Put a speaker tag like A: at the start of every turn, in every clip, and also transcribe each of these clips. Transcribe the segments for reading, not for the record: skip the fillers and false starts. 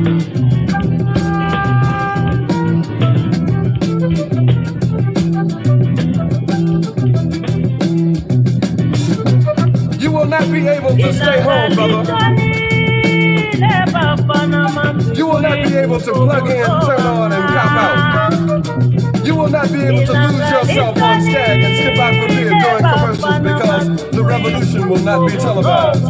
A: You will not be able to stay home, brother. You will not be able to plug in, turn on, and cop out. You will not be able to lose yourself on Stag and skip out for beer during commercials because the revolution will not be televised.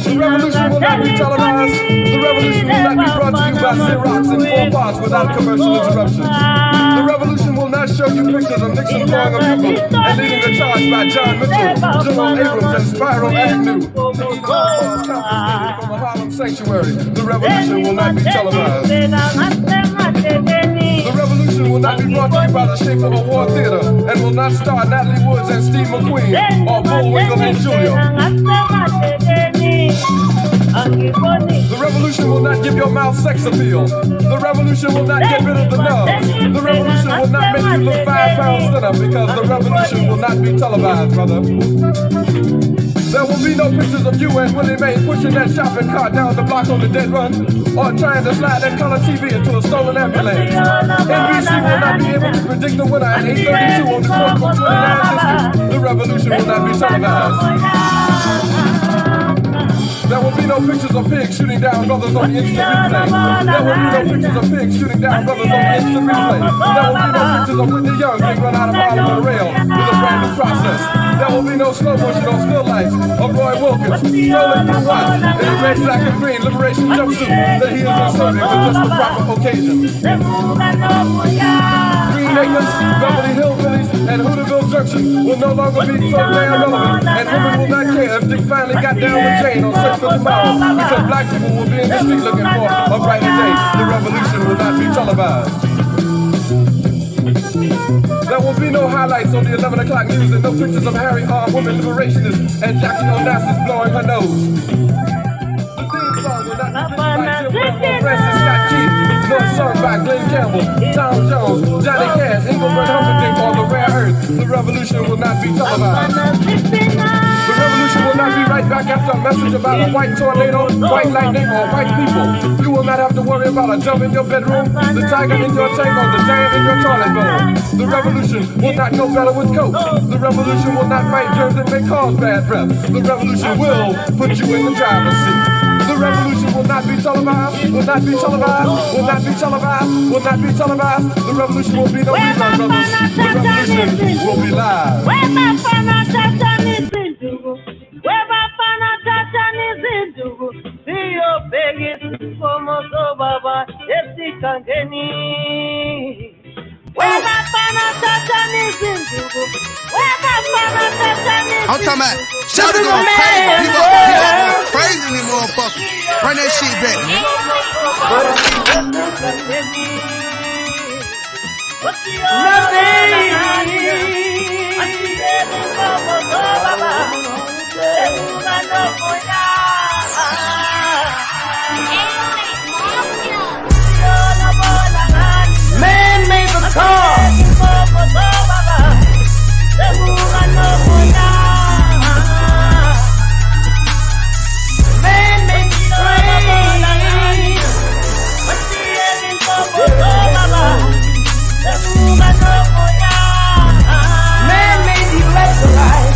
A: The revolution will not be televised. The revolution will not be brought to you by Xerox in 4 parts without commercial interruptions. The revolution will not show you pictures of Nixon throwing a bugle and leading a charge by John Mitchell, General Abrams, and Spyro Agnew. From the Harlem Sanctuary, the revolution will not be televised. The revolution will not be brought to you by the Shape of a War Theater and will not star Natalie Woods and Steve McQueen or Bullwinkle and Julia. The revolution will not give your mouth sex appeal. The revolution will not get rid of the nubs. The revolution will not make you look 5 pounds thinner because the revolution will not be televised, brother. There will be no pictures of you and Willie Mae pushing that shopping cart down the block on the dead run or trying to slide that color TV into a stolen ambulance. NBC will not be able to predict the winner at 8:32 on the court for 29 districts. The revolution will not be televised. There will be no pictures of pigs shooting down brothers on the instant replay. There will be no pictures of pigs shooting down brothers on the instant replay. There will be no pictures of Whitney Young being run out of Harlem on a rail with a brand new process. There will be no slow motion or still life of Roy Wilkins strolling through Watts in a red, black, and green liberation jumpsuit that he has been serving for just the proper occasion. Green Acres, Beverly Hillbillies, and Hooterville Junction will no longer be so damn relevant, and women will not care if Dick finally got down with Jane on Search for Tomorrow, because black people will be in the street looking for a brighter day. The revolution will not be televised. There will be no highlights on the 11 o'clock news and no pictures of Harry armed women liberationists and Jackie Onassis blowing her nose. The theme song will not be written by Jim Brown or Francis Scott Key, nor sung by Glenn Campbell, Tom Jones, Johnny Cash, Engelbert Humperdinck, or The Rare Earth. The revolution will not be televised. The revolution will not be right back after a message about a white tornado, white lightning, or white people. You will not have to worry about a dove in your bedroom, the tiger in your tank, or the giant in your toilet bowl. The revolution will not go better with coke. The revolution will not fight germs that may cause bad breath. The revolution will put you in the driver's seat. The revolution will not be televised, will not be televised, will not be televised, will not be televised. The revolution will be no rerun, brothers. The revolution will be live.
B: I'm talking about Shabaka going crazy. People crazy in these motherfuckers. Run that shit back.
C: Man made the car. Man made the train. Man made the electrolyte.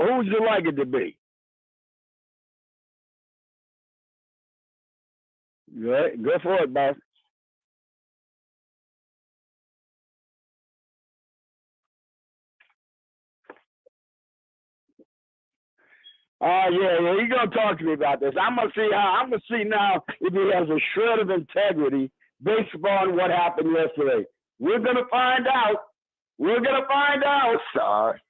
D: Who would you like it to be? Good. Go for it, boss. Yeah, you're gonna talk to me about this. I'm gonna see now if he has a shred of integrity based upon what happened yesterday. We're gonna find out. We're gonna find out.
E: Sarge.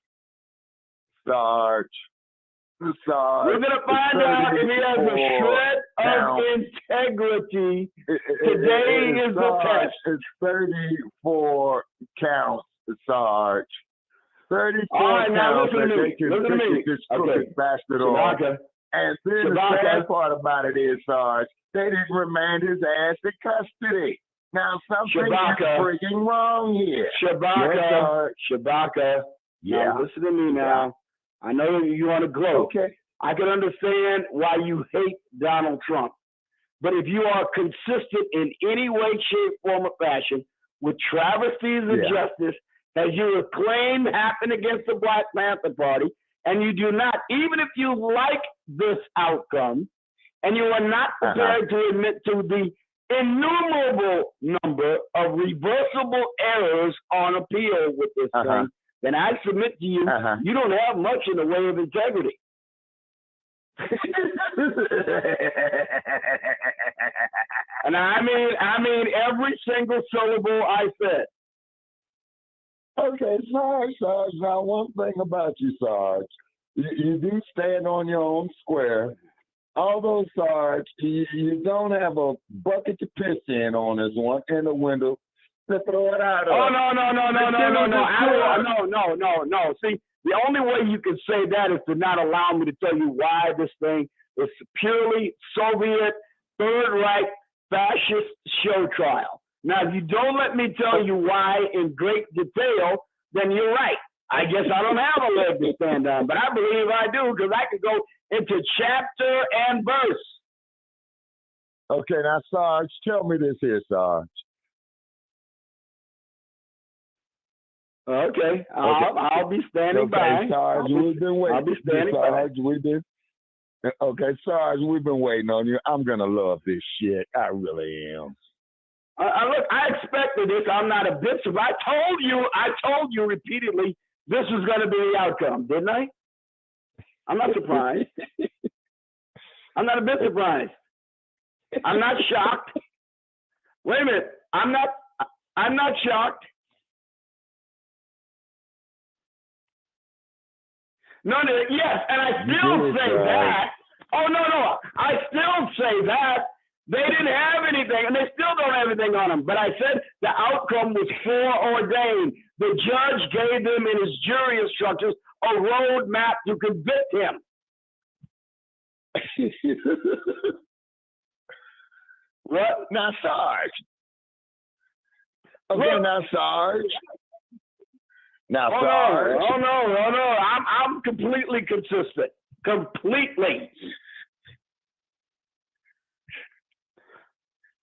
D: We're gonna find out if he has a shred of integrity. Today is the test.
E: It's 34 counts, Sarge. 34
D: All right, now
E: counts
D: listen
E: that
D: to
E: they
D: me.
E: can
D: Listen to me.
E: pick this crooked bastard on.
D: Shabaka.
E: And then the
D: Shabaka.
E: sad part about it is, Sarge, they didn't remand his ass to custody. Now something
D: Shabaka.
E: is freaking wrong here.
D: Shabaka.
E: Yes,
D: Shabaka.
E: Yeah.
D: Now, listen to me now. I know you want to gloat.
E: Okay.
D: I can understand why you hate Donald Trump. But if you are consistent in any way, shape, form, or fashion with travesties of justice, as you claim happened against the Black Panther Party, and you do not, even if you like this outcome, and you are not prepared to admit to the innumerable number of reversible errors on appeal with this thing, then I submit to you, you don't have much in the way of integrity. And I mean every single syllable I said.
E: Okay, Sarge. Now, one thing about you, Sarge, you do stand on your own square. Although, Sarge, you don't have a bucket to piss in on this one in the window to throw it out of.
D: Oh, no. See, the only way you can say that is to not allow me to tell you why this thing is purely Soviet, Third Reich, fascist show trial. Now, if you don't let me tell you why in great detail, then you're right. I guess I don't have a leg to stand on, but I believe I do because I could go into chapter and verse.
E: Okay, now, Sarge, tell me this here, Sarge.
D: Okay, I'll be standing by.
E: Sarge, we've been waiting.
D: I'll be standing
E: Sarge,
D: by.
E: Okay, Sarge, we've been waiting on you. I'm gonna love this shit. I really am.
D: Look, I expected this. I'm not a bitch. I told you repeatedly this was going to be the outcome, didn't I? I'm not surprised. I'm not a bit surprised. I'm not shocked. Wait a minute. I'm not shocked. No, yes, and I still say that. Oh, no. I still say that. They didn't have anything, and they still don't have anything on them. But I said the outcome was foreordained. The judge gave them in his jury instructions a roadmap to convict him. What?
E: Now, Sarge. Okay, now, Sarge. Now, Sarge.
D: Oh, no. I'm completely consistent. Completely.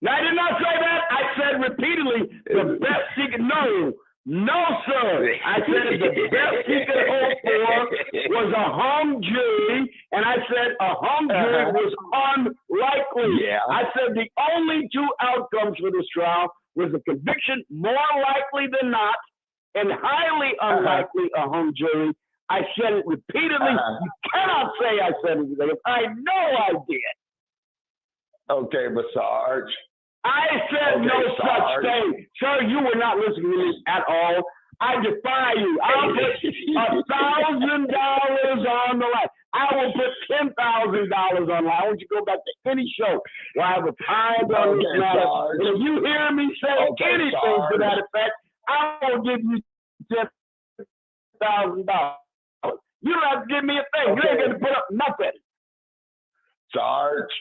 D: Now, I did not say that. I said repeatedly, the best he could know. No, sir. I said the best he could hope for was a hung jury, and I said a hung jury was unlikely.
E: Yeah.
D: I said the only two outcomes for this trial was a conviction, more likely than not, and highly unlikely a hung jury. I said it repeatedly. You cannot say I said it. I know I did.
E: Okay, but Sarge.
D: I said no such thing. Sir, you were not listening to me at all. I defy you. I'll put $1,000 on the line. I will put $10,000 on the line. I want you to go back to any show where I have a time on this matter. And if you hear me say anything to that effect, I will give you $10,000. You don't have to give me a thing. You ain't going to put up nothing.
E: Sarge.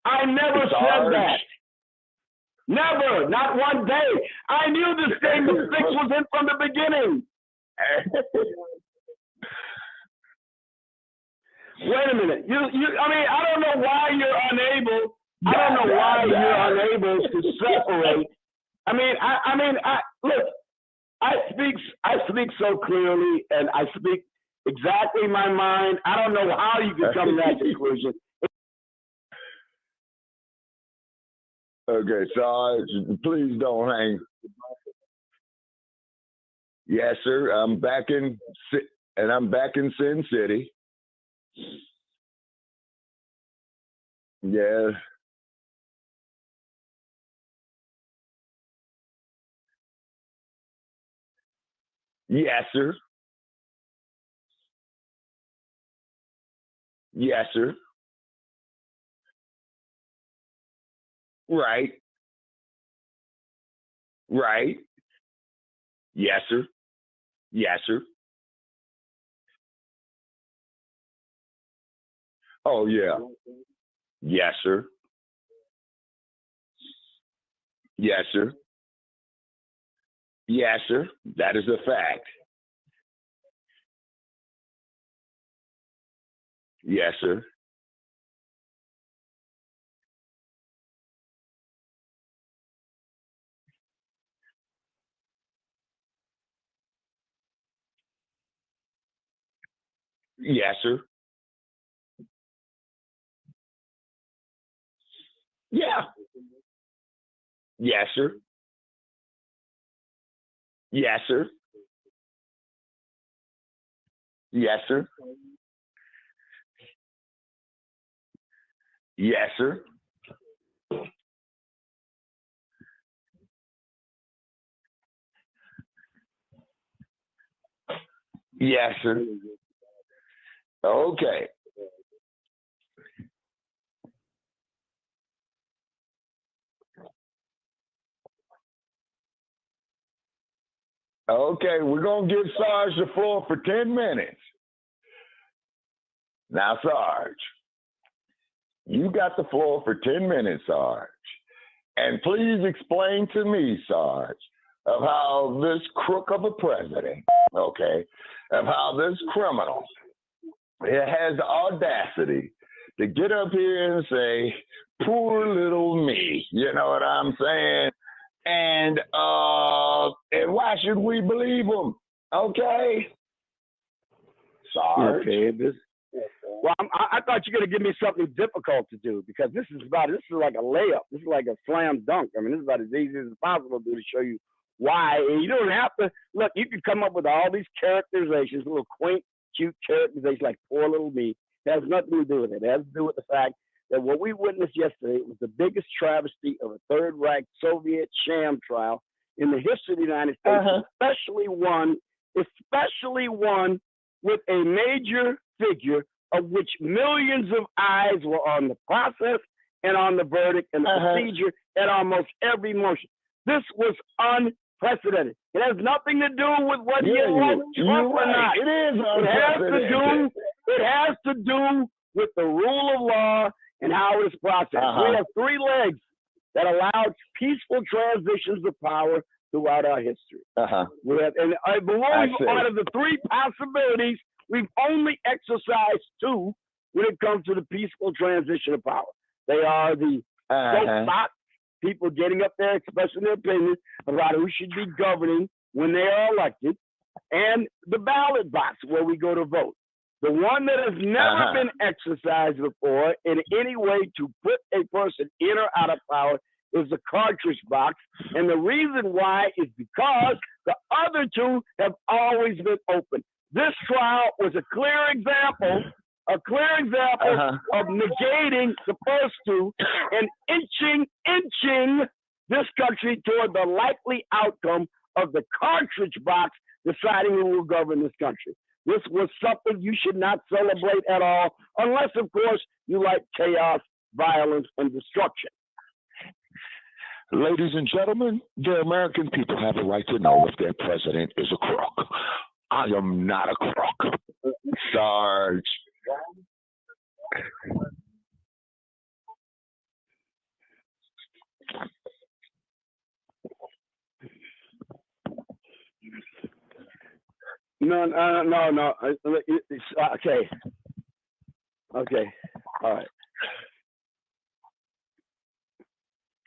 D: I never said that. Never, not one day. I knew this thing, the fix was in from the beginning. Wait a minute. I don't know why you're unable. I don't know why you're unable to separate. Look, I speak so clearly, and I speak exactly my mind. I don't know how you could come to that conclusion.
E: Okay, Sarge, please don't hang. Yes, sir. I'm back in Sin City. Yeah. Yes, sir. Yes, sir. Right. Right. Yes, sir. Yes, sir. Oh, yeah. Yes, sir. Yes, sir. Yes, sir. That is a fact. Yes, sir. Yes, sir. Yeah. Yes, sir. Yes, sir. Yes, sir. Yes, sir. Yes, sir. Okay. Okay, we're going to give Sarge the floor for 10 minutes. Now, Sarge, you got the floor for 10 minutes, Sarge. And please explain to me, Sarge, of how this crook of a president, okay, of how this criminal has the audacity to get up here and say, poor little me, you know what I'm saying? And why should we believe him? Okay, Sarge.
D: Okay, well, I thought you were going to give me something difficult to do, because this is like a layup. This is like a slam dunk. I mean, this is about as easy as possible to do, to show you why. And you don't have to look. You can come up with all these characterizations, little quaint, cute characterizations like poor little me. It has nothing to do with it. It has to do with the fact that what we witnessed yesterday was the biggest travesty of a third-rank Soviet sham trial in the history of the United States, especially one with a major figure of which millions of eyes were on the process and on the verdict and the procedure and almost every motion. This was unprecedented. It has nothing to do with whether you like Trump or not.
E: It is unprecedented.
D: It has to do with the rule of law and how it's processed. We have three legs that allow peaceful transitions of power throughout our history. We have, and I believe out of the three possibilities, we've only exercised two when it comes to the peaceful transition of power. They are the soapbox, people getting up there expressing their opinions about who should be governing when they are elected, and the ballot box where we go to vote. The one that has never been exercised before in any way to put a person in or out of power is the cartridge box. And the reason why is because the other two have always been open. This trial was a clear example of negating the first two and inching this country toward the likely outcome of the cartridge box deciding who will govern this country. This was something you should not celebrate at all, unless, of course, you like chaos, violence, and destruction.
E: Ladies and gentlemen, the American people have a right to know if their president is a crook. I am not a crook. Sarge.
D: No. Okay. All right.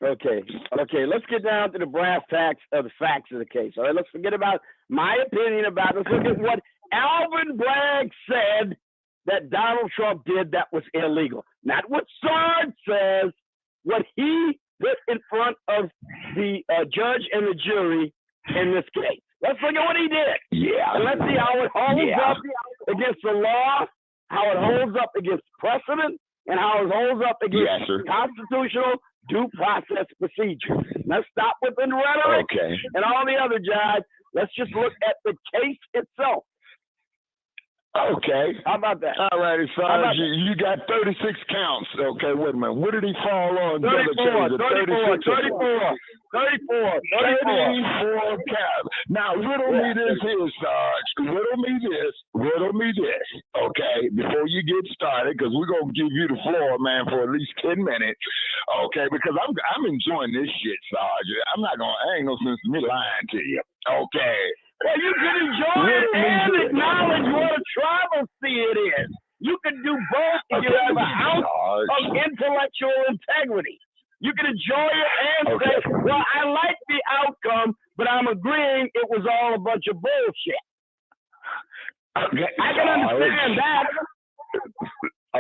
D: Okay. Let's get down to the brass tacks of the facts of the case. All right. Let's forget about my opinion about it. Let's look at what Alvin Bragg said that Donald Trump did that was illegal. Not what Sarge says, what he put in front of the judge and the jury in this case. Let's look at what he did.
E: Yeah.
D: And let's see how it holds up against the law, how it holds up against precedent, and how it holds up against constitutional due process procedures. Let's stop with the rhetoric and all the other jive. Let's just look at the case itself.
E: Okay.
D: How about that?
E: All righty, Sarge. You got 36 counts. Okay, wait a minute. What did he fall on?
D: 34
E: counts. Now, riddle me this here, Sarge. Riddle me this. Okay, before you get started, because we're going to give you the floor, man, for at least 10 minutes. Okay, because I'm enjoying this shit, Sarge. I ain't no sense in me lying to you. Okay.
D: Well, you can enjoy it and acknowledge what a travesty it is. You can do both if you have an ounce of intellectual integrity. You can enjoy it and say, well, I like the outcome, but I'm agreeing it was all a bunch of bullshit.
E: Okay.
D: I can understand that.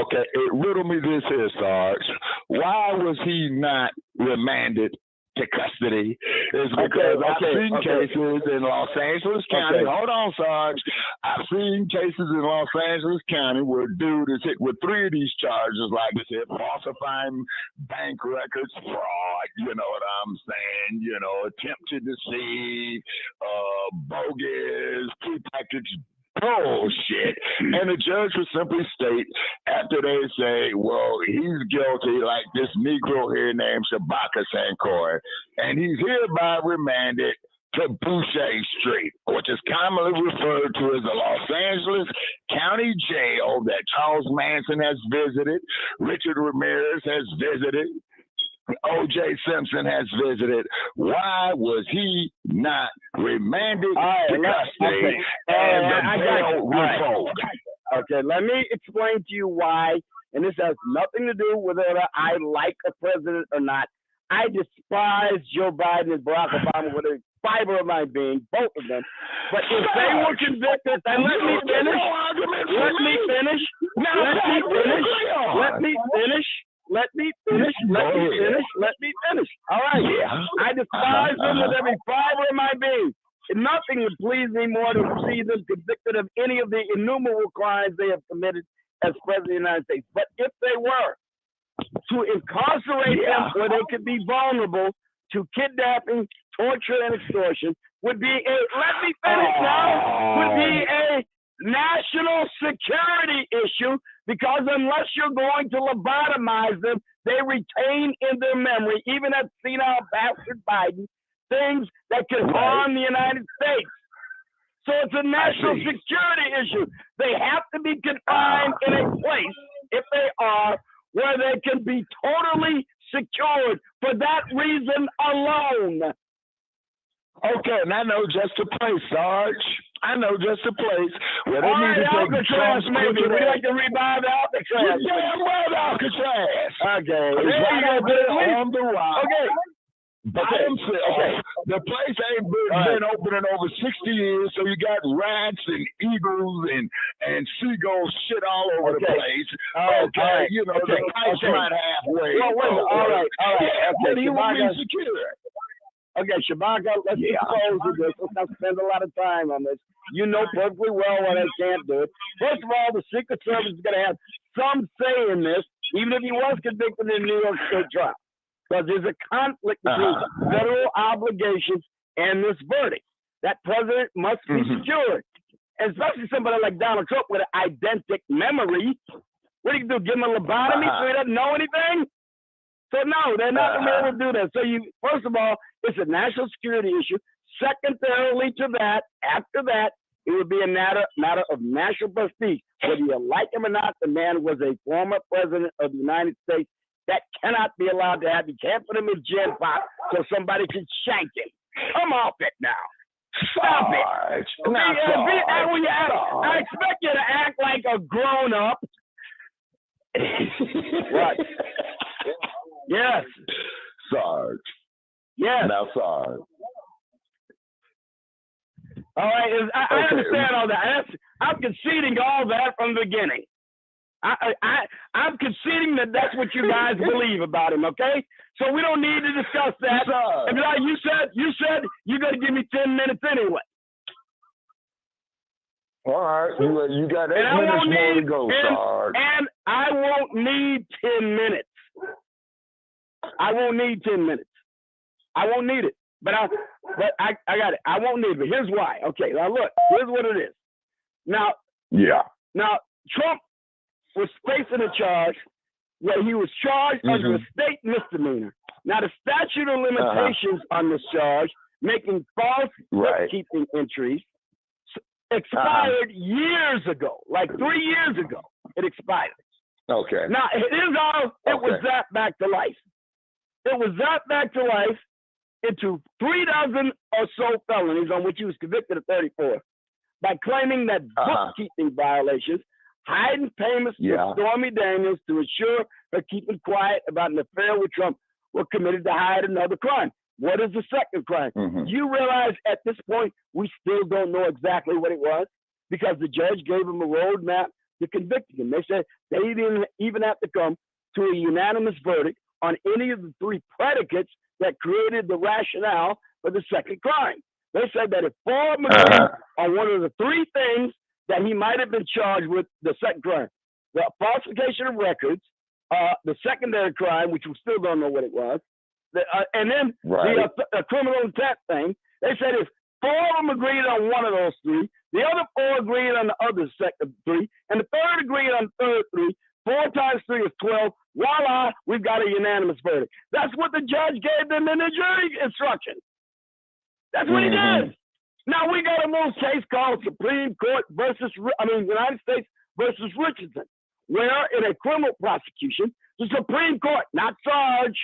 E: Okay, riddle me this here, Sarge. Why was he not remanded to custody? Is because I've seen cases in Los Angeles County. Hold on, Sarge. I've seen cases in Los Angeles County where dude is hit with 3 of these charges, like I said, falsifying bank records, fraud, you know what I'm saying, attempt to deceive, bogus, prepackaged bullshit. And the judge would simply state, after they say, well, he's guilty, like this Negro here named Shabaka Sankor, and he's hereby remanded to Boucher Street, which is commonly referred to as the Los Angeles County Jail that Charles Manson has visited, Richard Ramirez has visited, O.J. Simpson has visited. Why was he not remanded to custody and the bail revoked?
D: Okay, let me explain to you why, and this has nothing to do with whether I like a president or not. I despise Joe Biden and Barack Obama with a fiber of my being, both of them. But if they were convicted, then let me finish. All right. I despise them with every fiber of my being. Nothing would please me more than to see them convicted of any of the innumerable crimes they have committed as President of the United States. But if they were to incarcerate them where they could be vulnerable to kidnapping, torture, and extortion, would be a national security issue, because unless you're going to lobotomize them, they retain in their memory, even that senile bastard Biden, things that could harm the United States. So it's a national security issue. They have to be confined in a place, if they are, where they can be totally secured for that reason alone.
E: Okay, and I know just a place, Sarge. I know just a place where they need to take
D: Alcatraz, maybe. We like to revive Alcatraz.
E: You're damn right, Alcatraz.
D: Okay.
E: On the rock. Okay. By themselves. The place ain't been open in over 60 years, so you got rats and eagles and seagulls shit all over the place. Okay, the ice might halfway.
D: All right.
E: But he will be secure.
D: Okay, Shabaka, let's close with this. Let's not spend a lot of time on this. You know perfectly well why they can't do it. First of all, the Secret Service is going to have some say in this, even if he was convicted in New York State trial. Because there's a conflict between federal obligations and this verdict. That president must be secured. And especially somebody like Donald Trump with an eidetic memory. What do you do? Give him a lobotomy so he doesn't know anything? So no, they're not going to be able to do that. So first of all, it's a national security issue. Secondarily to that, after that, it would be a matter of national prestige. Whether you like him or not, the man was a former president of the United States. That cannot be allowed to happen. You can't put him in jail box so somebody can shank him. Come off it now. Stop it. I expect you to act like a grown-up. What? Yes.
E: Sarge.
D: Yes.
E: Now, Sarge.
D: All right, I understand all that. I'm conceding all that from the beginning. I'm conceding that that's what you guys believe about him. Okay, so we don't need to discuss that. And like you said you're going to give me 10 minutes anyway.
E: All right, you got 8 minutes more to go, Sarge.
D: And I won't need 10 minutes. I won't need 10 minutes. I won't need it. But I got it. I won't need it. But here's why. Okay, now look. Here's what it is. Now Trump was facing a charge where he was charged under a state misdemeanor. Now the statute of limitations on this charge, making false bookkeeping entries, expired years ago, like 3 years ago. It expired.
E: Okay.
D: Now it was zapped back to life. It was zapped back to life into 3 dozen or so felonies on which he was convicted of 34 by claiming that bookkeeping violations, hiding payments to Stormy Daniels to ensure her keeping quiet about an affair with Trump, were committed to hide another crime. What is the second crime? You realize at this point, we still don't know exactly what it was because the judge gave him a roadmap to convict him. They said they didn't even have to come to a unanimous verdict on any of the 3 predicates that created the rationale for the second crime. They said that if 4 of them agreed on one of the 3 things that he might have been charged with, the second crime, the falsification of records, the secondary crime, which we still don't know what it was, and then the criminal intent thing. They said if 4 of them agreed on one of those 3, the other 4 agreed on the other second 3, and the third agreed on the third 3. 4 times 3 is 12. Voila, we've got a unanimous verdict. That's what the judge gave them in the jury instruction. That's what he did. Now we got a little case called Supreme Court United States versus Richardson, where in a criminal prosecution, the Supreme Court, not Sarge,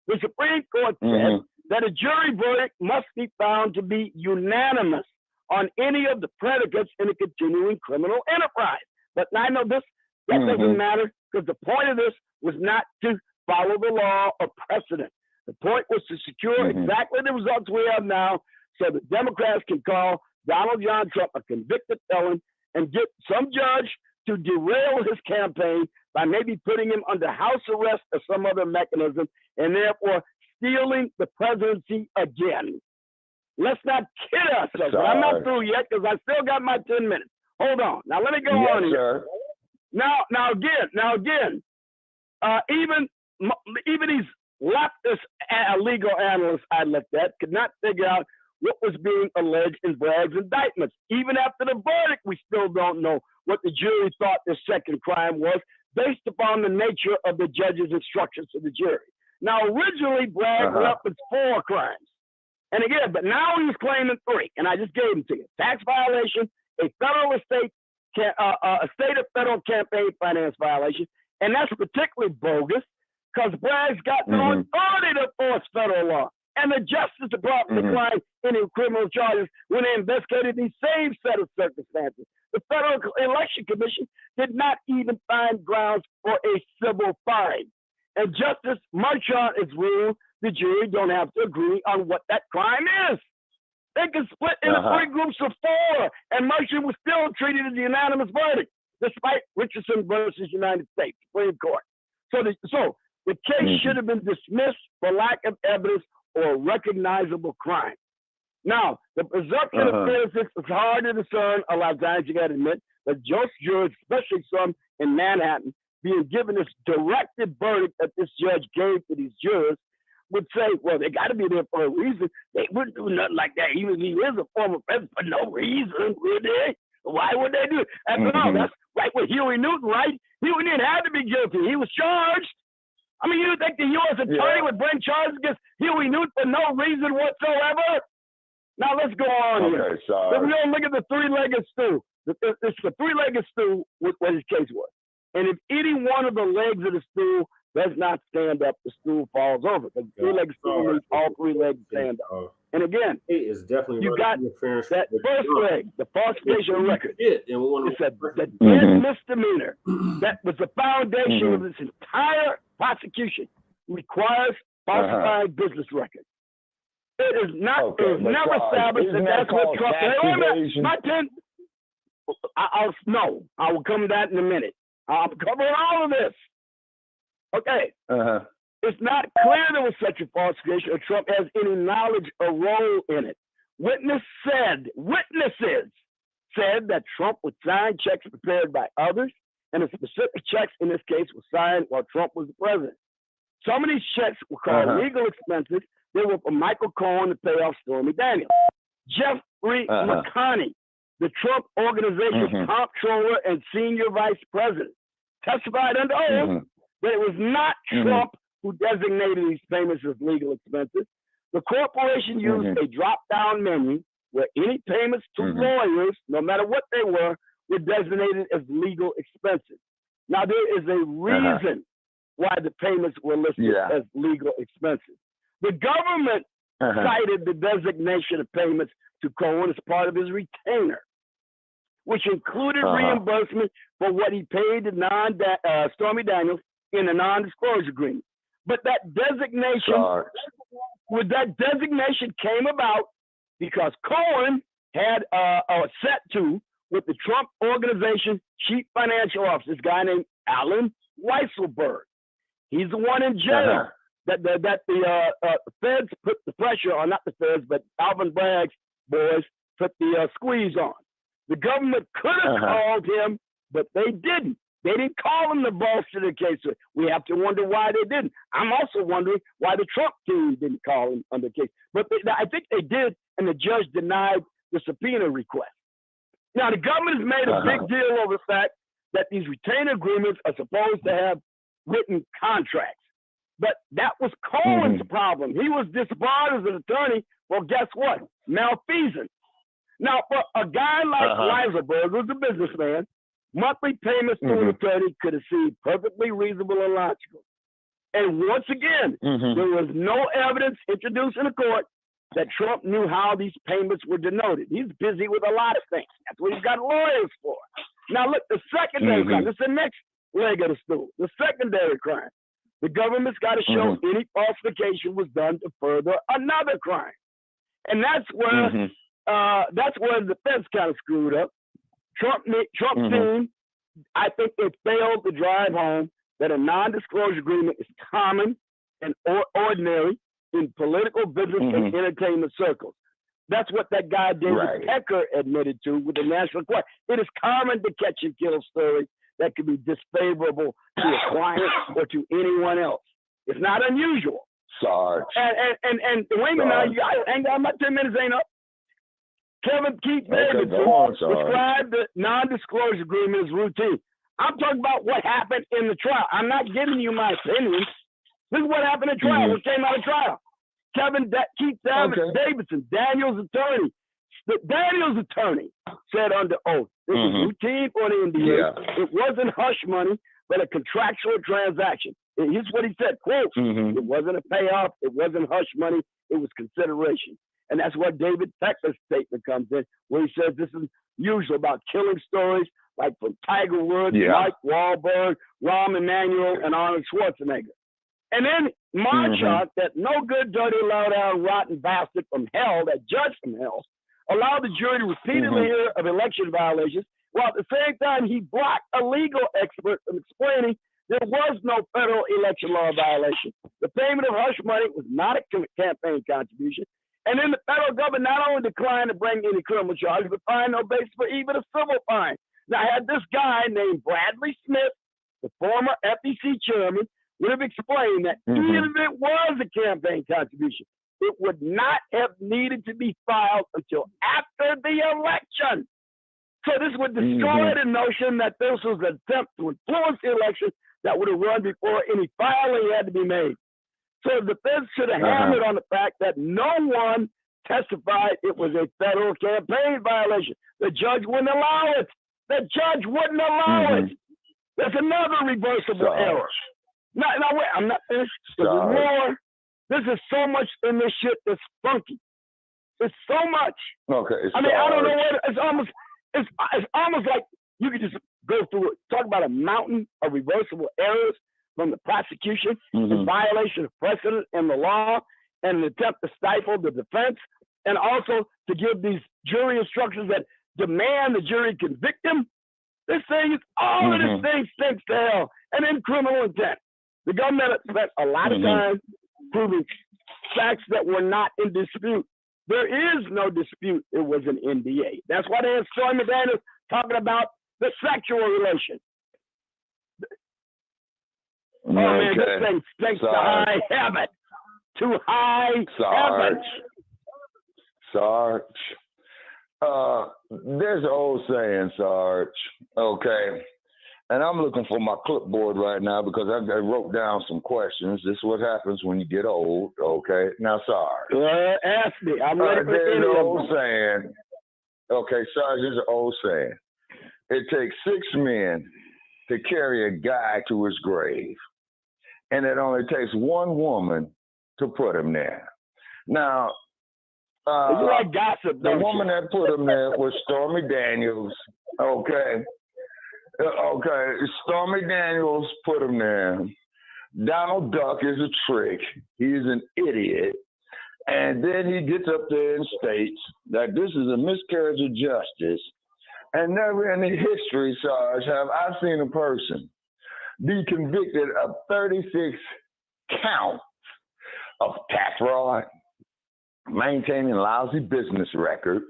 D: the Supreme Court said that a jury verdict must be found to be unanimous on any of the predicates in a continuing criminal enterprise. But I know that doesn't matter because the point of this was not to follow the law or precedent. The point was to secure exactly the results we have now so that Democrats can call Donald John Trump a convicted felon and get some judge to derail his campaign by maybe putting him under house arrest or some other mechanism and therefore stealing the presidency again. Let's not kid ourselves. I'm not through yet because I still got my 10 minutes. Hold on. Now let me go on here.
E: Sir.
D: Now again, even these leftist legal analysts I looked at could not figure out what was being alleged in Bragg's indictments. Even after the verdict, we still don't know what the jury thought the second crime was based upon the nature of the judge's instructions to the jury. Now, originally, Blacc referenced 4 crimes. And again, but now he's claiming 3, and I just gave them to you. Tax violation, a federal estate, a state or federal campaign finance violation, and that's particularly bogus because Bragg's got no authority to force federal law. And the Justice Department declined any criminal charges when they investigated these same set of circumstances. The Federal Election Commission did not even find grounds for a civil fine. And Justice Marchant has ruled the jury don't have to agree on what that crime is. They can split into 3 groups of 4, and Marchant was still treated as a unanimous verdict, despite Richardson versus United States Supreme Court. So the case should have been dismissed for lack of evidence or recognizable crime. Now, the presumption of innocence is hard to discern a lot of times, you got to admit, but most jurors, especially some in Manhattan, being given this directed verdict that this judge gave to these jurors, would say, well, they got to be there for a reason. They wouldn't do nothing like that, even if he is a former president, for no reason, would they? Why would they do it? After all, that's right with Huey Newton, right? Huey Newton had to be guilty. He was charged. I mean, you think the U.S. attorney would bring charges against Huey Newton for no reason whatsoever? Now, let's go on here. So we're going to look at the 3-legged stool. It's the 3-legged stool what his case was. And if any one of the legs of the stool does not stand up, the stool falls over. The 3-legged stool means all 3 legs stand up. And again,
F: it is definitely
D: you got that first leg, the falsification of record. It's a dead misdemeanor. That was the foundation of this entire prosecution. Requires falsifying business records. It is not.
E: Okay,
D: it was never established that that's what Trump. No, I will come to that in a minute. I'm covering all of this. Okay. It's not clear there was such a falsification or Trump has any knowledge or role in it. Witnesses said that Trump would sign checks prepared by others, and the specific checks in this case were signed while Trump was the president. Some of these checks were called legal expenses. They were for Michael Cohen to pay off Stormy Daniels. Jeffrey McConney, the Trump Organization comptroller and senior vice president, testified under oath that it was not Trump who designated these payments as legal expenses. The corporation used a drop-down menu where any payments to lawyers, no matter what they were designated as legal expenses. Now, there is a reason why the payments were listed as legal expenses. The government cited the designation of payments to Cohen as part of his retainer, which included reimbursement for what he paid to Stormy Daniels in a non-disclosure agreement. But that designation, came about because Cohen had a set to with the Trump Organization chief financial officer, this guy named Alan Weisselberg. He's the one in jail that the feds put the pressure on, not the feds, but Alvin Bragg's boys put the squeeze on. The government could have called him, but they didn't. They didn't call him to bolster the case. We have to wonder why they didn't. I'm also wondering why the Trump team didn't call him on the case. But I think they did, and the judge denied the subpoena request. Now, the government has made a big deal over the fact that these retainer agreements are supposed to have written contracts. But that was Cohen's problem. He was disbarred as an attorney. Well, guess what? Malfeasance. Now, for a guy like Weisselberg, who's a businessman, monthly payments to an attorney could have seemed perfectly reasonable and logical. And once again, there was no evidence introduced in the court that Trump knew how these payments were denoted. He's busy with a lot of things. That's what he's got lawyers for. Now, look, the secondary crime, this is the next leg of the stool, the secondary crime. The government's got to show any falsification was done to further another crime. And that's where the feds kind of screwed up. Trump team, I think they failed to drive home that a non-disclosure agreement is common and ordinary in political, business, and entertainment circles. That's what that guy David Pecker admitted to with the National Court. It is common to catch and kill stories that could be disfavorable to a client or to anyone else. It's not unusual.
E: Sarge.
D: And wait a minute now, my 10 minutes ain't up. Kevin Keith Davidson described the non-disclosure agreement as routine. I'm talking about what happened in the trial. I'm not giving you my opinions. This is what happened in trial. What came out of trial? Keith Davidson, Daniel's attorney, said under oath, this is routine for the NDA. It wasn't hush money, but a contractual transaction. Here's what he said, quote, it wasn't a payoff, it wasn't hush money, it was consideration. And that's where David Pecker's statement comes in, where he says this is usual about killing stories like from Tiger Woods, Mike Wahlberg, Rahm Emanuel, and Arnold Schwarzenegger. And then Marchant, that no good, dirty, low-down, rotten bastard from hell, that judge from hell, allowed the jury to repeatedly hear of election violations, while at the same time he blocked a legal expert from explaining there was no federal election law violation. The payment of hush money was not a campaign contribution. And then the federal government not only declined to bring any criminal charges, but find no basis for even a civil fine. Now, had this guy named Bradley Smith, the former FEC chairman, would have explained that even if it was a campaign contribution, it would not have needed to be filed until after the election. So this would destroy the notion that this was an attempt to influence the election that would have run before any filing had to be made. So the defense should have hammered on the fact that no one testified it was a federal campaign violation. The judge wouldn't allow it. The judge wouldn't allow it. That's another reversible error. Now, wait, I'm not finished. There's more. There's so much in this shit that's funky. There's so much.
E: Okay.
D: I mean, I don't know what it's almost like you could just go through it. Talk about a mountain of reversible errors from the prosecution in violation of precedent and the law. and an attempt to stifle the defense, and also to give these jury instructions that demand the jury convict him. This thing, all of this thing stinks to hell. And then criminal intent. The government spent a lot of time proving facts that were not in dispute. There is no dispute it was an NDA. That's why they had Stormy Daniels talking about the sexual relation. Oh man, this thing stinks to high heaven. To high heaven.
E: Sarge. There's an old saying, Sarge. Okay. And I'm looking for my clipboard right now because I wrote down some questions. This is what happens when you get old. Okay. Now, Sarge.
D: Ask me. I'm ready for
E: there's
D: any
E: an
D: of
E: old
D: them.
E: saying. Okay, Sarge, there's an old saying. It takes 6 men to carry a guy to his grave. And it only takes 1 woman to put him there. Now,
D: you like gossip,
E: the woman that put him there was Stormy Daniels. Okay. Okay. Stormy Daniels put him there. Donald Duck is a trick. He's an idiot. And then he gets up there and states that this is a miscarriage of justice. And never in the history, Sarge, have I seen a person be convicted of 36 counts of tax fraud, maintaining lousy business records.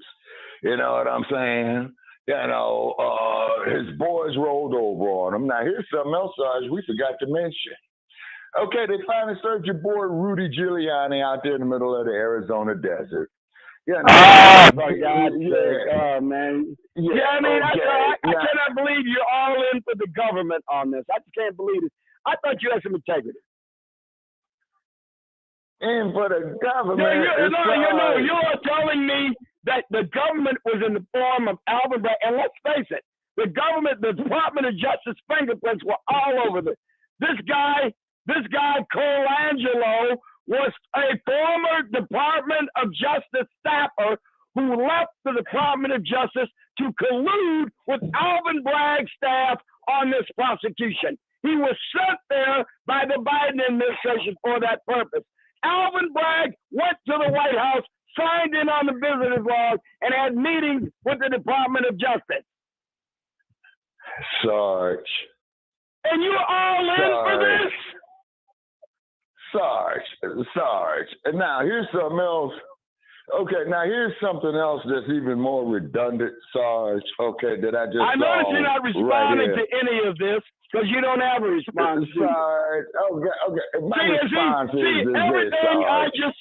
E: You know what I'm saying? You know, his boys rolled over on him. Now, here's something else, Sarge, we forgot to mention. Okay, they finally served your boy Rudy Giuliani out there in the middle of the Arizona desert. Yeah,
D: for God's sake. Man. Yeah, I mean, I cannot believe you're all in for the government on this. I just can't believe it. I thought you had some integrity.
E: In for the government.
D: You are telling me that the government was in the form of Alvin Bragg. And let's face it, the government, the Department of Justice fingerprints were all over this. This guy, Colangelo, was a former Department of Justice staffer who left the Department of Justice to collude with Alvin Bragg's staff on this prosecution. He was sent there by the Biden administration for that purpose. Alvin Bragg went to the White House, signed in on the visitor's log, and had meetings with the Department of Justice.
E: Sarge.
D: And you're all in for this?
E: Sarge. And now here's something else. Okay, now here's something else that's even more redundant, Sarge. Okay, that I just
D: I notice you're not responding to any of this because you don't have a response.
E: Sarge. Okay. My response is
D: everything
E: this,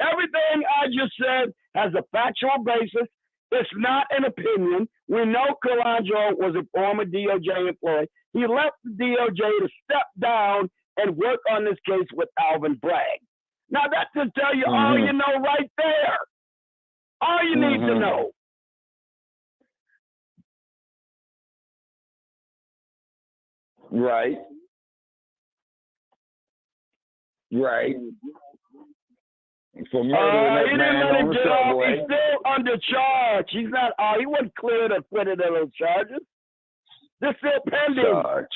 D: everything I just said has a factual basis. It's not an opinion. We know Colangelo was a former DOJ employee. He left the DOJ to step down and work on this case with Alvin Bragg. Now, that should tell you all you know right there. All you need to know.
E: Right. For murdering that man on the subway.
D: He's still under charge. He's not. He wasn't cleared or acquitted of those charges. They're still pending.
E: Sarge.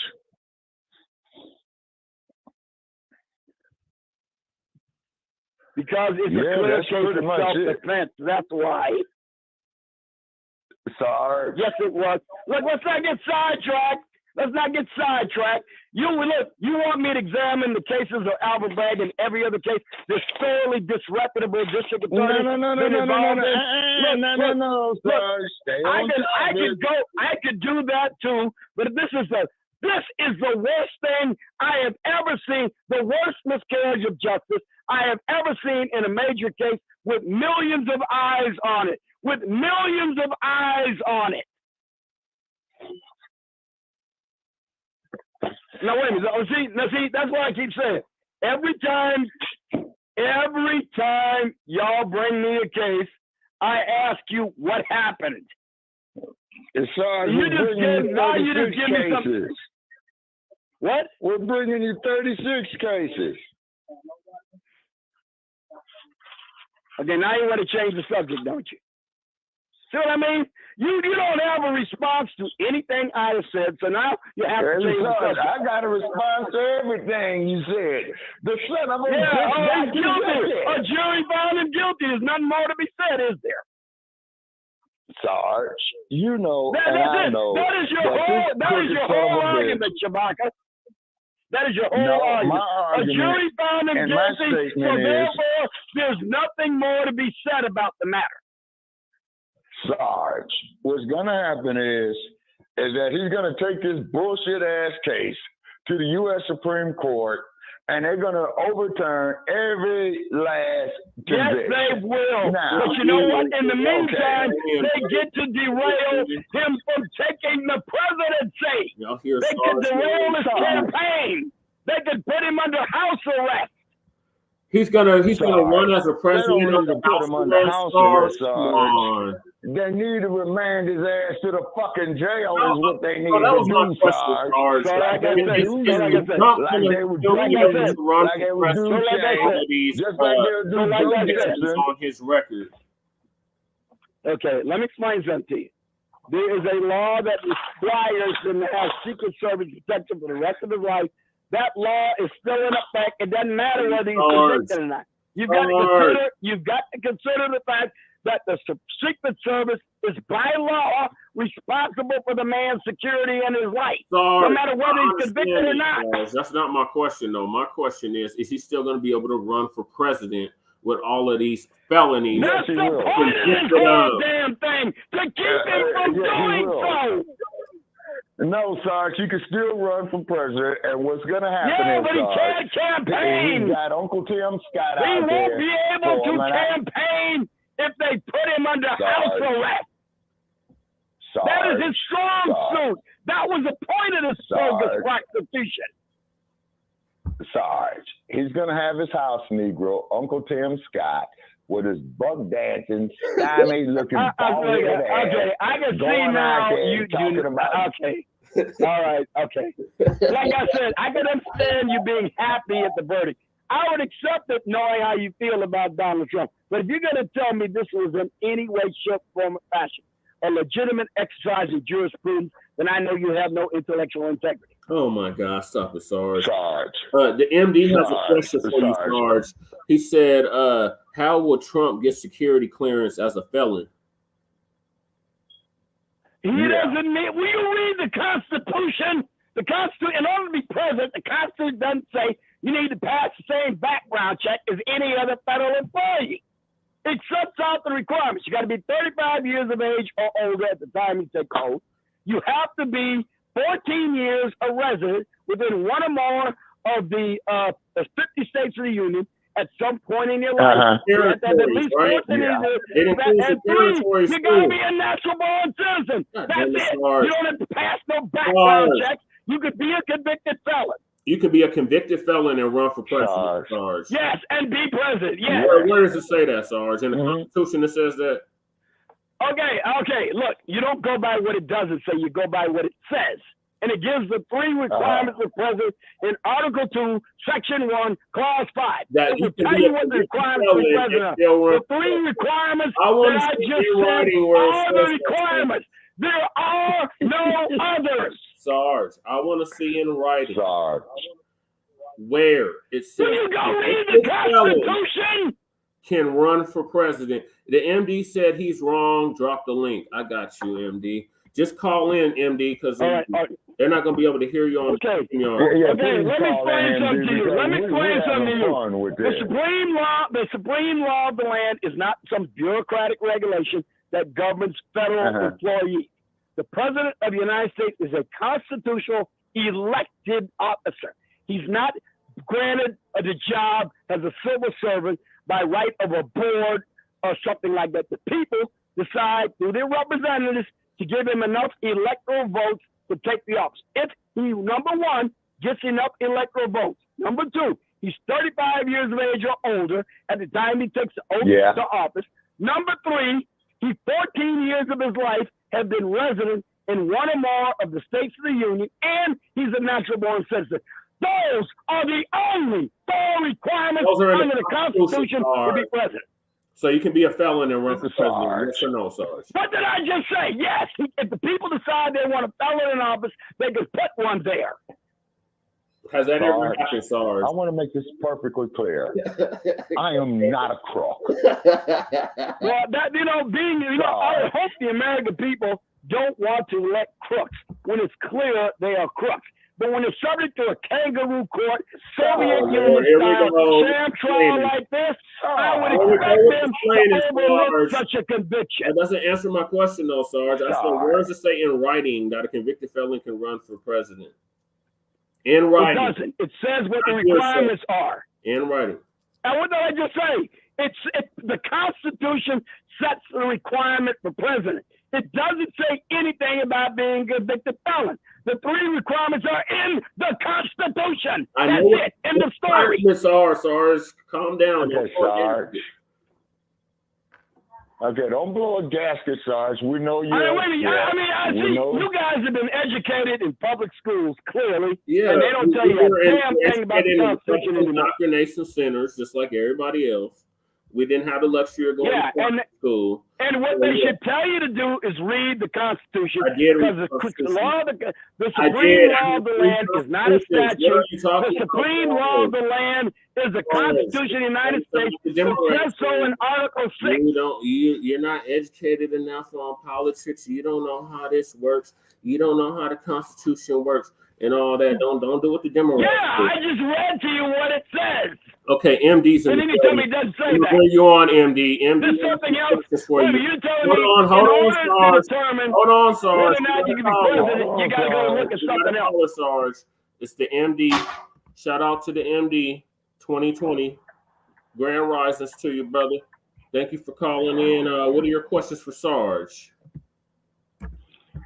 D: Because it's a clear case of self-defense. That's why.
E: Sarge.
D: Yes, it was. Look, let's not get sidetracked. You want me to examine the cases of Alvin Bragg and every other case that's thoroughly disreputable district attorney?
E: No, Sarge.
D: I could do that too, but this is the worst thing I have ever seen, the worst miscarriage of justice I have ever seen in a major case with millions of eyes on it. Now, wait a minute. See, that's what I keep saying. Every time y'all bring me a case, I ask you what happened.
E: Sarge,
D: you just give me something. What?
E: We're bringing you 36 cases.
D: Okay, now you want to change the subject, don't you? See what I mean? You don't have a response to anything I have said, so now you have to change the subject.
E: I got a response to everything you said. The son of a
D: bitch, guilty. A jury found him guilty. There's nothing more to be said, is there?
E: Sarge, you know,
D: I know. That is your whole argument, Shabaka. That is your whole argument. A jury found him guilty, so therefore there's nothing more to be said about the matter.
E: Sarge, what's gonna happen is that he's gonna take this bullshit ass case to the U.S. Supreme Court, and they're gonna overturn every last conviction.
D: Yes, they will. Now, but you know what? In the meantime, they get to derail him from taking the presidency. They could derail his campaign. They could put him under house arrest.
F: He's gonna run as a president under house arrest.
E: They need to remand his ass to the fucking jail is what they need
F: that was
E: to
F: my
E: do,
F: question,
E: Sarge.
F: Sarge.
E: Like they would do Jay. Just like they'll do Joe Jackson.
F: On his record.
D: Okay, let me explain something to you. There is a law that requires him to have Secret Service protection for the rest of his life. That law is still in effect. It doesn't matter whether he's convicted or not. You've got to consider the fact that the Secret Service is by law responsible for the man's security and his life, no matter whether he's convicted or not.
F: That's not my question, though. My question is he still going to be able to run for president with all of these felonies?
D: That's the point of this whole damn thing, to keep him from doing so.
E: No, Sarge, you can still run for president, and what's going to happen is,
D: but he can't campaign.
E: He got Uncle Tim Scott out there.
D: He won't be able to campaign if they put him under house arrest. That is his strong suit. That was the point of the bogus Constitution.
E: Sarge, he's going to have his House Negro, Uncle Tim Scott, with his buck dancing, stymied looking
D: okay, I can see now you talking about. Okay. All right, okay. Like I said, I can understand you being happy at the verdict. I would accept it knowing how you feel about Donald Trump. But if you're going to tell me this was in any way, shape, form, or fashion a legitimate exercise in jurisprudence, then I know you have no intellectual integrity.
F: Oh my God, stop it, Sarge. The MD has a question for you, Sarge. He said, how will Trump get security clearance as a felon?
D: He doesn't need, will you read the Constitution? The Constitution, in order to be president, the Constitution doesn't say you need to pass the same background check as any other federal employee. It sets out the requirements. You got to be 35 years of age or older at the time you take oath. You have to be 14 years a resident within one or more of the 50 states of the Union at some point in your life. At least 14 years. And three, you got to be a natural born citizen. That's it. You don't have to pass no background checks. You could be a convicted felon.
F: You could be a convicted felon and run for president, Sarge.
D: Yes, and be president. Yes.
F: Where does it say that, Sarge? In the Constitution, it says that.
D: Okay. Look, you don't go by what it doesn't say. You go by what it says. And it gives the three requirements for president in Article 2, Section 1, Clause 5.
F: That
D: it will tell you what the requirements for president are. The three requirements that I just said are the requirements. There are no others.
F: Sarge, I want to see in writing.
E: Sarge.
F: Where it says
D: you go read the Constitution.
F: Can run for president. The MD said he's wrong. Drop the link. I got you, MD. Just call in, MD, because they're not going to be able to hear you on
D: the let me explain something to you. The Supreme Law of the land is not some bureaucratic regulation that governs federal employees. The President of the United States is a constitutional elected officer. He's not granted the job as a civil servant by right of a board or something like that. The people decide through their representatives to give him enough electoral votes to take the office. If he, number one, gets enough electoral votes. Number two, he's 35 years of age or older at the time he takes the oath to office. Number three, he 14 years of his life have been resident in one or more of the states of the Union, and he's a natural born citizen. Those are the only four requirements under the Constitution to be president.
F: So you can be a felon and run for president. Yes or no, Sarge?
D: What did I just say? Yes. If the people decide they want a felon in office, they can put one there.
F: Has that ever happened, Sarge?
E: I want to make this perfectly clear. I am not a crook.
D: Well, that I hope the American people don't want to elect crooks when it's clear they are crooks. But when it's subject to a kangaroo court, Soviet Union style sham trial like this, I would expect them to overlook such a conviction.
F: That doesn't answer my question, though, Sarge. I said, where does it say in writing that a convicted felon can run for president? In writing.
D: It doesn't. It says what the requirements are.
F: In writing.
D: And what did I just say? The Constitution sets the requirement for president. It doesn't say anything about being a convicted felon. The 3 requirements are in the Constitution. That's it. End of story.
F: Sarge, calm down.
E: Okay, Sarge. Okay, don't blow a gasket, Sarge. We know you. You guys have been educated in public schools, clearly.
F: Yeah.
D: And they don't tell you a damn thing about the Constitution anymore.
F: Indoctrination centers, just like everybody else. We didn't have the luxury of going to school.
D: And what they should tell you to do is read the Constitution. Because the supreme law of the land is not a statute. The supreme law of the land is the Constitution of the United States. It says so in Article 6.
F: You're not educated enough on politics. You don't know how this works. You don't know how the Constitution works and all that. Don't do what the Democrats do.
D: I just read to you what it says.
F: Okay, MD's in
D: and then you tell me it doesn't say that.
F: Where you on, MD?
D: There's something else.
F: For you.
D: You're telling me
F: hold on, Sarge.
D: Whether or not you can be president, you got to go look at something else.
F: Sarge. It's the MD. Shout out to the MD 2020. Grand risings to you, brother. Thank you for calling in. What are your questions for Sarge?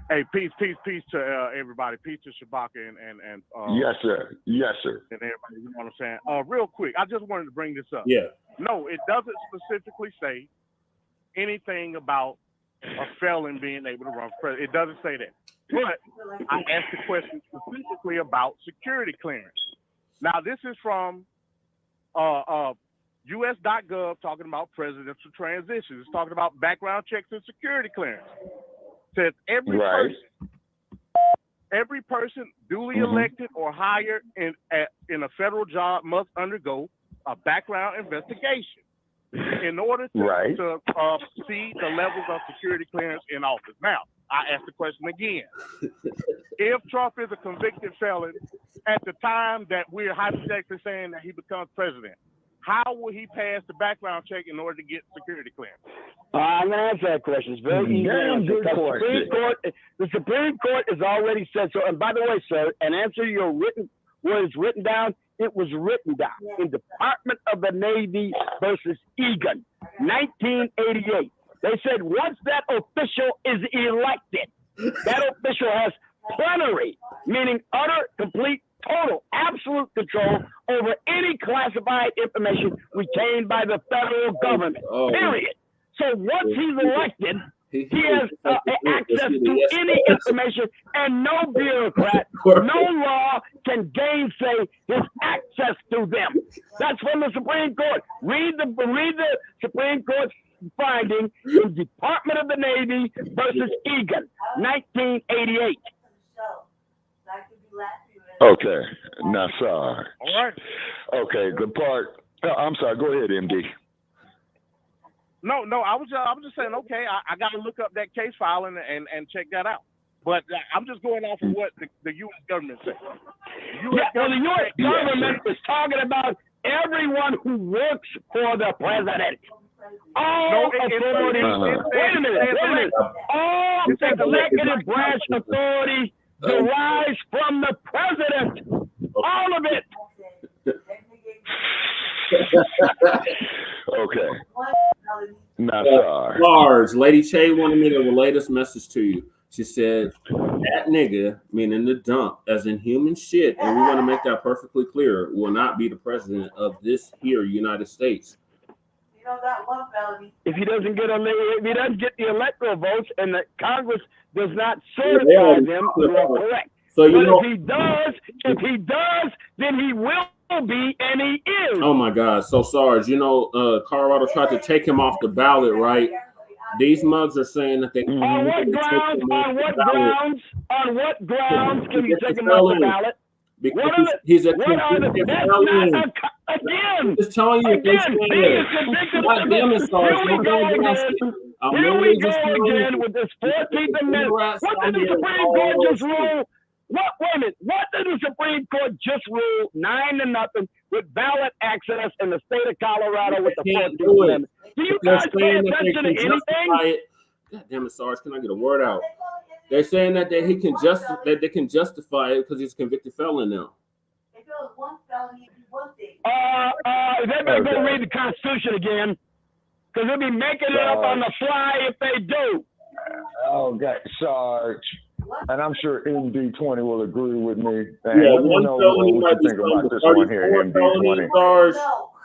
G: Hey, peace to everybody. Peace to Shabaka and
E: yes, sir.
G: And everybody, you know what I'm saying? Real quick, I just wanted to bring this up.
F: Yeah.
G: No, it doesn't specifically say anything about a felon being able to run for president. It doesn't say that. But I asked the question specifically about security clearance. Now, this is from US.gov talking about presidential transitions. It's talking about background checks and security clearance. Says every person duly elected or hired in a federal job must undergo a background investigation in order to see the levels of security clearance in office. Now, I ask the question again. If Trump is a convicted felon at the time that we're hypothetically saying that he becomes president, how will he pass the background check in order to get security clearance?
D: I'm going to answer that question. It's very easy. The Supreme Court has already said so. And by the way, sir, and answer your what is written down, it was written down in Department of the Navy versus Egan, 1988. They said once that official is elected, that official has plenary, meaning utter, complete, total, absolute control over any classified information retained by the federal government, period. So once he's elected, he has access to any information, and no bureaucrat, no law can gainsay his access to them. That's from the Supreme Court. Read the Supreme Court's finding in Department of the Navy versus Egan, 1988.
E: Okay, now sorry.
G: All right.
E: Okay, the part. I'm sorry. Go ahead, MD.
G: No, I was just saying. Okay, I got to look up that case file and check that out. But I'm just going off of what the U.S. government said.
D: The U.S. government is talking about everyone who works for the president. All authority. Wait a minute. All executive branch authority derives from the president. All of it.
E: Okay. Not sorry.
F: Lars, Lady Che wanted me to relay this message to you. She said, that nigga, meaning the dump, as in human shit, and we want to make that perfectly clear, will not be the president of this here United States.
D: If he doesn't get the electoral votes and the Congress does not certify them, you are correct.
F: So
D: if he does, then he will be, and he is.
F: Oh my God. So, Sarge, you know, Colorado tried to take him off the ballot, right? These mugs are saying that they
D: on what grounds? On what grounds can you take him off the ballot?
F: Because he's a
D: convicted felon. Again,
F: just telling you,
D: again, here we go again with this 14th Amendment. What did the Supreme Court just rule? What did the Supreme Court just rule 9-0 with ballot access in the state of Colorado with the 14th Amendment? Do you guys pay attention to anything?
F: God damn it, Sarge, can I get a word out? They're saying that they can justify it because he's a convicted felon now.
C: If it was one felony, it'd be one thing.
D: They better go read the Constitution again, because they'll be making it up on the fly if they do.
E: Okay, Sarge. And I'm sure MD20 will agree with me.
F: And yeah,
E: one felony might be about this one here, MD20.
F: Sarge.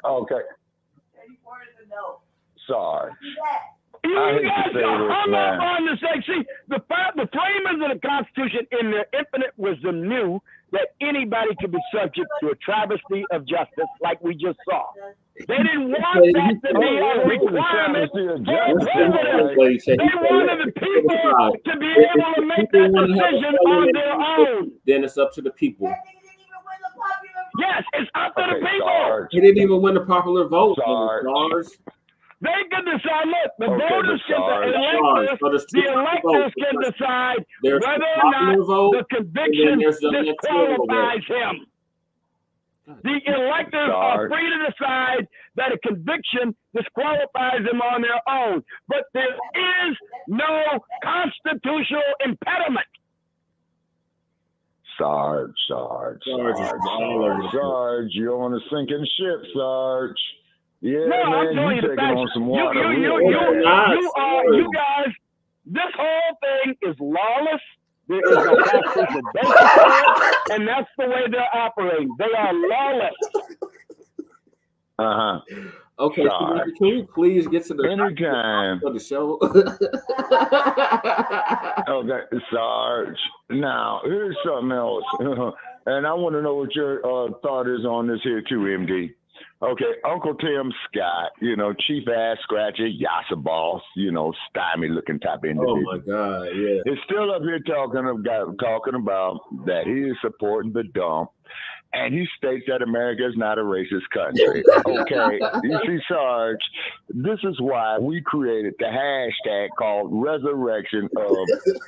E: Okay.
C: 34 is a no.
E: Sarge.
D: You guys are hung up on the sex. See, the framers of the Constitution, in their infinite wisdom, knew that anybody could be subject to a travesty of justice, like we just saw. They didn't want that to be a requirement for the president. They wanted the people to be able to make that decision on their own.
F: Then it's up to the people.
D: Yes, it's up to the people.
F: He didn't even win the popular vote.
D: They can decide. Look, the voters the electors can decide whether or not the conviction disqualifies him. The electors are free to decide that a conviction disqualifies him on their own, but there is no constitutional impediment.
E: Sarge, you don't want to sink in ship, Sarge. Yeah,
D: no,
E: man,
D: I'm telling you the facts.
E: On some water.
D: You guys, this whole thing is lawless. There is no constitutional basis for it, and that's the way they're operating. They are lawless.
F: Okay, so can you please get to the
E: anytime
F: for the show?
E: Okay, Sarge. Now, here's something else, and I want to know what your thought is on this here too, MD. Okay, Uncle Tim Scott, chief ass scratcher, Yassa boss, stymie looking type individual.
F: Oh my God, yeah.
E: He's still up here talking about that he is supporting the dump, and he states that America is not a racist country. Okay, you see, Sarge, this is why we created the hashtag called Resurrection of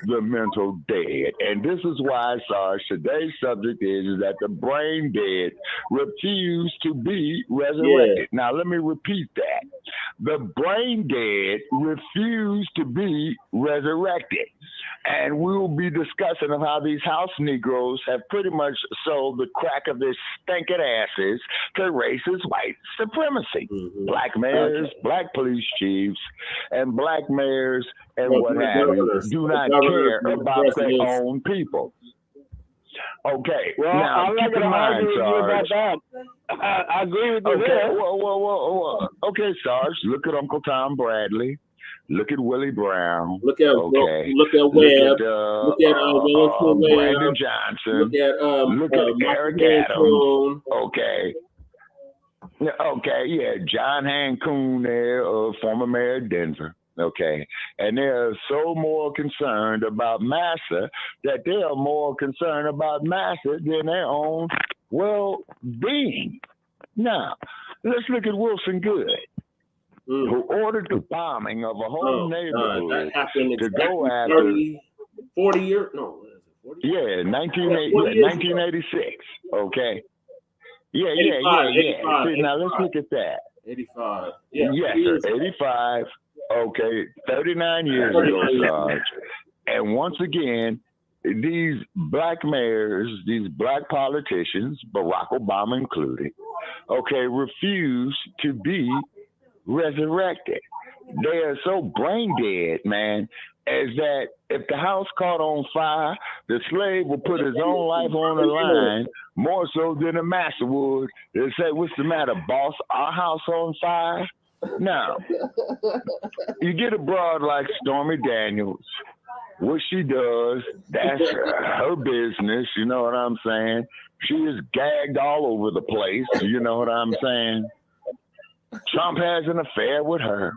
E: the Mental Dead. And this is why, Sarge, today's subject is that the brain dead refuse to be resurrected. Yeah. Now, let me repeat that. The brain dead refuse to be resurrected. And we will be discussing of how these House Negroes have pretty much sold the crack of their stinking asses to racist white supremacy. Mm-hmm. Blacc Mayors, Blacc Police Chiefs, and Blacc Mayors and what have you do not care about their own people. Okay,
D: well,
E: now
D: I'm not going to argue with you about that. I agree with you there.
E: Whoa. Okay, Sarge, look at Uncle Tom Bradley. Look at Willie Brown.
F: Look at Webb. Look at
E: Brandon Johnson.
F: Look at
E: Eric Adams. Okay, yeah, John Hancoon there, former mayor of Denver. Okay, and they are so more concerned about Massa that they are more concerned about Massa than their own well-being. Now, let's look at Wilson Good. Who ordered the bombing of a whole neighborhood to go after
F: 40 years? No, 40?
E: Yeah, 1986. Okay. Yeah. See, now let's look at that.
F: 85.
E: Yes, sir. 85. Okay, 39 years ago, Sarge. And once again, these black mayors, these black politicians, Barack Obama included, refuse to be resurrected. They are so brain dead, man, as that if the house caught on fire, the slave will put his own life on the line more so than the master would. They'll say, "What's the matter, boss? Our house on fire?" Now, you get a broad like Stormy Daniels. What she does, that's her business. You know what I'm saying? She is gagged all over the place. You know what I'm saying? Trump has an affair with her.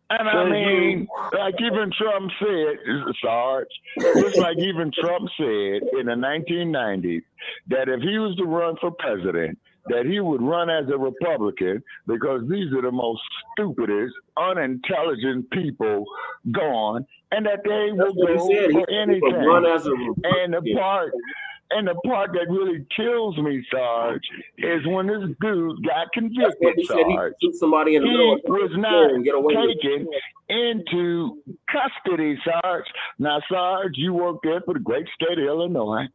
E: And I mean, like even Trump said, Sarge, just like even Trump said in the 1990s, that if he was to run for president, that he would run as a Republican because these are the most stupidest, unintelligent people gone, and that they will go for anything. And the part that really kills me, Sarge, is when this dude got convicted, Sarge. He was not taken into custody, Sarge. Now, Sarge, you worked there for the great state of Illinois,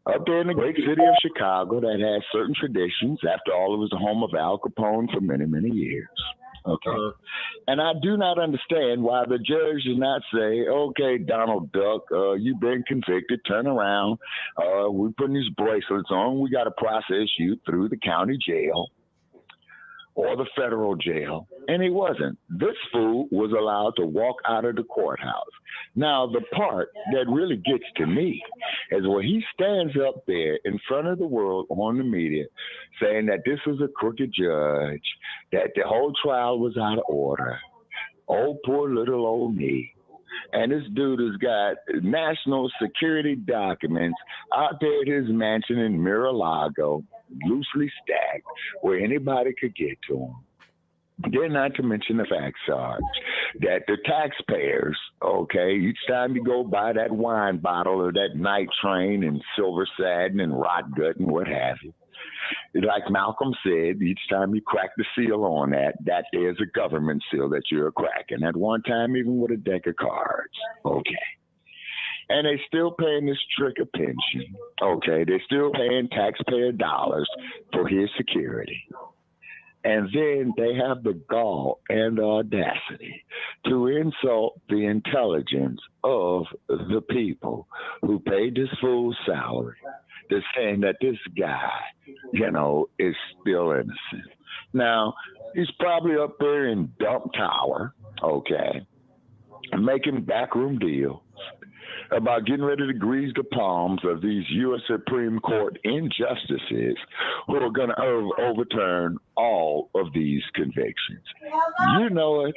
E: up there in the great city of Chicago that has certain traditions. After all, it was the home of Al Capone for many, many years. Okay. And I do not understand why the judge does not say, okay, Donald Duck, you've been convicted, turn around. We're putting these bracelets on. We got to process you through the county jail or the federal jail. And he wasn't. This fool was allowed to walk out of the courthouse. Now, the part that really gets to me is when he stands up there in front of the world on the media saying that this was a crooked judge, that the whole trial was out of order. Oh, poor little old me. And this dude has got national security documents out there at his mansion in Mar-a-Lago, loosely stacked, where anybody could get to him. Then not to mention the fact, Sarge, that the taxpayers, okay, each time you go buy that wine bottle or that night train and silver satin and rot gut and what have you, like Malcolm said, each time you crack the seal on that is a government seal that you're cracking. At one time, even with a deck of cards, okay. And they still paying this trick of pension, okay. They're still paying taxpayer dollars for his security. And then they have the gall and the audacity to insult the intelligence of the people who paid this fool's salary. They're saying that this guy, is still innocent. Now, he's probably up there in Dump Tower, okay, making backroom deals about getting ready to grease the palms of these U.S. Supreme Court injustices who are going to overturn all of these convictions. You know it.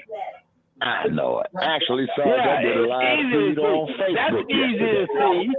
E: I know it. Actually, Sarge, I did a live feed on Facebook. That's easy to see.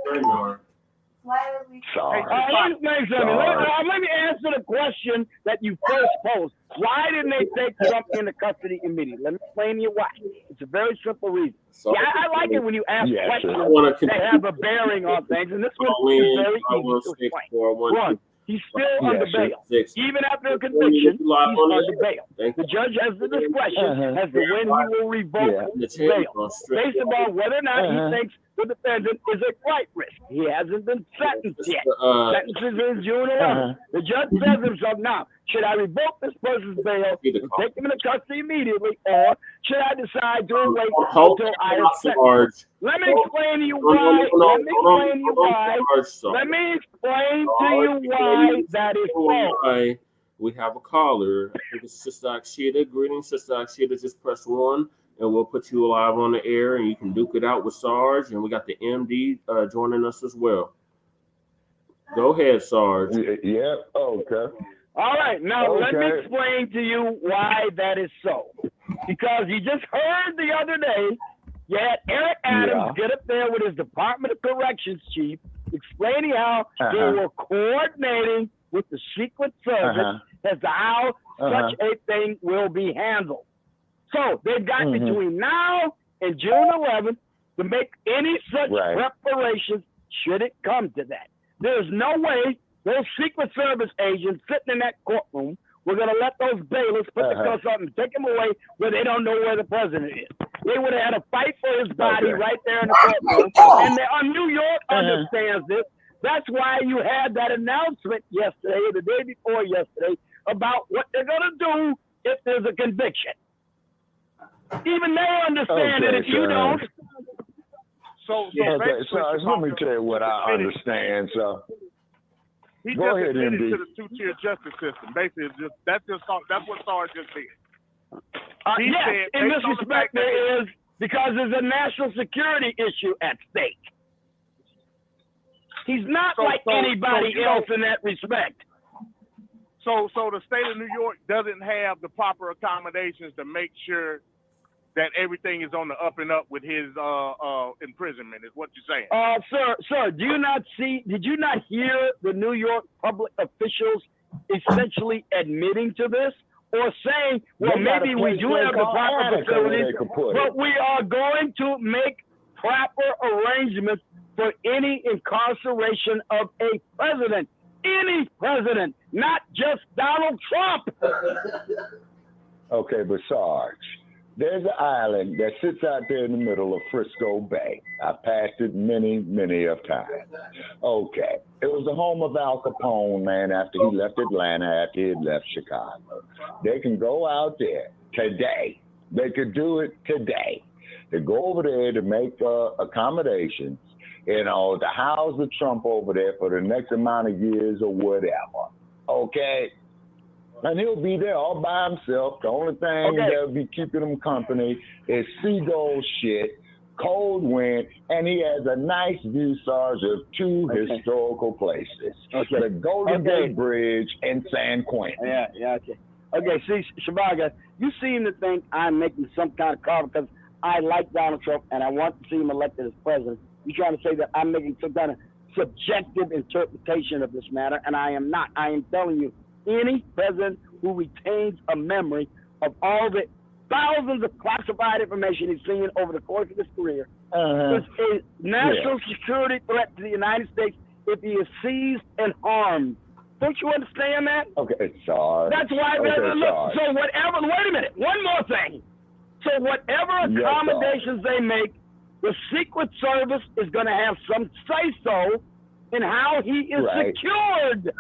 D: Sorry. Let me answer the question that you first posed. Why didn't they take Trump into custody immediately? Let me explain to you why. It's a very simple reason. I like it when you ask questions that have a bearing on things, and this one is very easy to explain. One, he's still under bail. Even after a conviction, he's under bail. The judge has the discretion as to when he will revoke bail, based upon whether or not he thinks the defendant is a flight risk. He hasn't been sentenced yet. Sentences in June 11th. The judge says himself, now, should I revoke this person's bail and take him into custody immediately, or should I decide to wait until I am sentenced? Let me explain to you why. Let me explain to you why that is false.
F: We have a caller. I think it's Sister Akshita. Greetings, Sister Akshita. Just press 1. And we'll put you live on the air, and you can duke it out with Sarge. And we got the MD joining us as well. Go ahead, Sarge.
E: Yeah, okay.
D: All right, now let me explain to you why that is so. Because you just heard the other day, you had Eric Adams get up there with his Department of Corrections chief, explaining how they were coordinating with the Secret Service as to how such a thing will be handled. So they've got between now and June 11th to make any such preparations should it come to that. There's no way those Secret Service agents sitting in that courtroom were going to let those bailiffs put the cuffs up and take him away where they don't know where the president is. They would have had a fight for his body right there in the courtroom. And New York understands this. That's why you had that announcement yesterday or the day before yesterday about what they're going to do if there's a conviction. Even they understand it if you don't.
G: So
E: let me tell you what I understand. So
G: he
E: go
G: just
E: ahead,
G: admitted
E: MD.
G: to the two-tier justice system. Basically, that's what Sarge just did.
D: Yes, in this respect, there is, because there's a national security issue at stake. He's not like anybody else in that respect.
G: So the state of New York doesn't have the proper accommodations to make sure that everything is on the up and up with his imprisonment, is what you're saying.
D: Sir, did you not hear the New York public officials essentially admitting to this? Or saying, well, maybe we do have the proper facilities, but we are going to make proper arrangements for any incarceration of a president. Any president, not just Donald Trump.
E: Okay, but Sarge, there's an island that sits out there in the middle of Frisco Bay. I passed it many, many of times. Okay, it was the home of Al Capone, man, after he left Atlanta, after he had left Chicago. They can go out there today. They could do it today. They go over there to make accommodations, you know, to house the Trump over there for the next amount of years or whatever. Okay? And he'll be there all by himself. The only thing that'll be keeping him company is seagull shit, cold wind, and he has a nice view, Sarge, of two historical places. The Golden Gate Bridge and San Quentin.
D: Okay, see, Shabaka, you seem to think I'm making some kind of call because I like Donald Trump and I want to see him elected as president. You're trying to say that I'm making some kind of subjective interpretation of this matter, and I am not. I am telling you, any president who retains a memory of all the thousands of classified information he's seen over the course of his career is a national security threat to the United States if he is seized and harmed. Don't you understand that?
E: Okay, sorry.
D: That's why, look, so whatever, wait a minute, one more thing. So whatever accommodations they make, the Secret Service is going to have some say-so in how he is secured.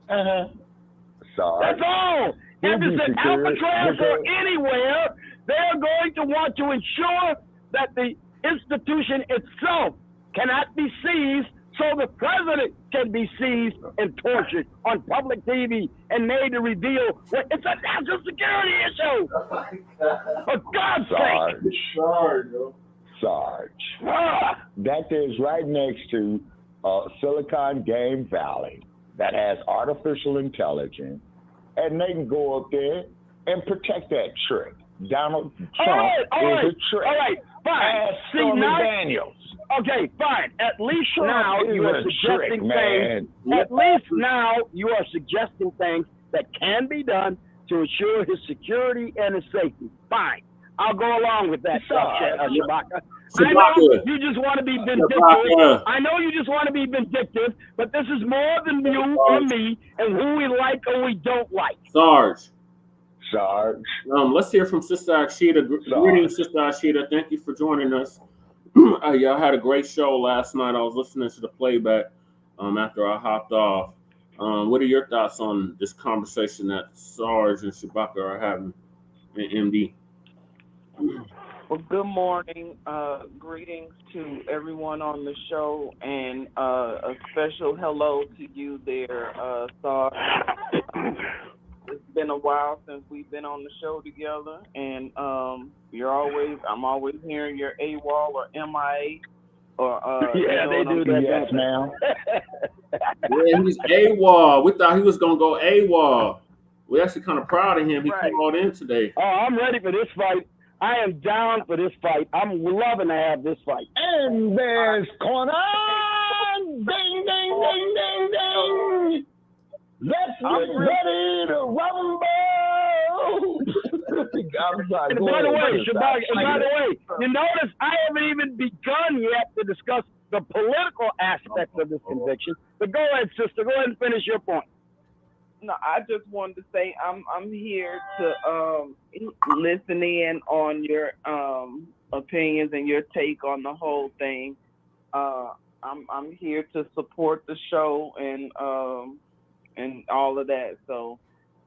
E: Sorry.
D: That's all. If it's at Alcatraz or anywhere, they're going to want to ensure that the institution itself cannot be seized so the president can be seized and tortured on public TV and made to reveal what it's a national security issue. For God's sake.
E: Sarge. That is right next to Silicon Game Valley that has artificial intelligence, and they can go up there and protect that trick. Donald Trump is a trick.
D: All right, fine.
E: See, Daniels.
D: Okay, fine. At least
E: Trump
D: now you are suggesting things. At least now you are suggesting things that can be done to ensure his security and his safety. Fine. I'll go along with that, Shabaka. I know you just want to be vindictive. I know you just want to be vindictive, but this is more than you and me and who we like or we don't like.
F: Sarge.
E: Let's
F: hear from Sister Akshita. Greetings, Sister Akshita. Thank you for joining us. Y'all had a great show last night. I was listening to the playback after I hopped off. What are your thoughts on this conversation that Sarge and Shabaka are having in MD?
H: Well, good morning. Greetings to everyone on the show, and a special hello to you there, Sarge. It's been a while since we've been on the show together, and I'm always hearing you're AWOL or MIA.
E: They do that. Yes, ma'am.
F: Yeah, he's AWOL. We thought he was gonna go AWOL. We're actually kind of proud of him. He called in today.
D: Oh, I'm ready for this fight. I am down for this fight. I'm loving to have this fight.
E: And there's corner. Ding, ding, ding, ding, ding. Let's get ready to rumble.
D: By the way, you notice I haven't even begun yet to discuss the political aspects of this conviction. But go ahead, sister. Go ahead and finish your point.
H: No, I just wanted to say I'm here to listen in on your opinions and your take on the whole thing. I'm here to support the show and all of that. So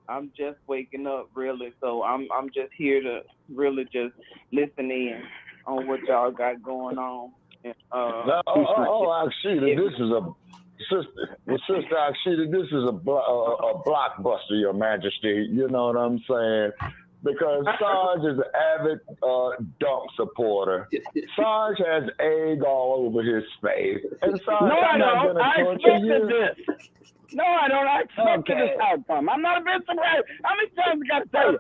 H: I'm just waking up, really. So I'm just here to really just listen in on what y'all got going on. And,
E: Akshita, this is a Sister Akshita, this is a blockbuster, Your Majesty. You know what I'm saying? Because Sarge is an avid Dunk supporter. Sarge has egg all over his face. And Sarge, I'm not going to torture you.
D: No, I don't. I accepted this outcome. I'm not a bit surprised. How many times I got to tell you?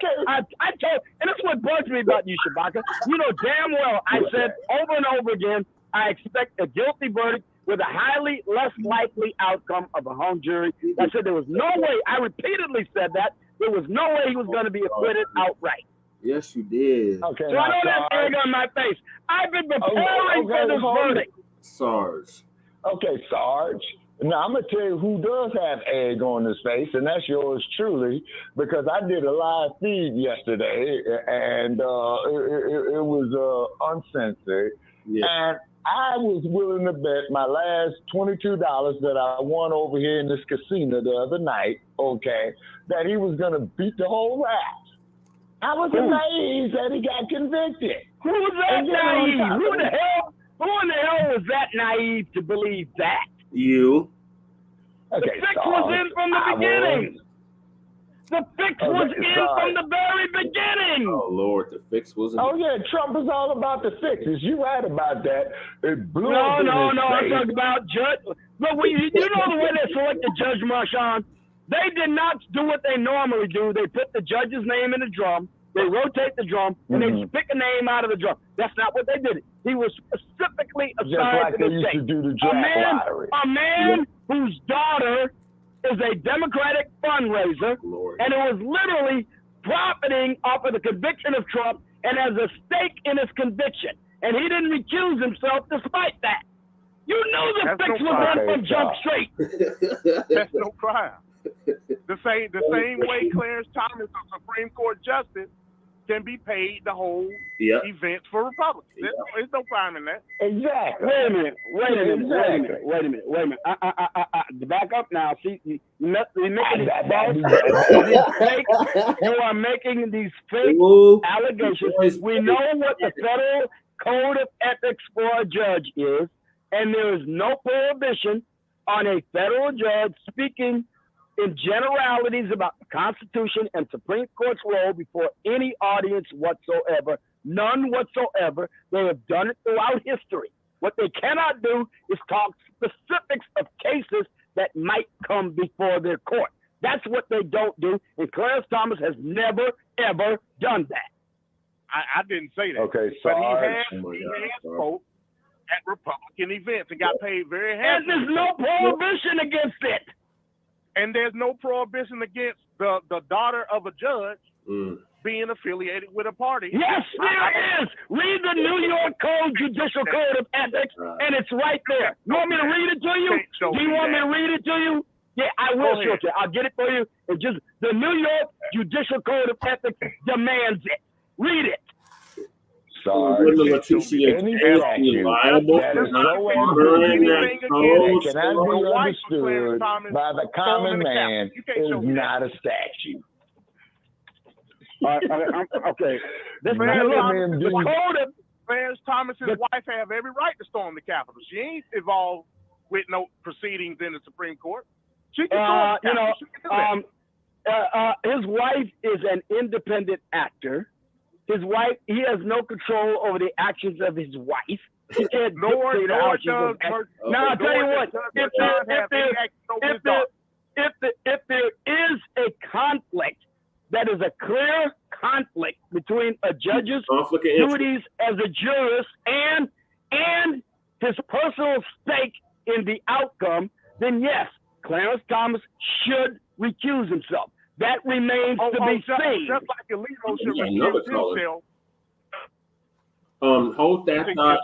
D: I told, and that's what bugs me about you, Shabaka. You know damn well I said over and over again, I expect a guilty verdict with a highly less likely outcome of a hung jury. I said there was no way. I repeatedly said that. There was no way he was going to be acquitted outright.
F: Yes, you did.
E: Okay,
D: so I don't have egg on my face. I've been preparing for this verdict.
F: Sarge.
E: Okay, Sarge. Now, I'm going to tell you who does have egg on his face, and that's yours truly, because I did a live feed yesterday, and it was uncensored. Yeah. And I was willing to bet my last $22 that I won over here in this casino the other night, okay, that he was going to beat the whole rap. I was amazed that he got convicted.
D: Who was that naive? Who in the hell was that naive to believe that?
F: You.
D: The fix was in from the beginning. The fix was in from the very beginning.
F: Oh, Lord, the fix was in.
E: Oh, yeah, Trump is all about the fixes. You're right about that. It blew
D: No,
E: up in his
D: I'm
E: face.
D: talking about Judge. But you know the way they selected Judge Marshawn? They did not do what they normally do. They put the judge's name in the drum. They rotate the drum, and they pick a name out of the drum. That's not what they did. He was specifically assigned
E: Just like
D: to
E: they
D: the
E: used
D: state.
E: to do the draft lottery.
D: A man whose daughter is a Democratic fundraiser, and it was literally profiting off of the conviction of Trump and has a stake in his conviction. And he didn't recuse himself despite that. You knew the fix was in from Jump Street.
G: That's no crime. The same way Clarence Thomas, a Supreme Court justice, can be paid to hold events for Republicans. There's no crime in that.
E: Exactly.
D: Wait a minute. To back up now. See, you're making you are making these fake allegations. We know what the federal code of ethics for a judge is, and there is no prohibition on a federal judge speaking in generalities about the Constitution and Supreme Court's role before any audience whatsoever. None whatsoever. They have done it throughout history. What they cannot do is talk specifics of cases that might come before their court. That's what they don't do, and Clarence Thomas has never, ever done that.
G: I didn't say that.
E: Okay,
G: but
E: Sarge.
G: he has spoke at Republican events and got paid very handsomely.
D: And there's no prohibition against it.
G: And there's no prohibition against the daughter of a judge being affiliated with a party.
D: Yes, there is. Read the New York Judicial Code of Ethics, and it's right there. You want me to read it to you? Do you want me to read it to you? Yeah, I will show it to you. I'll get it for you. It's just the New York Judicial Code of Ethics demands it. Read it.
E: Sarge, any statute that is so ambiguous that cannot be understood by the common man is not a statute.
D: Okay.
G: Clarence Thomas's wife have every right to storm the Capitol. She ain't involved with no proceedings in the Supreme Court. She can storm the Capitol.
D: His wife is an independent actor. His wife, he has no control over the actions of his wife. He can't dictate the actions of. Now I'll tell you what. If there is a conflict, that is a clear conflict between a judge's duties as a jurist and his personal stake in the outcome, then yes, Clarence Thomas should recuse himself. That remains to be seen.
G: Just like Alito should recuse himself.
F: Hold that thought.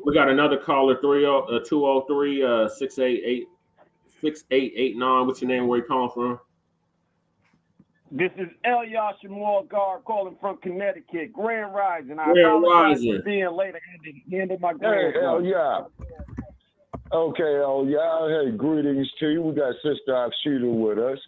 F: We got another caller, 203-688-6889. What's your name? Where you calling from?
I: This is Elia Shamor calling from Connecticut. Grand Rising. I
F: Grand
I: apologize
F: Rising.
I: for being late. I had to handle my
E: Hey,
I: grandson.
E: yeah. Okay, hey, greetings to you. We got Sister Shooter with us.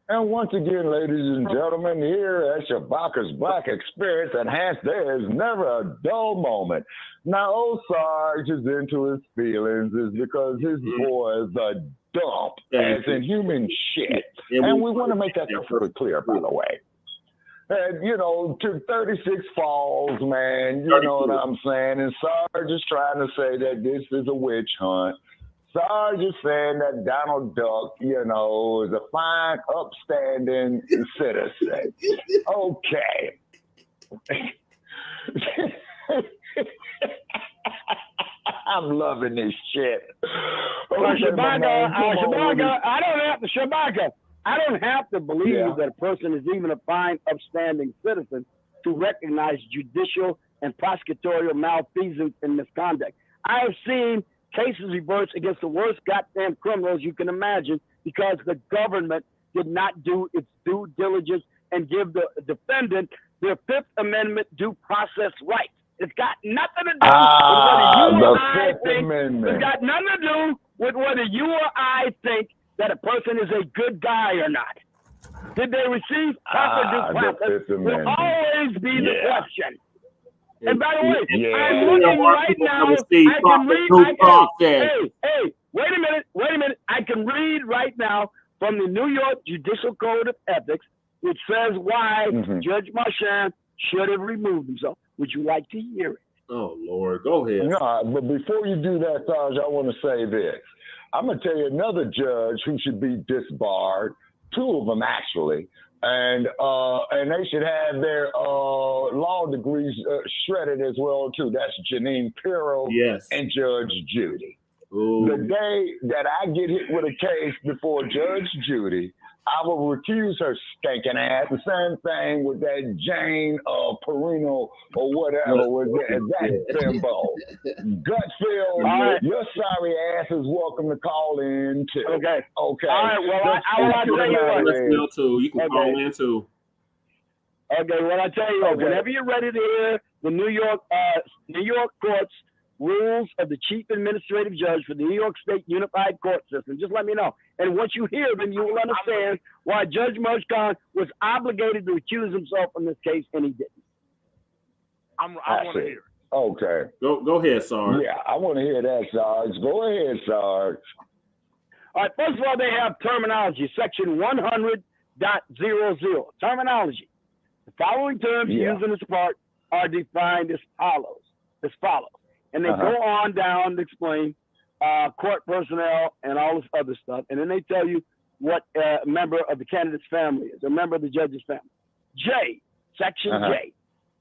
E: And once again, ladies and gentlemen, here at Shabaka's Black Experience Enhanced, there is never a dull moment. Now, old Sarge is into his feelings is because his boy is a dump, as in human shit. And we want to make that perfectly clear, by the way. And, to 36 falls, man, you know what I'm saying? And Sarge is trying to say that this is a witch hunt. Sarge is saying that Donald Duck, is a fine, upstanding citizen. Okay. I'm loving this shit.
D: Shabaka, I don't have to believe that a person is even a fine, upstanding citizen to recognize judicial and prosecutorial malfeasance and misconduct. I have seen cases reversed against the worst goddamn criminals you can imagine because the government did not do its due diligence and give the defendant their Fifth Amendment due process rights. It's got nothing to do with whether you or I think. It's got nothing to do with whether you or I think that a person is a good guy or not. Did they receive proper due process? Will always be the question. And by the way, I'm looking right now. I can read. Hey, wait a minute. I can read right now from the New York Judicial Code of Ethics, which says why Judge Marchand should have removed himself. Would you like to hear it?
F: Oh, Lord. Go ahead.
E: No, but before you do that, Sarge, I want to say this. I'm going to tell you another judge who should be disbarred, two of them actually, and they should have their law degrees shredded as well, too. That's Janine Pirro and Judge Judy.
F: Ooh.
E: The day that I get hit with a case before Judge Judy, I will recuse her stinking ass. The same thing with that Jane Perino or whatever was that bimbo. Gutfield, your sorry ass is welcome to call in too.
D: Okay.
E: All
D: right. Well, I'll tell you what.
F: You can call in too.
D: Okay. Well, I tell you what. Whenever you're ready to hear the New York courts rules of the chief administrative judge for the New York State Unified Court System, just let me know. And once you hear them, you will understand why Judge Marchand was obligated to recuse himself from this case, and he didn't.
G: I want to hear it.
E: Okay.
F: Go ahead, Sarge.
E: Yeah, I want to hear that, Sarge. Go ahead, Sarge.
D: All right, first of all, they have terminology, section 100.00. Terminology. The following terms used in this part are defined as follows. And they go on down to explain court personnel and all this other stuff. And then they tell you what a member of the candidate's family is, a member of the judge's family. J, section J.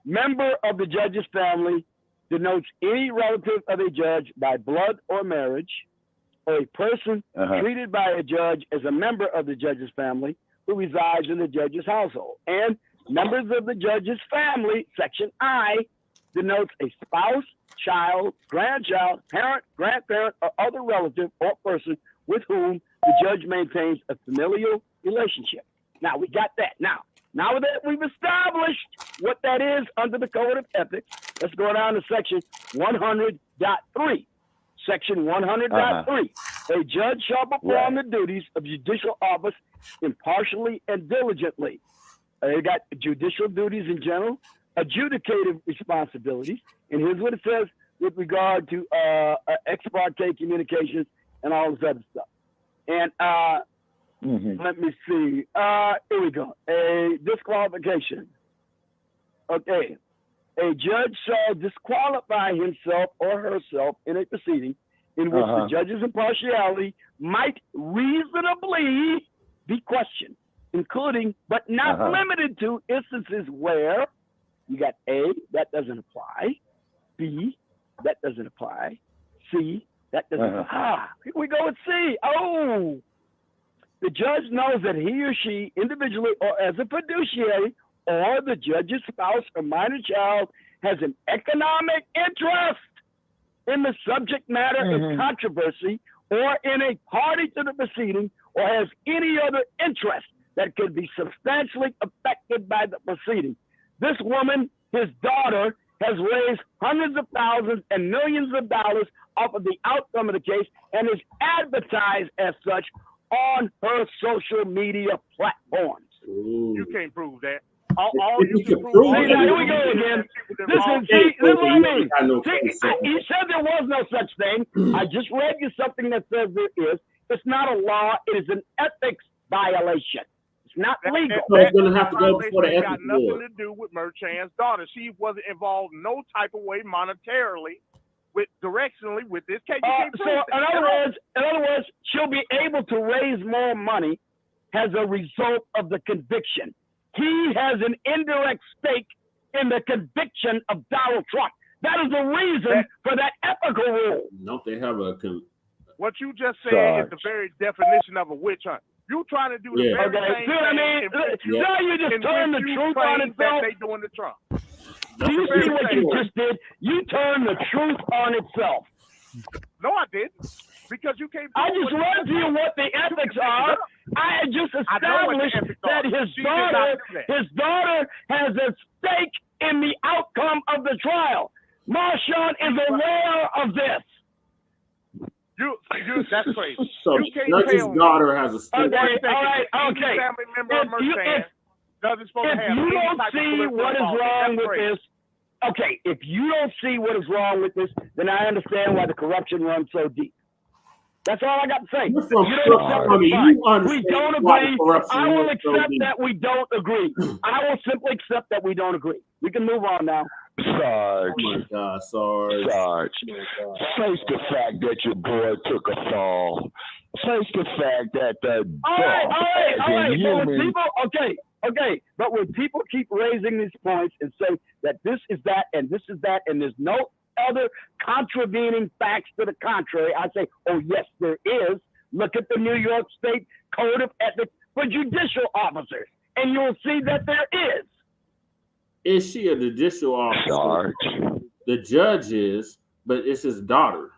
D: Member of the judge's family denotes any relative of a judge by blood or marriage, or a person treated by a judge as a member of the judge's family who resides in the judge's household. And members of the judge's family, section I, denotes a spouse, child, grandchild, parent, grandparent, or other relative or person with whom the judge maintains a familial relationship. Now, we got that. Now that we've established what that is under the Code of Ethics, let's go down to section 100.3. Section 100.3. A judge shall perform the duties of judicial office impartially and diligently. They got judicial duties in general, adjudicative responsibilities, and here's what it says with regard to ex parte communications and all this other stuff. And let me see. Here we go. A disqualification. Okay. A judge shall disqualify himself or herself in a proceeding in which the judge's impartiality might reasonably be questioned, including but not limited to instances where you got A, that doesn't apply, B, that doesn't apply, C, that doesn't apply. Here we go with C. Oh, the judge knows that he or she, individually or as a fiduciary, or the judge's spouse or minor child, has an economic interest in the subject matter of controversy or in a party to the proceeding, or has any other interest that could be substantially affected by the proceeding. This woman, his daughter, has raised hundreds of thousands and millions of dollars off of the outcome of the case and is advertised as such on her social media platforms.
G: You can't prove that. All you can prove.
D: Here we go again. This is what I mean. He said there was no such thing. I just read you something that says there is. It's not a law. It is an ethics violation. It's not legal.
F: So it's going to have to go before the ethics board.
G: Got nothing to do with Marchand's daughter. She wasn't involved no type of way monetarily directionally with this case.
D: So in other words, she'll be able to raise more money as a result of the conviction. He has an indirect stake in the conviction of Donald Trump. That is the reason for that ethical rule.
F: Don't they have a?
G: What you just said is the very definition of a witch hunt. You trying to do the very same thing.
D: I mean, now you just turn the truth on itself.
G: They doing the Trump.
D: Do you see what you just did? You turned the truth on itself.
G: No, I didn't. Because you can't.
D: I just read to you what the ethics are. I had just established that his daughter has a stake in the outcome of the trial. Marshawn is aware of this.
G: That's crazy.
F: So Judge's daughter has a stake.
D: Okay, all right, okay.
G: If
D: you don't see what is wrong with this, okay, if you don't see what is wrong with this, then I understand why the corruption runs so deep. That's all I got to say. We don't agree. I will accept that we don't agree. I will simply accept that we don't agree. We can move on now.
E: Sarge.
F: Oh my God, Sarge.
E: Face the fact that your boy took a fall. Face the fact that the
D: all right. Okay, but when people keep raising these points and say that this is that and this is that and there's no other contravening facts to the contrary, I say, oh yes, there is. Look at the New York State Code of Ethics for judicial officers, and you'll see that there is.
F: Is she a judicial officer?
E: Sarge.
F: The judge is, but it's his daughter.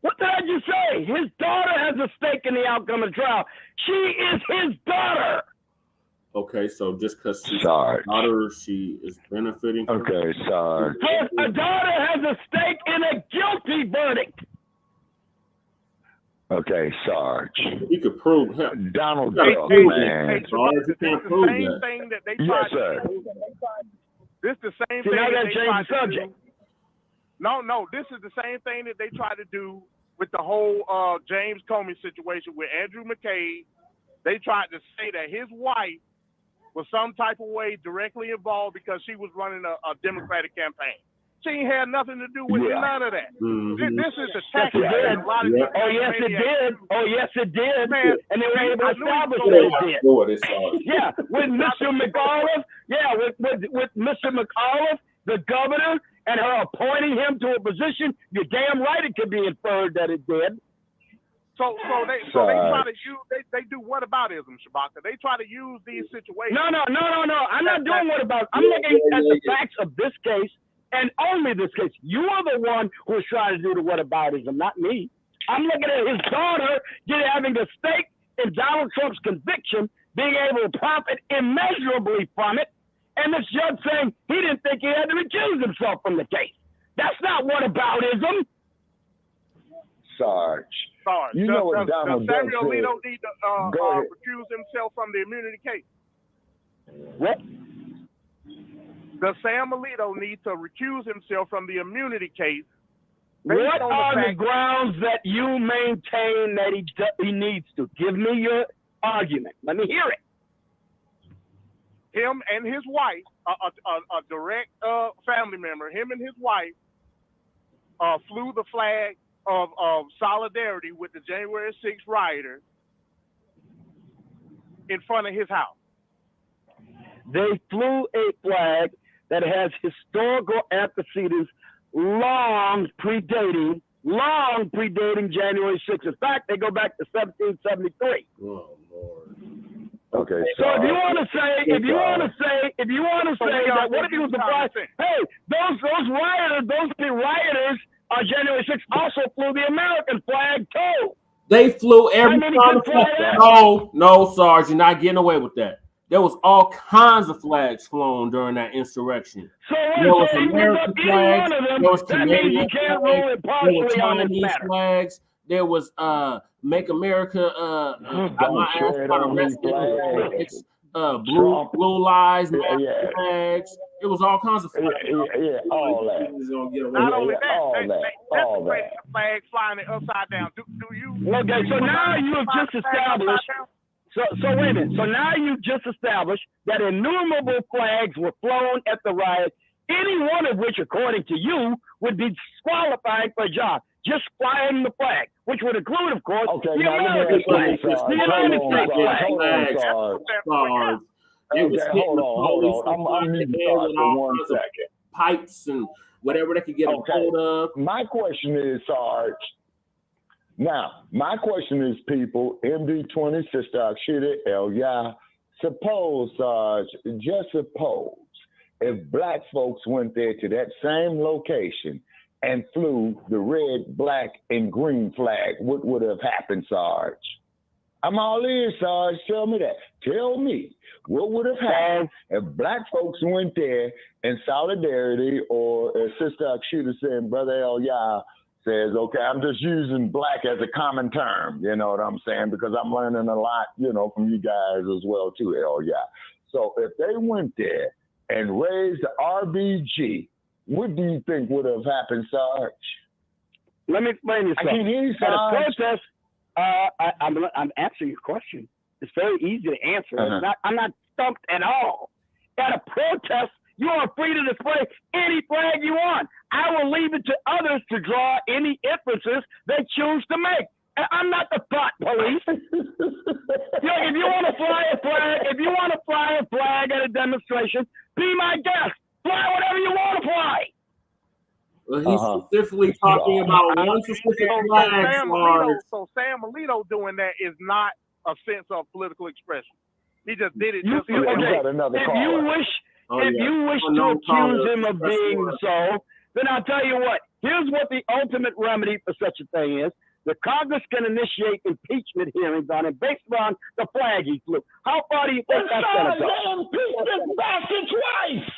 D: What did I just say? His daughter has a stake in the outcome of the trial. She is his daughter.
F: Okay, so just because she's a daughter, she is benefiting from
E: Sarge.
D: A daughter has a stake in a guilty verdict.
E: Okay, Sarge.
F: You could prove him.
E: Donald Trump, man.
F: Sarge, you can't prove that.
G: Thing that they
E: yes, sir.
G: This is the same
D: thing that they tried to do.
G: No, this is the same thing that they tried to do with the whole James Comey situation with Andrew McCabe. They tried to say that his wife was some type of way directly involved because she was running a Democratic campaign. She ain't had nothing to do with none of that.
F: Mm-hmm.
G: This is a tactic.
D: Oh, yes, it did. Oh, yes, it did. Man, and they were able to establish that it did. Yeah, with Mr. McAuliffe. Yeah, with Mr. McAuliffe, the governor, and her appointing him to a position, you're damn right it could be inferred that it did.
G: So they try to use they do whataboutism, Shabaka. They try to use these situations.
D: No. I'm not doing whataboutism. I'm looking at the facts of this case and only this case. You are the one who is trying to do the whataboutism, not me. I'm looking at his daughter having a stake in Donald Trump's conviction, being able to profit immeasurably from it, and this judge saying he didn't think he had to recuse himself from the case. That's not whataboutism.
E: Sarge. You know what Donald
G: does Samuel Alito need to recuse himself from the immunity case?
D: What?
G: Does Sam Alito need to recuse himself from the immunity case?
D: What are the grounds that you maintain that he needs to? Give me your argument. Let me hear it.
G: Him and his wife, a direct family member, him and his wife flew the flag of solidarity with the January 6th rioters in front of his house.
D: They flew a flag that has historical antecedents long predating January 6th. In fact, they go back to 1773.
F: Oh, Lord.
E: Okay.
D: So if you want to say that, what if he was surprised? Hey, those rioters on January 6th also flew the American flag too.
F: They flew every time. No, Sarge, you're not getting away with that. There was all kinds of flags flown during that insurrection.
D: So
F: there was American flags, there was Canadian
D: flags,
F: there were Chinese flags, there was Make America blue lies, flags. It was all kinds of flags.
E: All that.
G: Not only that, the flag flying it upside down. Do you?
D: Okay, so now you have just established. So wait a minute. So now you've just established that innumerable flags were flown at the riot, any one of which, according to you, would be disqualifying for a job. Just flying the flag, which would include, of course, the American flag, the United States flag.
F: Hold on. I'm muting for 1 second. Pipes and whatever they could get a hold of.
E: My question is, Sarge. Now, my question is, people, MD20, Sister Akshita, Elia, suppose, Sarge, just suppose, if black folks went there to that same location and flew the red, black, and green flag, what would have happened, Sarge? I'm all ears, Sarge. Tell me that. Tell me, what would have happened if black folks went there in solidarity, or as Sister Akshita saying, Brother Elia says, okay, I'm just using black as a common term, you know what I'm saying? Because I'm learning a lot, you know, from you guys as well, too, Elia. So if they went there and raised the RBG, what do you think would have happened, Sarge?
D: Let me explain this.
E: I can hear you, Sarge.
D: Protest, I'm answering your question. It's very easy to answer. I'm not stumped at all. At a protest, you are free to display any flag you want. I will leave it to others to draw any inferences they choose to make. I'm not the thought police. If you want to fly a flag at a demonstration, be my guest. Fly whatever you want to fly.
F: Well, he's specifically talking about one specific flag.
G: So Sam Alito doing that is not a sense of political expression. He just did it.
D: If you wish to accuse him of being so, then I'll tell you what. Here's what the ultimate remedy for such a thing is. The Congress can initiate impeachment hearings on it based on the flag he flew. How far do you think that's going to go?
E: They impeached this bastard twice.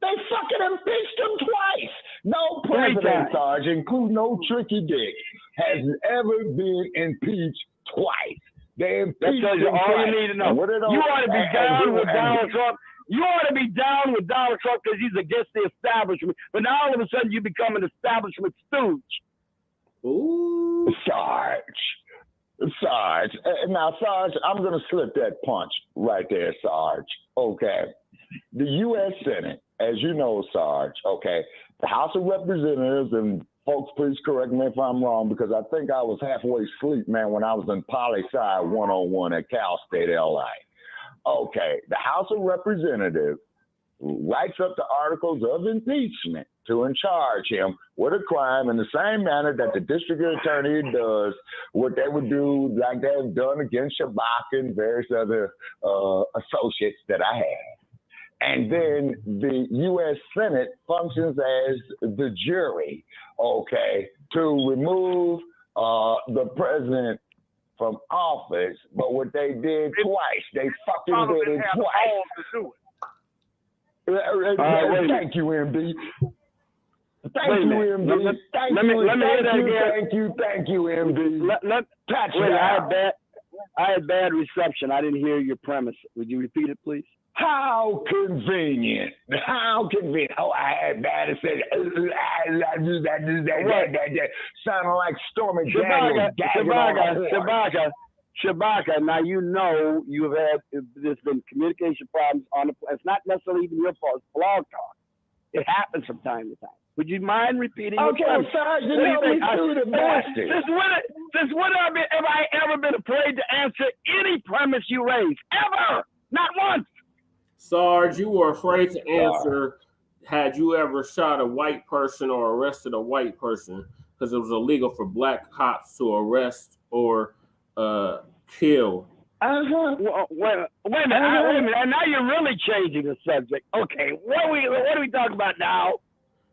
E: They fucking impeached him twice. No president, Sarge, including no Tricky Dick, has ever been impeached twice. They impeached him twice.
D: All you need to know. You ought to be down with Donald Trump. You ought to be down with Donald Trump because he's against the establishment. But now all of a sudden you become an establishment stooge.
F: Ooh.
E: Sarge. Now, Sarge, I'm going to slip that punch right there, Sarge. Okay. The U.S. Senate, as you know, Sarge, okay, the House of Representatives, and folks, please correct me if I'm wrong, because I think I was halfway asleep, man, when I was in Poli-Sci 101 at Cal State, L.A. Okay, the House of Representatives writes up the articles of impeachment to charge him with a crime in the same manner that the district attorney does what they would do, like they've done against Shabaka and various other associates that I have. And then the U.S. Senate functions as the jury, okay, to remove the president from office. But what they did twice, they fucking did it twice. Thank you, MB. Thank you, MB. Thank you, MB.
D: I had bad reception. I didn't hear your premise. Would you repeat it, please?
E: How convenient. How convenient. Oh, I had bad to say that. Sounding like Stormy Daniels. Shabaka, now you know there's been communication problems on the, it's not necessarily even your fault, it's blog talk. It happens from time to time. Would you mind repeating? Okay, Sarge, you know me through the bastard.
D: Since when have I ever been afraid to answer any premise you raise? Ever! Not once!
F: Sarge, you were afraid to answer had you ever shot a white person or arrested a white person because it was illegal for black cops to arrest or kill.
D: Well, wait a minute. Now you're really changing the subject. Okay, what are we talking about now?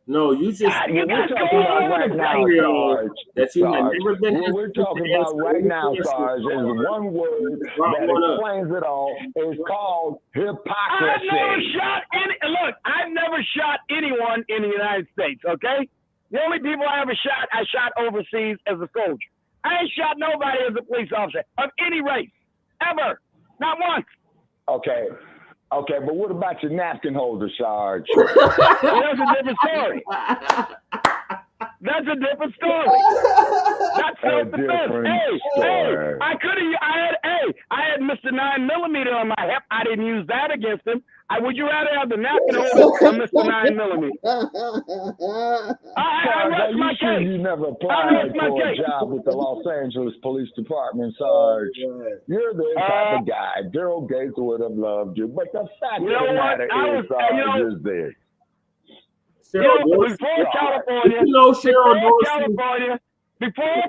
F: No, you just
E: we're talking about right now, Sarge.
F: That you have never been.
E: What we're talking about right now, Sarge, is one word that explains it all. It's called hypocrisy.
D: I've never shot anyone in the United States. Okay, the only people I shot overseas as a soldier. I ain't shot nobody as a police officer of any race, ever, not once.
E: Okay, but what about your napkin holder, Sarge?
D: That's a different story. That's a different story. That's self-defense. Hey, I had Mr. 9mm on my hip. I didn't use that against him. Would you rather have the napkin holder or Mr. 9mm? I rest my case.
E: You never applied for a job with the Los Angeles Police Department, Sarge. You're the type of guy. Daryl Gates would have loved you, but the fact of the matter is, Sarge, is this.
D: Before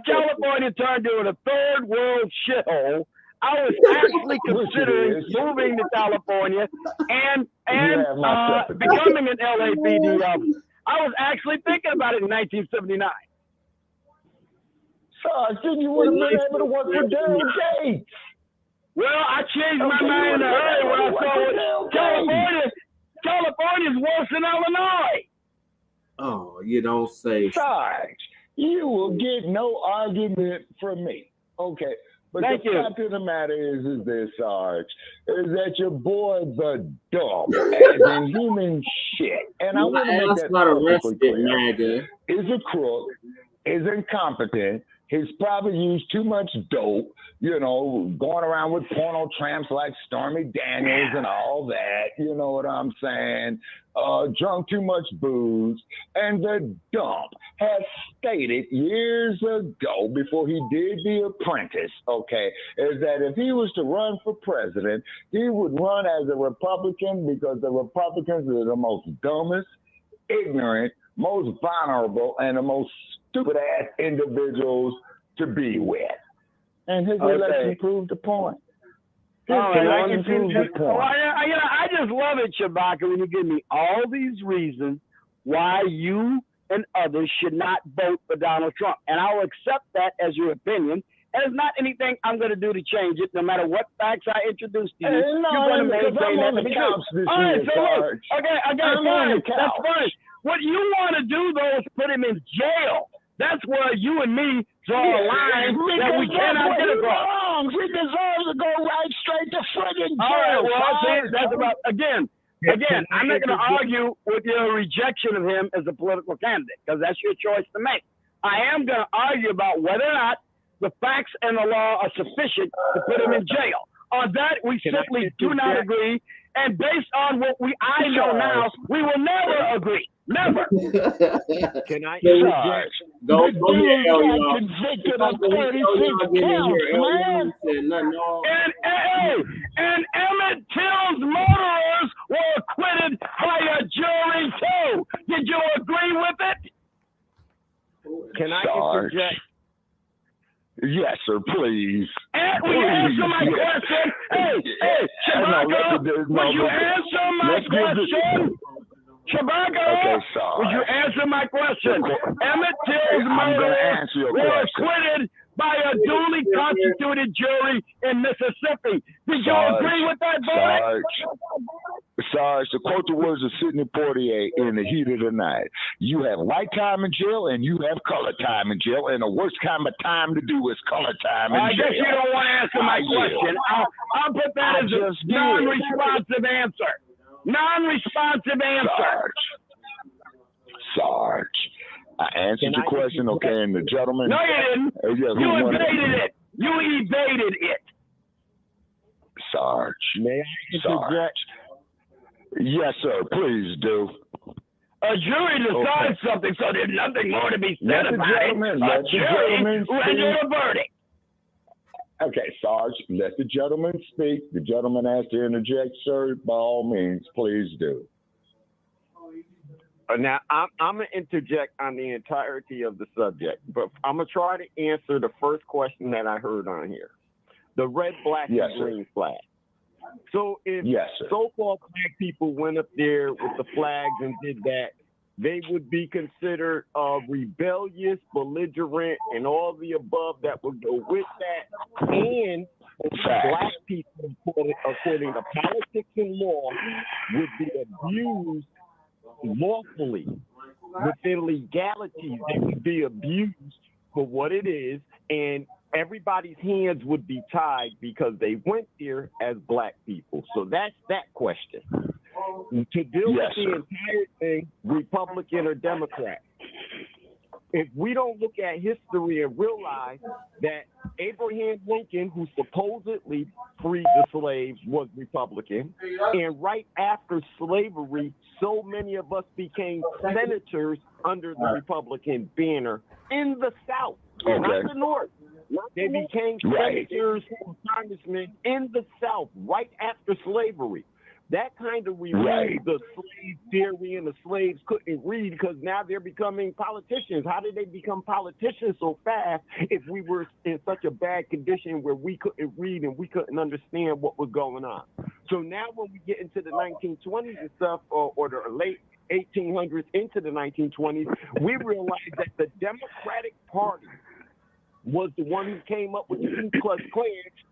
D: California turned into a third world shithole, I was actually considering moving to California and becoming an LAPD officer. I was actually thinking about it in 1979.
E: Sarge, then you would have been able to work for Daryl Gates.
D: Well, I changed my mind in a hurry when I saw California's worse than Illinois.
F: Oh, you don't say.
E: Sarge, you will get no argument from me. Okay. But the fact of the matter is this, Sarge, is that your boy the dump, as in human shit. And I want to make that perfectly clear. Is a crook, is incompetent. He's probably used too much dope, you know, going around with porno tramps like Stormy Daniels and all that, you know what I'm saying? Drunk too much booze. And the dump has stated years ago, before he did The Apprentice, okay, is that if he was to run for president, he would run as a Republican because the Republicans are the most dumbest, ignorant, most vulnerable, and the most stupid-ass individuals to be with. And his election proved the point.
D: I just love it, Shabaka, when you give me all these reasons why you and others should not vote for Donald Trump. And I'll accept that as your opinion. And it's not anything I'm going to do to change it, no matter what facts I introduce to you. You're going to maintain that to be true. All right, so look, fine. That's fine. What you want to do, though, is put him in jail. That's where you and me draw a line that we cannot get across.
E: He deserves to go right straight to friggin' jail.
D: All right, well, that's about, again, I'm not going to argue with your rejection of him as a political candidate, because that's your choice to make. I am going to argue about whether or not the facts and the law are sufficient to put him in jail. On that, we simply do not agree. And based on what I know now, we will never agree. Never.
I: Can I
F: interject? Go ahead, y'all.
E: Convicted of 36 counts, man.
D: And Emmett Till's murderers were acquitted by a jury too. Did you agree with it?
I: Can I interject?
E: Yes, sir, please.
D: And will you answer my question? Hey, Shabaka, would you answer my question? Shabaka, would you answer my question? Emmett Till's murderers were acquitted by a duly constituted jury in Mississippi. Did you agree with that, boy?
E: Sarge, to quote the words of Sidney Poitier in The Heat of the Night, you have white time in jail and you have color time in jail, and the worst kind of time to do is color time in jail.
D: I guess you don't want to answer my question. I'll put that as a non-responsive answer. Non-responsive answer.
E: Sarge, I answered your question, okay, and the gentleman...
D: No, you didn't. You evaded it. You evaded it.
E: Sarge.
I: May I interject?
E: Yes, sir. Please do.
D: A jury decides something, so there's nothing more to be said about it.
E: Let the gentleman
D: render a verdict.
E: Okay, Sarge, let the gentleman speak. The gentleman has to interject, sir. By all means, please do.
I: Now, I'm going to interject on the entirety of the subject, but I'm going to try to answer the first question that I heard on here. The red, black, and green flag. So if so-called black people went up there with the flags and did that, they would be considered rebellious, belligerent, and all the above that would go with that. And black people, according to politics and law, would be abused lawfully within legalities. They would be abused for what it is, and everybody's hands would be tied because they went there as black people. So that's that question. To deal with the entire thing, Republican or Democrat, if we don't look at history and realize that Abraham Lincoln, who supposedly freed the slaves, was Republican, and right after slavery, so many of us became senators under the Republican banner in the South, not the North. They became senators and congressmen in the South right after slavery. That kind of removed the slave theory, and the slaves couldn't read because now they're becoming politicians. How did they become politicians so fast if we were in such a bad condition where we couldn't read and we couldn't understand what was going on? So now when we get into the 1920s and stuff, or the late 1800s into the 1920s, we realize that the Democratic Party was the one who came up with the Ku Klux Klan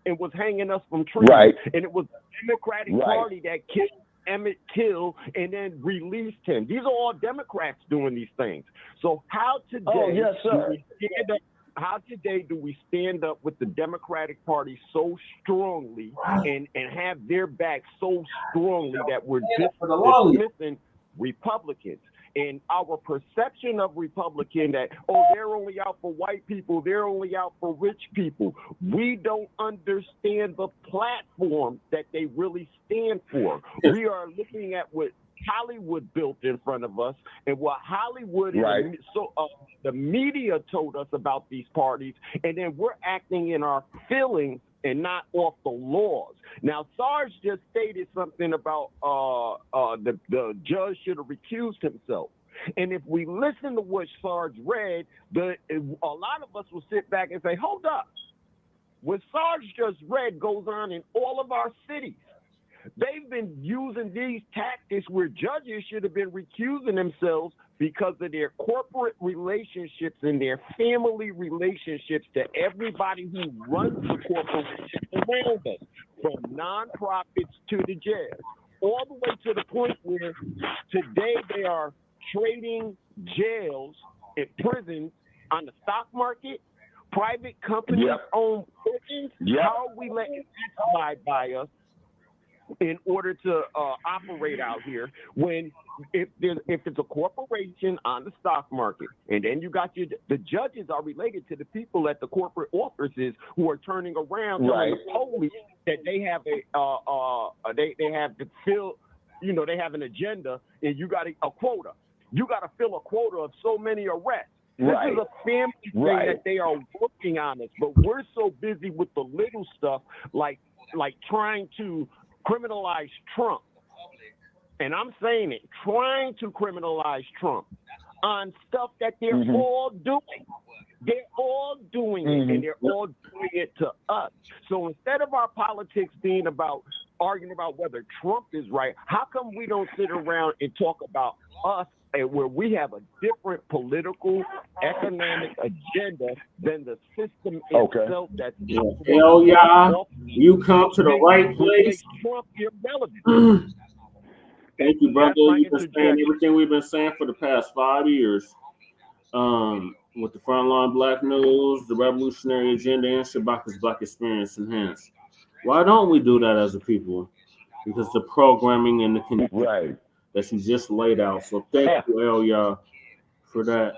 I: and was hanging us from trees. And it was the Democratic Party that killed Emmett Till and then released him. These are all Democrats doing these things. So how today do we stand up with the Democratic Party so strongly and have their back so strongly that we're dismissing Republicans? And our perception of Republican that, they're only out for white people, they're only out for rich people. We don't understand the platform that they really stand for. We are looking at what Hollywood built in front of us and what Hollywood the media told us about these parties, and then we're acting in our feelings and not off the laws. Now, Sarge just stated something about the judge should have recused himself. And if we listen to what Sarge read, a lot of us will sit back and say, hold up. What Sarge just read goes on in all of our cities. They've been using these tactics where judges should have been recusing themselves because of their corporate relationships and their family relationships to everybody who runs the corporation around us, from nonprofits to the jail, all the way to the point where today they are trading jails and prisons on the stock market. Private companies own prisons. How are we letting that slide by us in order to operate out here when if it's a corporation on the stock market, and then you got the judges are related to the people at the corporate offices who are turning around telling the police that they have they have to fill, they have an agenda, and you got a quota. You got to fill a quota of so many arrests. This is a family thing that they are working on us, but we're so busy with the little stuff, like trying to criminalize Trump. And I'm saying it, trying to criminalize Trump on stuff that they're all doing. They're all doing it, and they're all doing it to us. So instead of our politics being about arguing about whether Trump is right, how come we don't sit around and talk about us, and where we have a different political, economic agenda than the system itself? That's
F: hell yeah, you come to the right place.
I: Trump irrelevant.
F: Thank you, brother. You've been saying everything we've been saying for the past 5 years. With the Frontline Black News, the Revolutionary Agenda, and Shabaka's Black Experience Enhanced. Why don't we do that as a people? Because the programming and the conditions that you just laid out. So thank you, Elia, for that.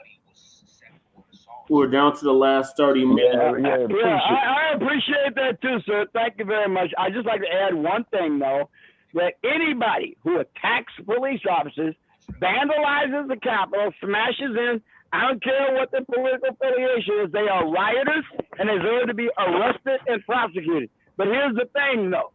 F: We're down to the last 30 minutes.
J: I appreciate that too, sir. Thank you very much. I'd just like to add one thing, though, that anybody who attacks police officers, vandalizes the Capitol, smashes in, I don't care what the political affiliation is, they are rioters and they deserve to be arrested and prosecuted. But here's the thing, though.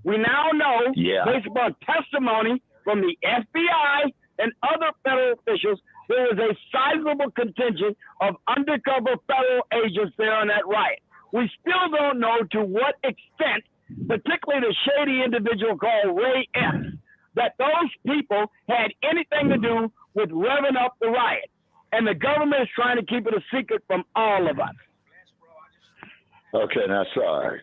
J: We now know, based upon testimony from the FBI and other federal officials, there is a sizable contingent of undercover federal agents there on that riot. We still don't know to what extent, particularly the shady individual called Ray F., that those people had anything to do with revving up the riot. And the government is trying to keep it a secret from all of us.
E: Okay, now, Sarge,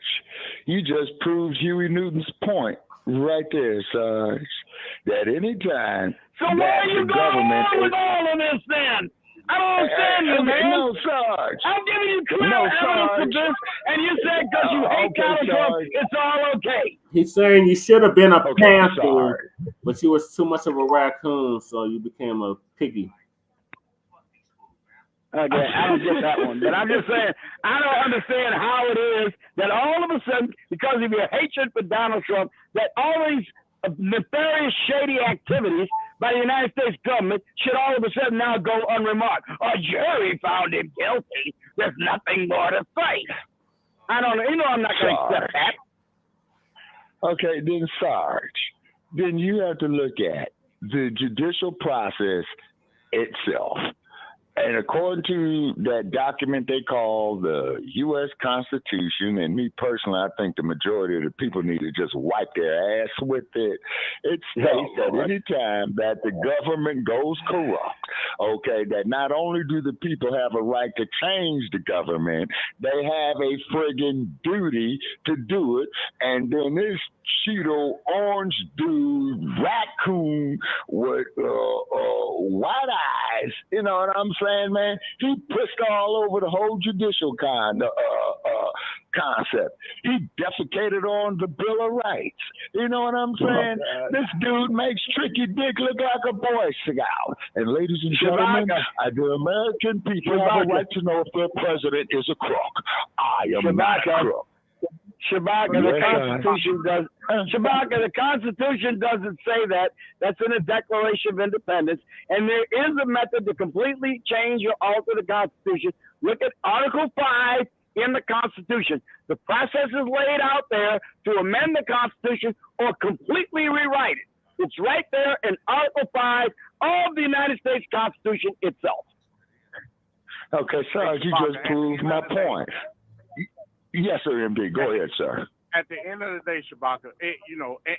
E: you just proved Huey Newton's point right there, Sarge, that any time
J: so where are you going with all of this, then? I don't understand you, man.
E: No, Sarge.
J: I'm giving you clear evidence of this, and you said because you hate Donald Trump, it's all okay.
F: He's saying you should have been a panther, but you was too much of a raccoon, so you became a piggy.
J: Okay, I don't get that one. But I'm just saying, I don't understand how it is that all of a sudden, because of your hatred for Donald Trump, that all these nefarious, shady activities by the United States government should all of a sudden now go unremarked. A jury found him guilty. There's nothing more to say. I don't know. You know I'm not going to accept that.
E: Okay, then Sarge, then you have to look at the judicial process itself. And according to that document they call the U.S. Constitution, and me personally, I think the majority of the people need to just wipe their ass with it. It states that any time that the government goes corrupt, okay, that not only do the people have a right to change the government, they have a friggin' duty to do it. And then this Cheeto orange dude, raccoon with white eyes, you know what I'm saying, man? He pushed all over the whole judicial concept. He defecated on the Bill of Rights. You know what I'm saying? This dude makes Tricky Dick look like a Boy Scout. And ladies and gentlemen, the American people have a right to know if their president is a crook. I am not a crook.
J: Shabaka, the Constitution doesn't say that. That's in the Declaration of Independence. And there is a method to completely change or alter the Constitution. Look at Article 5 in the Constitution. The process is laid out there to amend the Constitution or completely rewrite it. It's right there in Article 5 of the United States Constitution itself.
E: Okay, Sarge, you just proved my point. Yes, sir, MD. Go ahead, sir.
G: At the end of the day, Shabaka,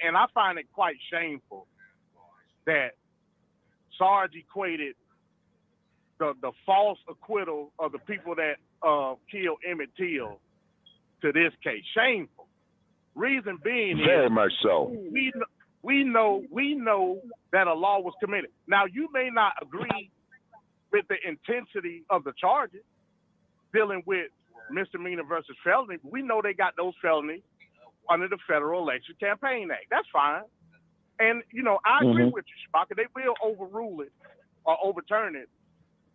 G: and I find it quite shameful that Sarge equated the false acquittal of the people that killed Emmett Till to this case. Shameful. Reason being
E: very much so.
G: We know that a law was committed. Now, you may not agree with the intensity of the charges dealing with misdemeanor versus felony, but we know they got those felonies under the Federal Election Campaign Act. That's fine. And, I agree with you, Shabaka. They will overrule it or overturn it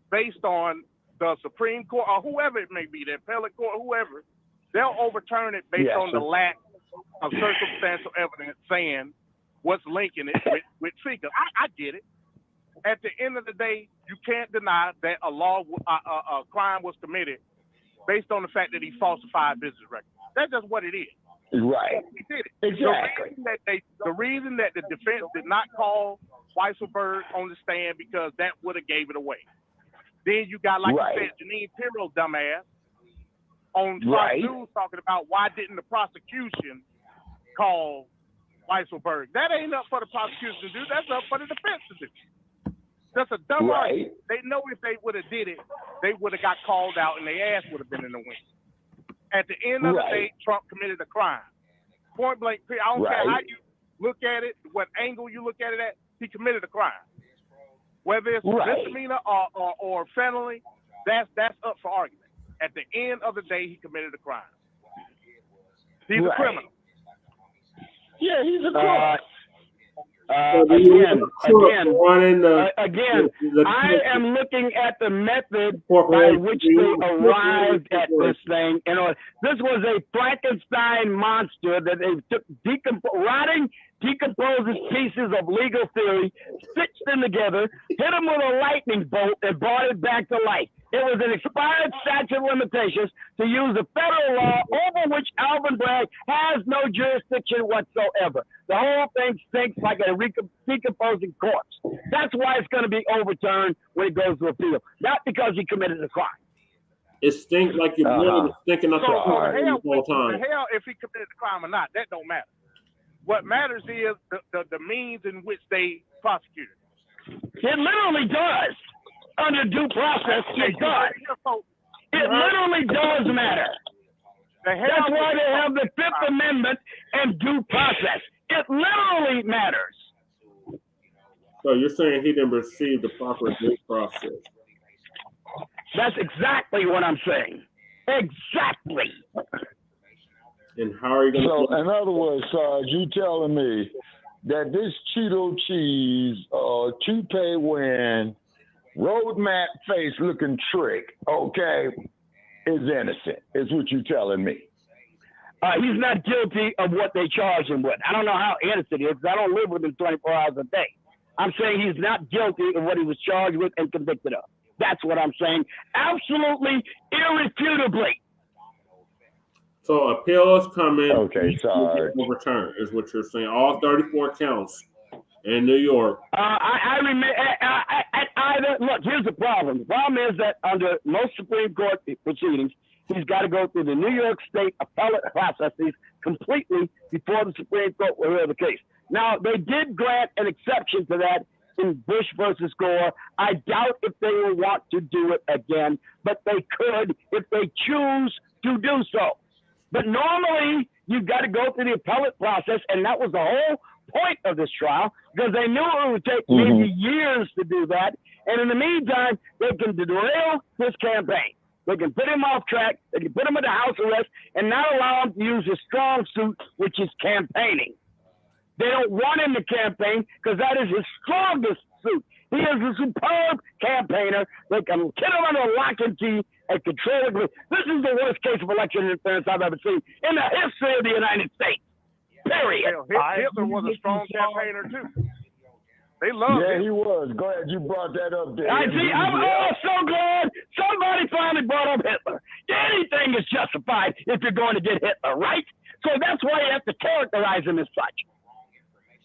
G: based on the Supreme Court or whoever it may be, the appellate court, whoever. They'll overturn it based on the lack of circumstantial evidence saying what's linking it with FICA. I get it. At the end of the day, you can't deny that a crime was committed based on the fact that he falsified business records. That's just what it is.
E: Right.
G: He did it.
E: Exactly.
G: The reason that the defense did not call Weisselberg on the stand because that would have gave it away. Then you got, like you said, Janine Pirro, dumbass, on Fox News talking about why didn't the prosecution call Weisselberg. That ain't up for the prosecution to do. That's up for the defense to do. That's a dumb argument. They know if they would have did it, they would have got called out and their ass would have been in the wind. At the end of the day, Trump committed a crime. Point blank, I don't care how you look at it, what angle you look at it at, he committed a crime. Whether it's misdemeanor or felony, that's up for argument. At the end of the day, he committed a crime. He's a criminal.
E: Yeah, he's a criminal.
J: Again, I am looking at the method by which they arrived at this thing. This was a Frankenstein monster that they took decomposes pieces of legal theory, stitched them together, hit them with a lightning bolt, and brought it back to life. It was an expired statute of limitations to use a federal law over which Alvin Bragg has no jurisdiction whatsoever. The whole thing stinks like a decomposing corpse. That's why it's going to be overturned when it goes to appeal, not because he committed a crime.
F: It stinks like your blood is stinking up the whole time.
G: Hell, if he committed the crime or not, that don't matter. What matters is the means in which they prosecuted.
J: It literally does. Under due process, it does. It literally does matter. That's why they have the Fifth Amendment and due process. It literally matters.
F: So you're saying he didn't receive the proper due process?
J: That's exactly what I'm saying. Exactly.
F: And how are you going to...
E: So, in other words, Sarge, you telling me that this Cheeto cheese, toupee wearing, roadmap face looking trick, okay, is innocent, is what you're telling me.
J: He's not guilty of what they charge him with. I don't know how innocent he is. I don't live with him 24 hours a day. I'm saying he's not guilty of what he was charged with and convicted of. That's what I'm saying. Absolutely, irrefutably.
F: So appeals come in.
E: Okay, sorry.
F: Overturn is what you're saying. All 34 counts in New York.
J: I remember. Look, here's the problem. The problem is that under most Supreme Court proceedings, he's got to go through the New York State appellate processes completely before the Supreme Court will hear the case. Now, they did grant an exception to that in Bush versus Gore. I doubt if they will want to do it again, but they could if they choose to do so. But normally, you've got to go through the appellate process, and that was the whole point of this trial, because they knew it would take maybe years to do that. And in the meantime, they can derail his campaign. They can put him off track. They can put him under house arrest and not allow him to use his strong suit, which is campaigning. They don't want him to campaign because that is his strongest suit. He is a superb campaigner. They can get him under lock and key and control it. This is the worst case of election interference I've ever seen in the history of the United States. Period.
G: Hitler was a strong campaigner too. They loved him.
E: Yeah, he was. Go ahead, you brought that up there.
J: I see. I'm so glad somebody finally brought up Hitler. Anything is justified if you're going to get Hitler, right? So that's why you have to characterize him as such.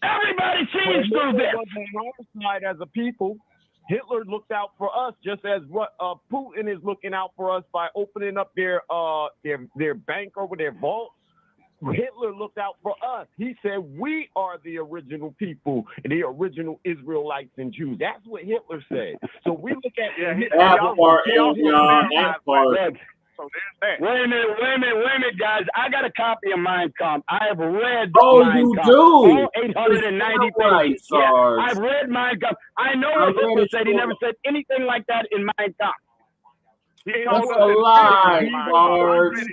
J: Everybody sees through this.
I: On our side as a people, Hitler looked out for us just as what Putin is looking out for us by opening up their bank over their vault. Hitler looked out for us. He said we are the original people, the original Israelites and Jews. That's what Hitler said. So we look at
F: that part.
G: So there's that.
J: Wait a minute, guys. I got a copy of Mein Kampf. I have read
F: Mein Kampf.
J: All 890 pages.
F: Yeah,
J: I've read Mein Kampf. I know what Hitler said. He never said anything like that in Mein Kampf.
F: That's a lie, Sarge.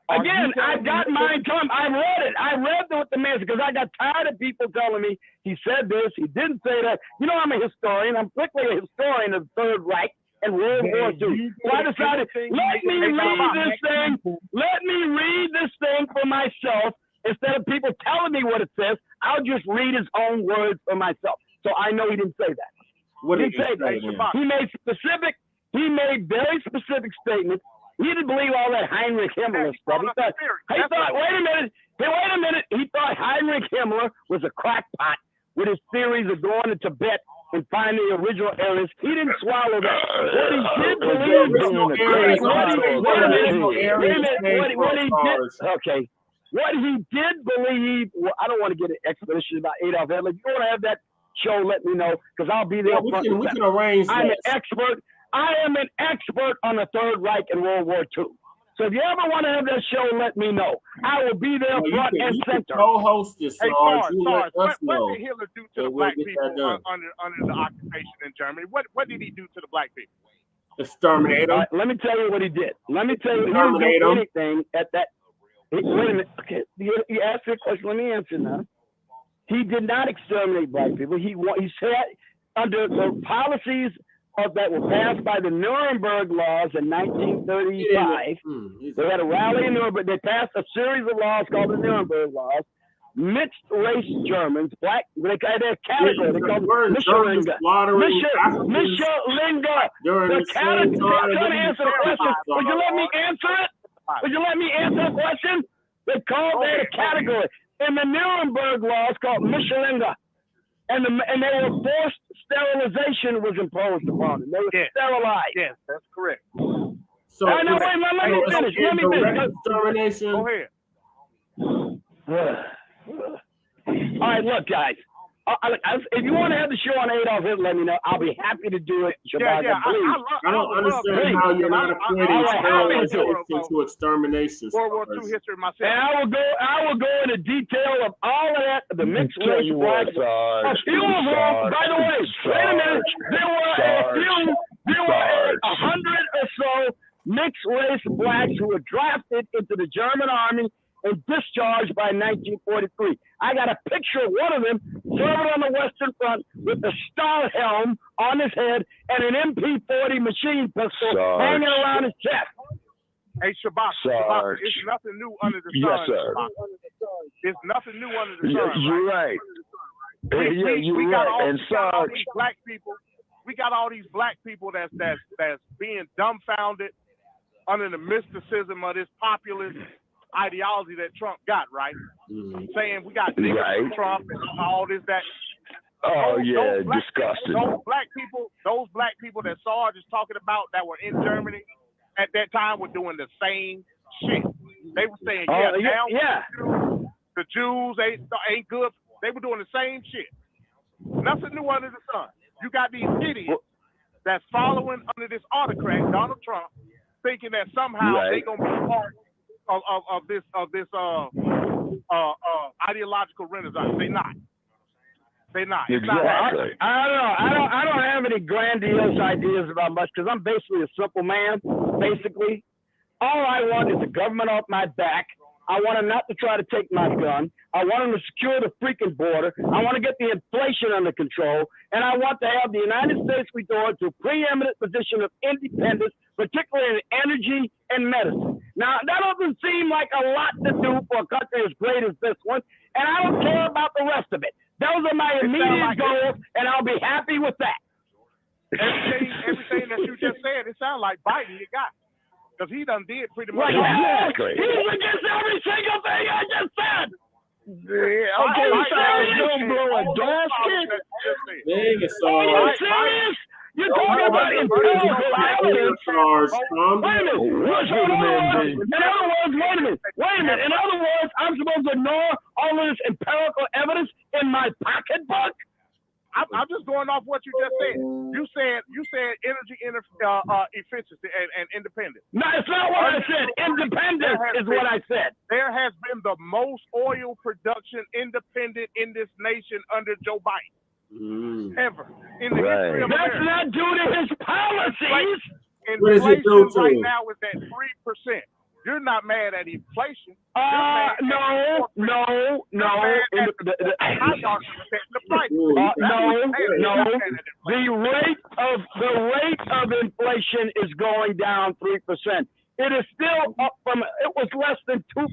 J: Again, I got Mein Kampf. I read it. I read what the man said because I got tired of people telling me he said this, he didn't say that. You know, I'm a historian. I'm strictly a historian of the Third Reich and World War II. So I decided, let me read this thing for myself instead of people telling me what it says. I'll just read his own words for myself. So I know he didn't say that.
F: What did he say?
J: He made very specific statements. He didn't believe all that Heinrich Himmler stuff. He thought, wait a minute. He thought Heinrich Himmler was a crackpot with his theories of going to Tibet and finding the original areas. He didn't swallow that. What he did believe, what he did believe, well, I don't want to get an explanation about Adolf Hitler. If you want to have that show, let me know, because I'll be there.
F: We can arrange
J: I'm an expert. I am an expert on the Third Reich and World War II. So if you ever want to have that show, let me know. I will be there front and center.
F: Co-host this,
G: Hey,
F: Sarge.
G: what did Hitler do to the black people under the occupation in Germany? What did he do to the black people?
F: Exterminate them.
J: Let me tell you what he did. Let me tell you, he didn't do anything at that. Wait a minute. Okay, you asked me a question. Let me answer now. He did not exterminate black people. He said under the policies that were passed by the Nuremberg laws in 1935. They had a rally in Nuremberg. They passed a series of laws called the Nuremberg laws. Mixed race Germans, black, they had a category. They called Michelinga. The category. I'm trying to answer the question. Would you let me answer it? Would you let me answer the question? They called that a category. In the Nuremberg laws called Michelinga. And they were forced sterilization was imposed upon them. They were sterilized.
G: Yes, that's correct.
F: So
J: let me finish.
G: Go ahead.
J: All right, look, guys. If you want to have the show on Adolf Hitler, let me know. I'll be happy to do it. Shabaka,
F: I don't understand how you're not equating sterilization to extermination.
G: World War II history myself.
J: And I will go into detail of all of that, the mixed race blacks. A few of them, by the way, wait a minute. There were 100 or so mixed race blacks who were drafted into the German army and discharged by 1943. I got a picture of one of them serving on the Western Front with the star helm on his head and an MP40 machine pistol hanging around his chest.
G: Hey, Shabaka, it's nothing new under the sun.
E: Yes, sir.
G: It's nothing new under the sun.
E: You're right.
G: We got all these black people that's being dumbfounded under the mysticism of this populist ideology that Trump got, right? Saying we got Trump and all this, that.
E: Those disgusting.
G: Those black people that Sarge is talking about that were in Germany at that time were doing the same shit. They were saying, the Jews ain't good. They were doing the same shit. Nothing new under the sun. You got these idiots that's following under this autocrat, Donald Trump, thinking that somehow they're gonna be part of this ideological renaissance. They're not.
J: Exactly. I don't have any grandiose ideas about much because I'm basically a simple man. Basically, all I want is the government off my back. I want them not to try to take my gun. I want them to secure the freaking border. I want to get the inflation under control. And I want to have the United States restored to a preeminent position of independence, particularly in energy and medicine. Now, that doesn't seem like a lot to do for a country as great as this one. And I don't care about the rest of it. Those are my immediate goals, and I'll be happy with that.
G: Everything that you just said, it sounds like Biden you got. Because he done did pretty much.
E: Exactly.
J: He's against every single thing I just said.
E: Okay, don't blow a gasket.
F: Dang it,
J: Are you serious? You're talking about empirical evidence. Wait a minute. In other words, I'm supposed to ignore all of this empirical evidence in my pocketbook?
G: I'm just going off what you just said. You said energy efficiency and independence.
J: No, it's not what I said. Independence is what I said.
G: There has been the most oil production independent in this nation under Joe Biden. Ever in the history of America.
J: That's not due to his policies.
G: Inflation right now is at 3%. You're not mad at inflation.
J: No. The rate of inflation is going down 3%. It is still up from. It was less than 2%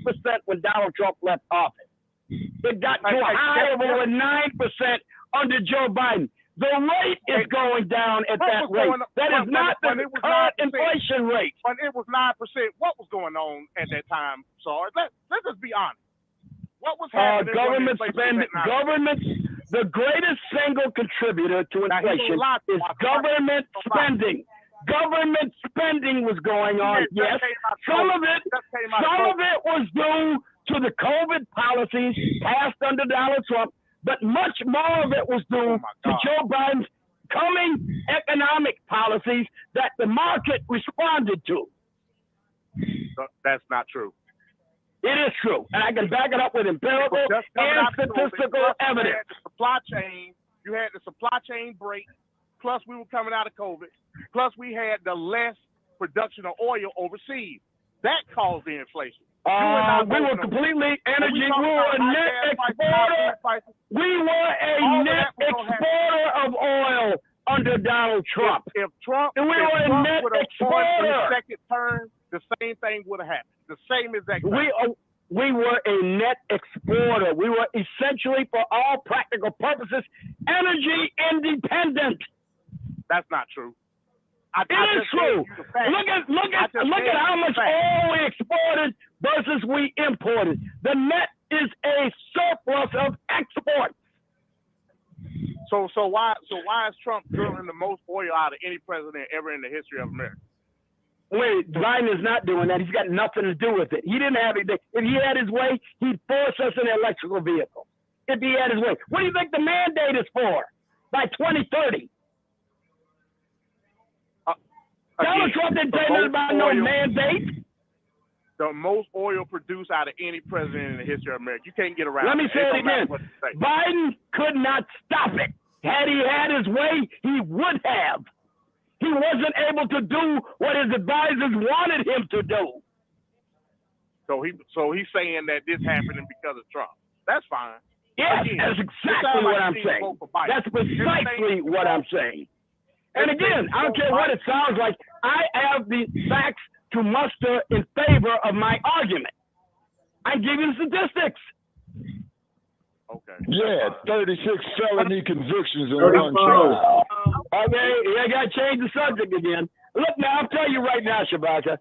J: when Donald Trump left office. It got to a high of over 9% under Joe Biden. The rate is going down at that rate. That is not the current inflation rate.
G: When it was 9%, what was going on at that time, Sarge? Let's just be honest. What was happening?
J: Government spending. The greatest single contributor to inflation is government spending. Government spending was going on. Yes, some of it was due to the COVID policies passed under Donald Trump. But much more of it was due to Joe Biden's coming economic policies that the market responded to.
G: That's not true.
J: It is true. And I can back it up with empirical and statistical evidence.
G: You had the supply chain break, plus we were coming out of COVID, plus we had the less production of oil overseas. That caused the inflation.
J: We were completely energy. We were a net exporter. We were a net exporter of oil under Donald Trump.
G: If Trump would have won his second term, the same thing would have happened. The same exact thing.
J: We were a net exporter. We were essentially, for all practical purposes, energy independent.
G: That's not true.
J: It is true. Look at how much oil we exported versus we imported. The net is a surplus of export.
G: So why is Trump drilling the most oil out of any president ever in the history of America?
J: Wait, Biden is not doing that. He's got nothing to do with it. He didn't have anything. If he had his way, he'd force us an electrical vehicle. If he had his way. What do you think the mandate is for? By 2030. Donald Trump didn't say nothing about no mandate.
G: The most oil produced out of any president in the history of America. You can't get around.
J: Let me say it again. Biden could not stop it. Had he had his way, he would have. He wasn't able to do what his advisors wanted him to do.
G: So he's saying that this happening because of Trump. That's fine.
J: Yes,
G: Again,
J: that's exactly what I'm saying. That's precisely what I'm saying. And again, I don't care what it sounds like. I have the facts to muster in favor of my argument. I give you the statistics.
G: Okay.
E: Yeah, 36 felony convictions in one trial.
J: Okay, I got to change the subject again. Look, now, I'll tell you right now, Shabaka,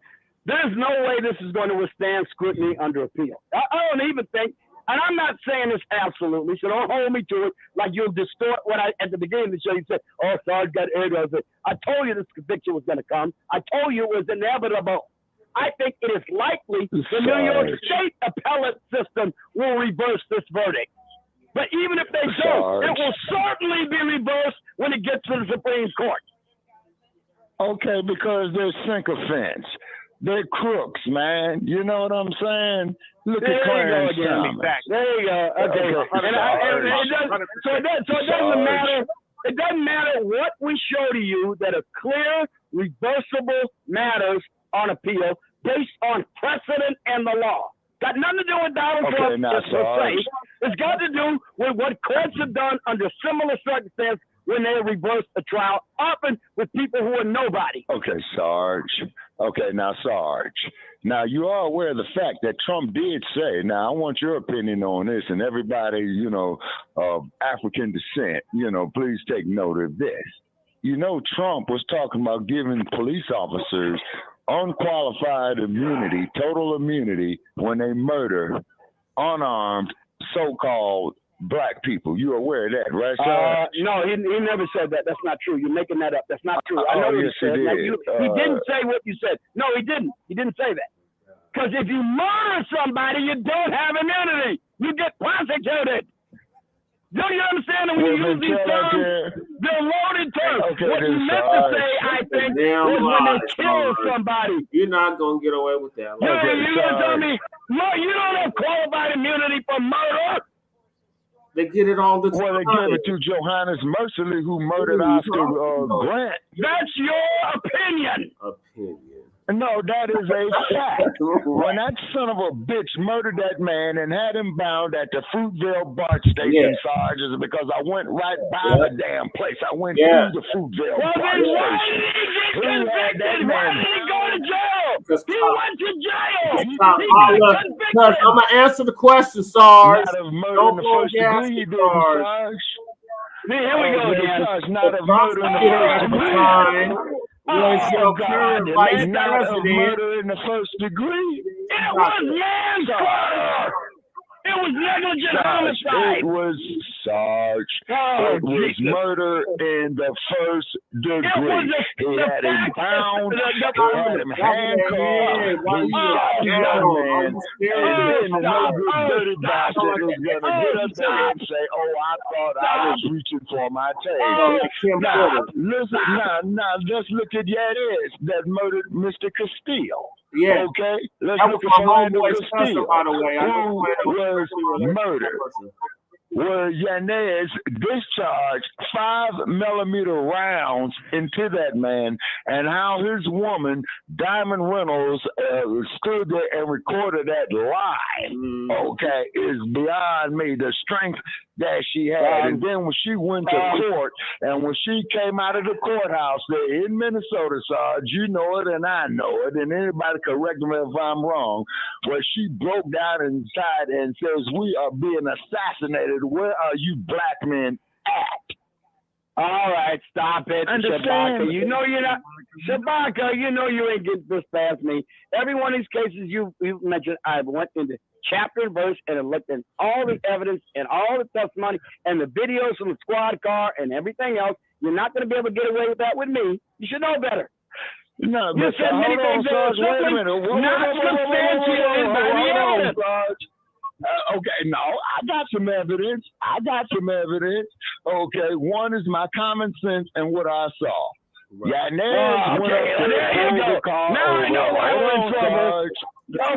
J: there's no way this is going to withstand scrutiny under appeal. I don't even think, and I'm not saying this absolutely, so don't hold me to it like you'll distort what I, at the beginning of the show, you said, oh, Sarge got aired of it. I told you this conviction was going to come. I told you it was inevitable. I think it is likely the New York State appellate system will reverse this verdict. But even if they don't, it will certainly be reversed when it gets to the Supreme Court.
E: Okay, because they're sycophants. They're crooks, man. You know what I'm saying? Look at Clarence Thomas.
J: There you go. Okay. So it doesn't matter. It doesn't matter what we show to you that are clear, reversible matters on appeal based on precedent and the law. Got nothing to do with Donald Trump per se. It's got to do with what courts have done under similar circumstances when they reverse a trial, often with people who are nobody.
E: Okay, Sarge. Okay, now, Sarge. Now, you are aware of the fact that Trump did say, now, I want your opinion on this, and everybody, you know, of African descent, you know, please take note of this. You know, Trump was talking about giving police officers unqualified immunity, total immunity, when they murder unarmed so-called black people. You're aware of that, right, sir?
J: No, he never said that. That's not true. You're making that up. That's not true. I know what he said. He didn't say what you said. No, he didn't. He didn't say that. Because if you murder somebody, you don't have immunity. You get prosecuted. Don't you understand that when you use these terms? They're loaded terms.
E: Okay,
J: what you meant to say, I think, was when they kill somebody.
F: You're not going to get away with that.
J: You're going to tell me, no, you don't have qualified immunity for murder.
F: They get it all the time.
E: Well, they gave it to Johannes Merciley, who murdered Oscar Grant.
J: That's your opinion.
E: No, that is a fact. When that son of a bitch murdered that man and had him bound at the Fruitvale BART station, Sarge, is because I went right by the damn place. I went through the Fruitvale BART station.
J: Why did he go to jail? He went to jail.
F: I'm going to answer the question, Sarge.
E: Not of murder in the first degree, you did, Sarge.
J: Here we go again.
E: Sarge, not of murder in the first degree.
F: Was
E: God, not of murder in the first degree.
J: It was manslaughter. It was negligent homicide.
E: It was Sarge. It was murder in the first degree. He had him bound. He had him handcuffed. He shot the young man. And then the no good dirty bastard is going to get up there and say, oh, I thought I was reaching for my tail. Now, listen, now, let's look at Yadis that murdered Mr. Castillo.
F: Yeah.
E: Okay. Let's
F: that
E: look
F: was
E: at
F: my
E: Fernando
F: homeboy's
E: Castillo,
F: cousin, by the way.
E: who was murdered. Where Yanez discharged 5mm rounds into that man, and how his woman, Diamond Reynolds, stood there and recorded that live, okay, is beyond me. The strength that she had. And then when she went to court, and when she came out of the courthouse there in Minnesota, Sarge, you know it and I know it, and anybody correct me if I'm wrong, where she broke down inside and says, we are being assassinated. Where are you black men at?
J: All right, stop it, Shabaka. You know you're not, Shabaka, you know you ain't getting this past me. Every one of these cases you mentioned, I went into chapter and verse and looked at all the evidence and all the testimony and the videos from the squad car and everything else. You're not going to be able to get away with that with me. You should know better.
E: No,
J: you said many things that are simply not substantiated by the evidence.
E: Okay, no, I got some evidence. Okay, one is my common sense and what I saw. Yeah, there you go. Now I know why we're in trouble. Because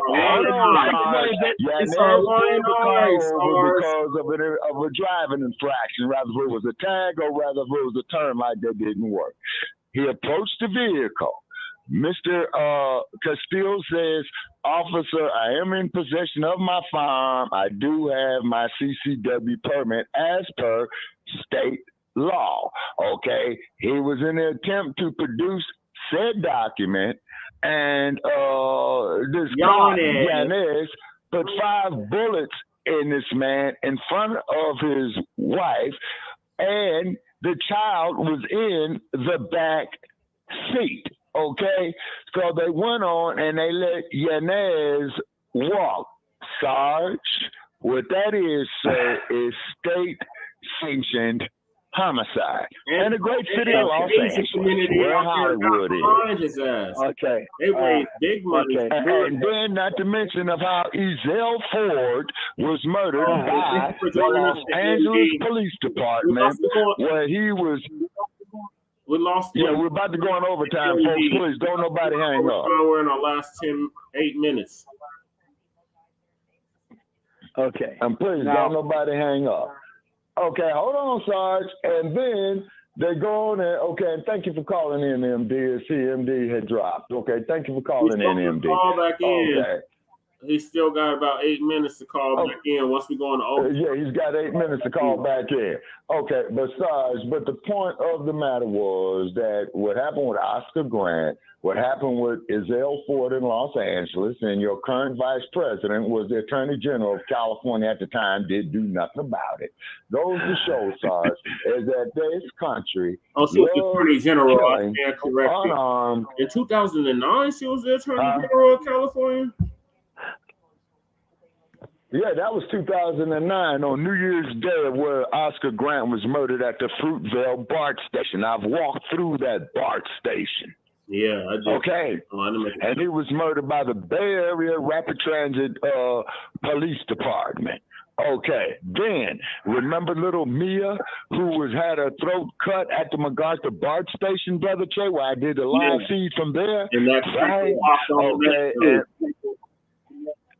E: of a driving infraction, rather if it was a tag or rather if it was a turn light that didn't work. He approached the vehicle. Mr. Castile says, officer, I am in possession of my firearm. I do have my CCW permit as per state law. Okay. He was in an attempt to produce said document, and this cop, Yanez, put 5 bullets in this man in front of his wife, and the child was in the back seat. Okay, so they went on and they let Yanez walk. Sarge, what that is, sir, is state-sanctioned homicide. And the great city of Los Angeles, where Hollywood is.
J: Okay.
F: They raised big money.
E: Okay. And then, not to mention of how Ezell Ford was murdered by the Los Angeles Police Department, where he was.
F: We lost.
E: Yeah, we're about to go on overtime, folks. Please, don't nobody hang up.
F: We're in our last 8 minutes.
J: Okay.
E: And please, don't nobody hang up. Okay, hold on, Sarge. And then they go on and, okay, and thank you for calling in, MD. CMD had dropped. Okay, thank you for calling in, MD.
F: Call back in.
E: Okay.
F: He's still got about 8 minutes to call back in once we go on the overtime.
E: Yeah, he's got 8 minutes to call back in. Okay, but Sarge, but the point of the matter was that what happened with Oscar Grant, what happened with Ezell Ford in Los Angeles, and your current vice president was the Attorney General of California at the time, did do nothing about it. Goes to show, Sarge, is that this country.
F: Also, the Attorney General, I stand corrected. In 2009, she was the Attorney General of California.
E: Yeah, that was 2009 on New Year's Day, where Oscar Grant was murdered at the Fruitvale BART station. I've walked through that BART station.
F: Yeah, I did.
E: Okay. And he was murdered by the Bay Area Rapid Transit Police Department. Okay. Then, remember little Mia, who had her throat cut at the MacArthur BART station, Brother Trey, where I did the live feed from there?
F: And that's
E: right. Okay.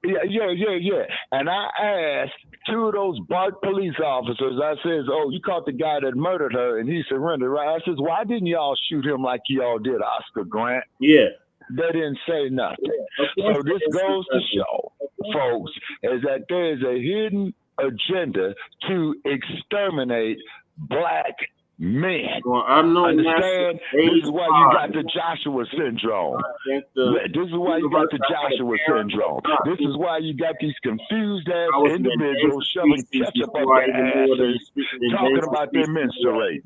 E: Yeah. And I asked 2 of those BART police officers, I says, oh, you caught the guy that murdered her and he surrendered, right? I says, why didn't y'all shoot him like y'all did Oscar Grant?
F: Yeah.
E: They didn't say nothing. So this goes to show, folks, is that there is a hidden agenda to exterminate Black men.
F: Well, I'm
E: understand? This is why you got the Joshua syndrome. This is why you got the Joshua syndrome. This is why you got these confused ass individuals shoving ketchup up their asses, talking about their menstruating.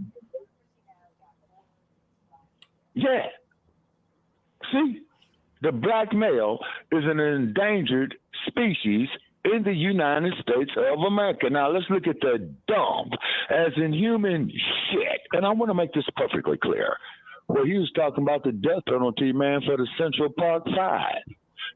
E: Yeah. See, the black male is an endangered species in the United States of America. Now, let's look at the dumb as in human shit. And I want to make this perfectly clear. Well, he was talking about the death penalty, man, for the Central Park 5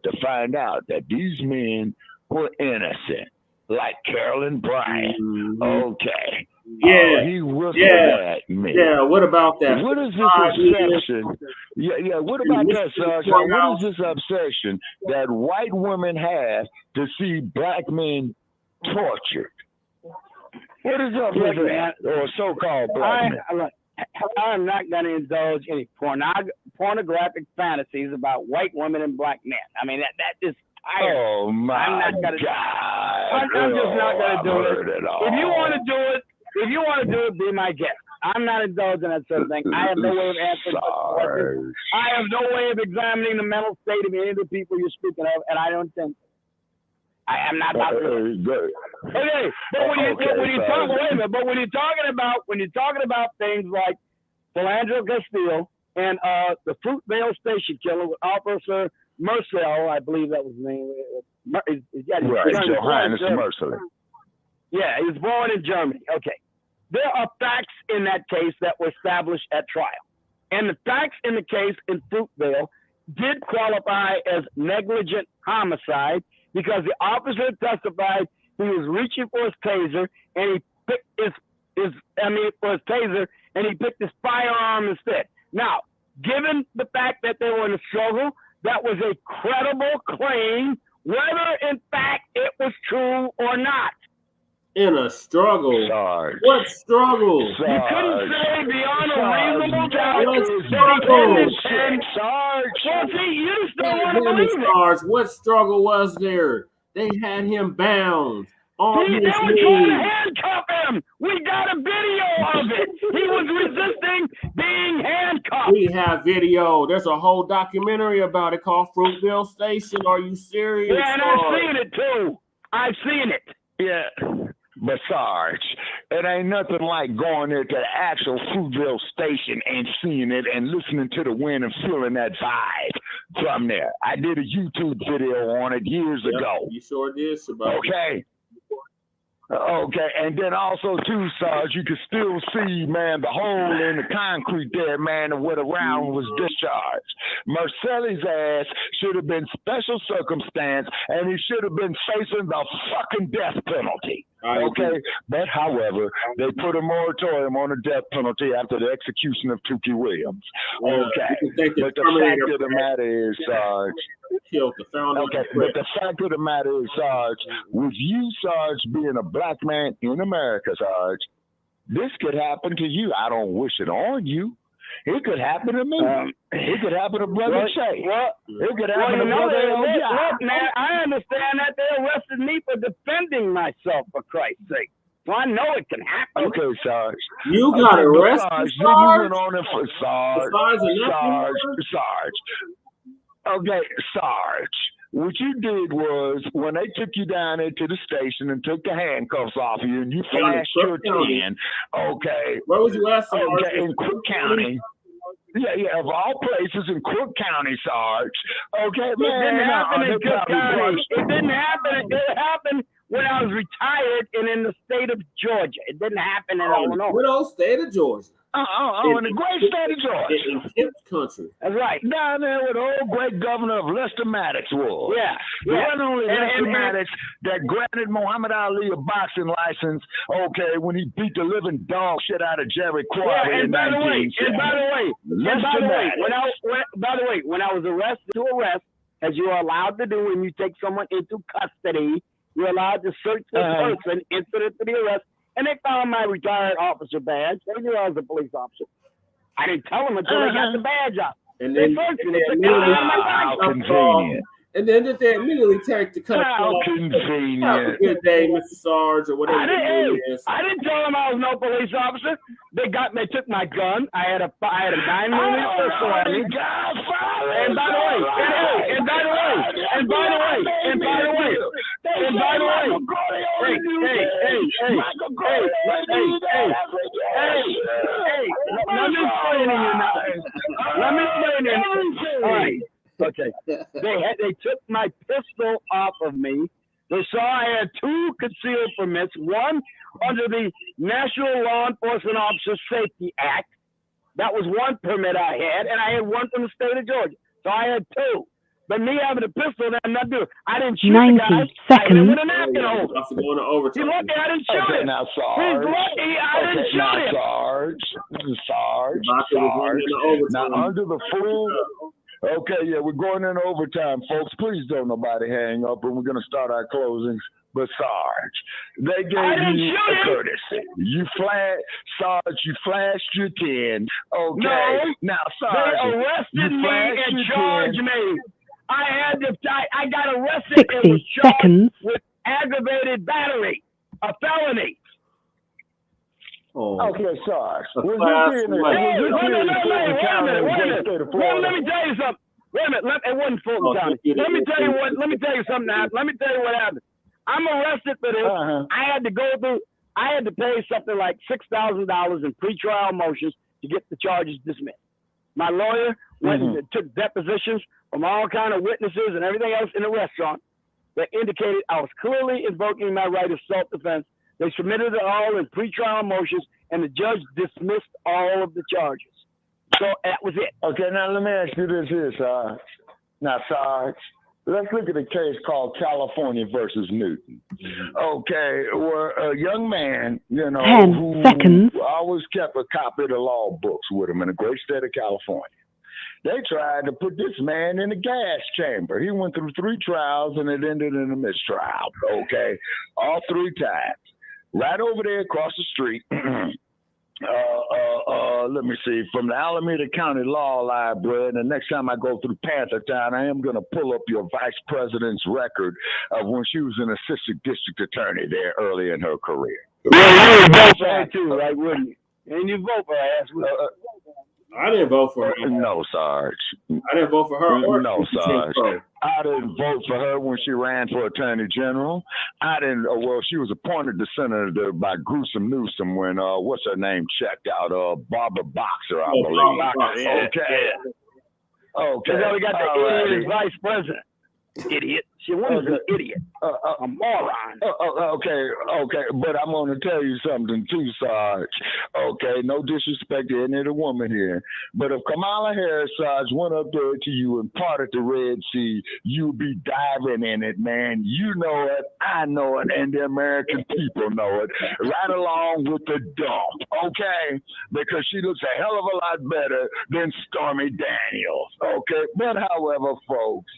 E: to find out that these men were innocent, like Carolyn Bryant. Okay.
F: Yeah.
E: He whistled at me.
F: Yeah, what about that?
E: What is this obsession? Yeah, what about that, Sarge? What is this obsession that white women have to see Black men tortured? What is up with that? Or so-called Black men?
J: I'm not going to indulge any pornographic fantasies about white women and Black men. I mean, that just...
E: Oh, my
J: I'm not gonna,
E: God.
J: I'm just not going to do it. If you want to do it, be my guest. I'm not indulging that sort of thing. I have no way of answering questions. I have no way of examining the mental state of any of the people you're speaking of, and I don't think I am not about to. Okay, but when you're talking about things like Philandro Castillo and the Fruitvale Station killer with Officer Mercel, I believe that was his name.
E: Johannes Mercel.
J: Yeah, he was born in Germany. Okay. There are facts in that case that were established at trial. And the facts in the case in Fruitvale did qualify as negligent homicide because the officer testified he was reaching for his taser and he picked his firearm instead. Now, given the fact that they were in a struggle, that was a credible claim, whether in fact it was true or not.
F: In a struggle.
E: Sarge.
F: What struggle?
E: Sarge.
J: You couldn't say beyond a reasonable doubt
F: What
J: that
F: struggle?
J: Sarge. Well, see, you still want to
F: Damn it,
J: believe it.
F: Sarge. What struggle was there? They had him bound.
J: They were trying to handcuff him. We got a video of it. He was resisting being handcuffed.
F: We have video. There's a whole documentary about it called Fruitville Station. Are you serious?
J: Yeah, and I've seen it too. I've seen it.
E: Yeah. But Sarge, it ain't nothing like going there to the actual Fruitville Station and seeing it and listening to the wind and feeling that vibe from there. I did a YouTube video on it years ago.
F: You sure did, Shabaka.
E: Okay. Okay, and then also too, Sarge, you can still see, man, the hole in the concrete there, man, where the round was discharged. Marcelli's ass should have been special circumstance, and he should have been facing the fucking death penalty. Okay, but however, they put a moratorium on the death penalty after the execution of Tookie Williams. Okay, but the fact of the matter is, Sarge. Okay, but the fact of the matter is, Sarge, with you, Sarge, being a black man in America, Sarge, this could happen to you. I don't wish it on you. It could happen to me. It could happen to Brother Che. It could happen to Brother
J: Look, man, I understand that they arrested me for defending myself, for Christ's sake. So I know it can happen.
E: Okay, Sarge.
F: You got arrested,
E: Sarge.
F: Sarge?
E: You went on it for Sarge. Okay, Sarge. What you did was when they took you down there to the station and took the handcuffs off you and you flashed your 10, okay.
F: Where was you at, Sarge?
E: Okay, in Crook County. Yeah, of all places in Crook County, Sarge. Okay,
J: It
E: man.
J: didn't happen in Cook County. It didn't happen. It happened when I was retired and in the state of Georgia. It didn't happen in Illinois.
F: Good old state of Georgia.
E: In the great state of Georgia.
F: In Kent country.
J: That's right.
E: Down there with the old great governor of Lester Maddox was.
J: Yeah.
E: It wasn't only Lester Maddox that granted Muhammad Ali a boxing license, okay, when he beat the living dog shit out of Jerry Quarry in 1970.
J: By the way, when I was arrested to arrest, as you are allowed to do when you take someone into custody, you're allowed to search the person incident to the arrest. And they found my retired officer badge. They knew I was a police officer. I didn't tell them until they got the badge out.
F: And then
J: they searched me. They took it out of my
E: How convenient.
F: And then did they immediately take the cut
E: How
F: off?
E: convenient.
F: Have a good day, Mr. Sarge, or whatever.
J: I didn't tell them I was no police officer. They took my gun. I had a 9mm pistol on me. And by the way, let me explain it. All right. Okay. They took my pistol off of me. They saw I had 2 concealed permits, one under the National Law Enforcement Officer Safety Act. That was one permit I had, and I had one from the state of Georgia. So I had 2. But me having a pistol, that had nothing to do. I didn't shoot
K: 90
J: the guy.
K: seconds.
J: I hit him with a napkin over.
F: After going to overtime.
J: He's lucky I didn't shoot him.
E: Now, Sarge.
J: He's lucky I didn't shoot him.
E: Sarge. Now, under the full... Okay, yeah, we're going in overtime, folks. Please don't nobody hang up, and we're going to start our closings. But Sarge, they gave you a courtesy. Sarge, you flashed your 10. Okay.
J: No,
E: now, Sarge,
J: they arrested me and charged me. I got arrested
K: 60
J: and was charged
K: seconds.
J: with aggravated battery, a felony.
F: Oh.
E: Okay, Sarge.
J: Let me tell you something. Wait a minute. It wasn't Fulton County. Let me tell you something. Let me tell you what happened. I'm arrested for this. I had to pay something like $6,000 in pretrial motions to get the charges dismissed. My lawyer went and took depositions from all kind of witnesses and everything else in the restaurant that indicated I was clearly invoking my right of self-defense. They submitted it all in pretrial motions, and the judge dismissed all of the charges. So that was it.
E: Okay, now let me ask you this here, Sarge. Now, Sarge, let's look at a case called California versus Newton. Okay, where a young man,
K: 10 seconds.
E: always kept a copy of the law books with him in the great state of California. They tried to put this man in a gas chamber. He went through 3 trials, and it ended in a mistrial, okay, all 3 times. right over there across the street. Let me see, from the Alameda County Law Library. And the next time I go through Panthertown, I am going to pull up your vice president's record of when she was an assistant district attorney there early in her career.
J: Yeah, you would vote for her too, right? Wouldn't you? And you vote for her ass.
F: I didn't vote for her.
E: No, Sarge.
F: I didn't vote for her.
E: No, Sarge. I didn't vote for her when she ran for attorney general. I didn't. Well, she was appointed to senator by Gruesome Newsom when what's her name checked out. Barbara Boxer, I believe.
J: Yeah,
E: okay. Okay.
J: So we got the idiot vice president. Idiot. She was an idiot. A moron.
E: Okay. But I'm going to tell you something too, Sarge. Okay, no disrespect to any of the woman here. But if Kamala Harris, Sarge, went up there to you and parted the Red Sea, you'd be diving in it, man. You know it, I know it, and the American people know it. Right along with the dump, okay? Because she looks a hell of a lot better than Stormy Daniels, okay? But however, folks,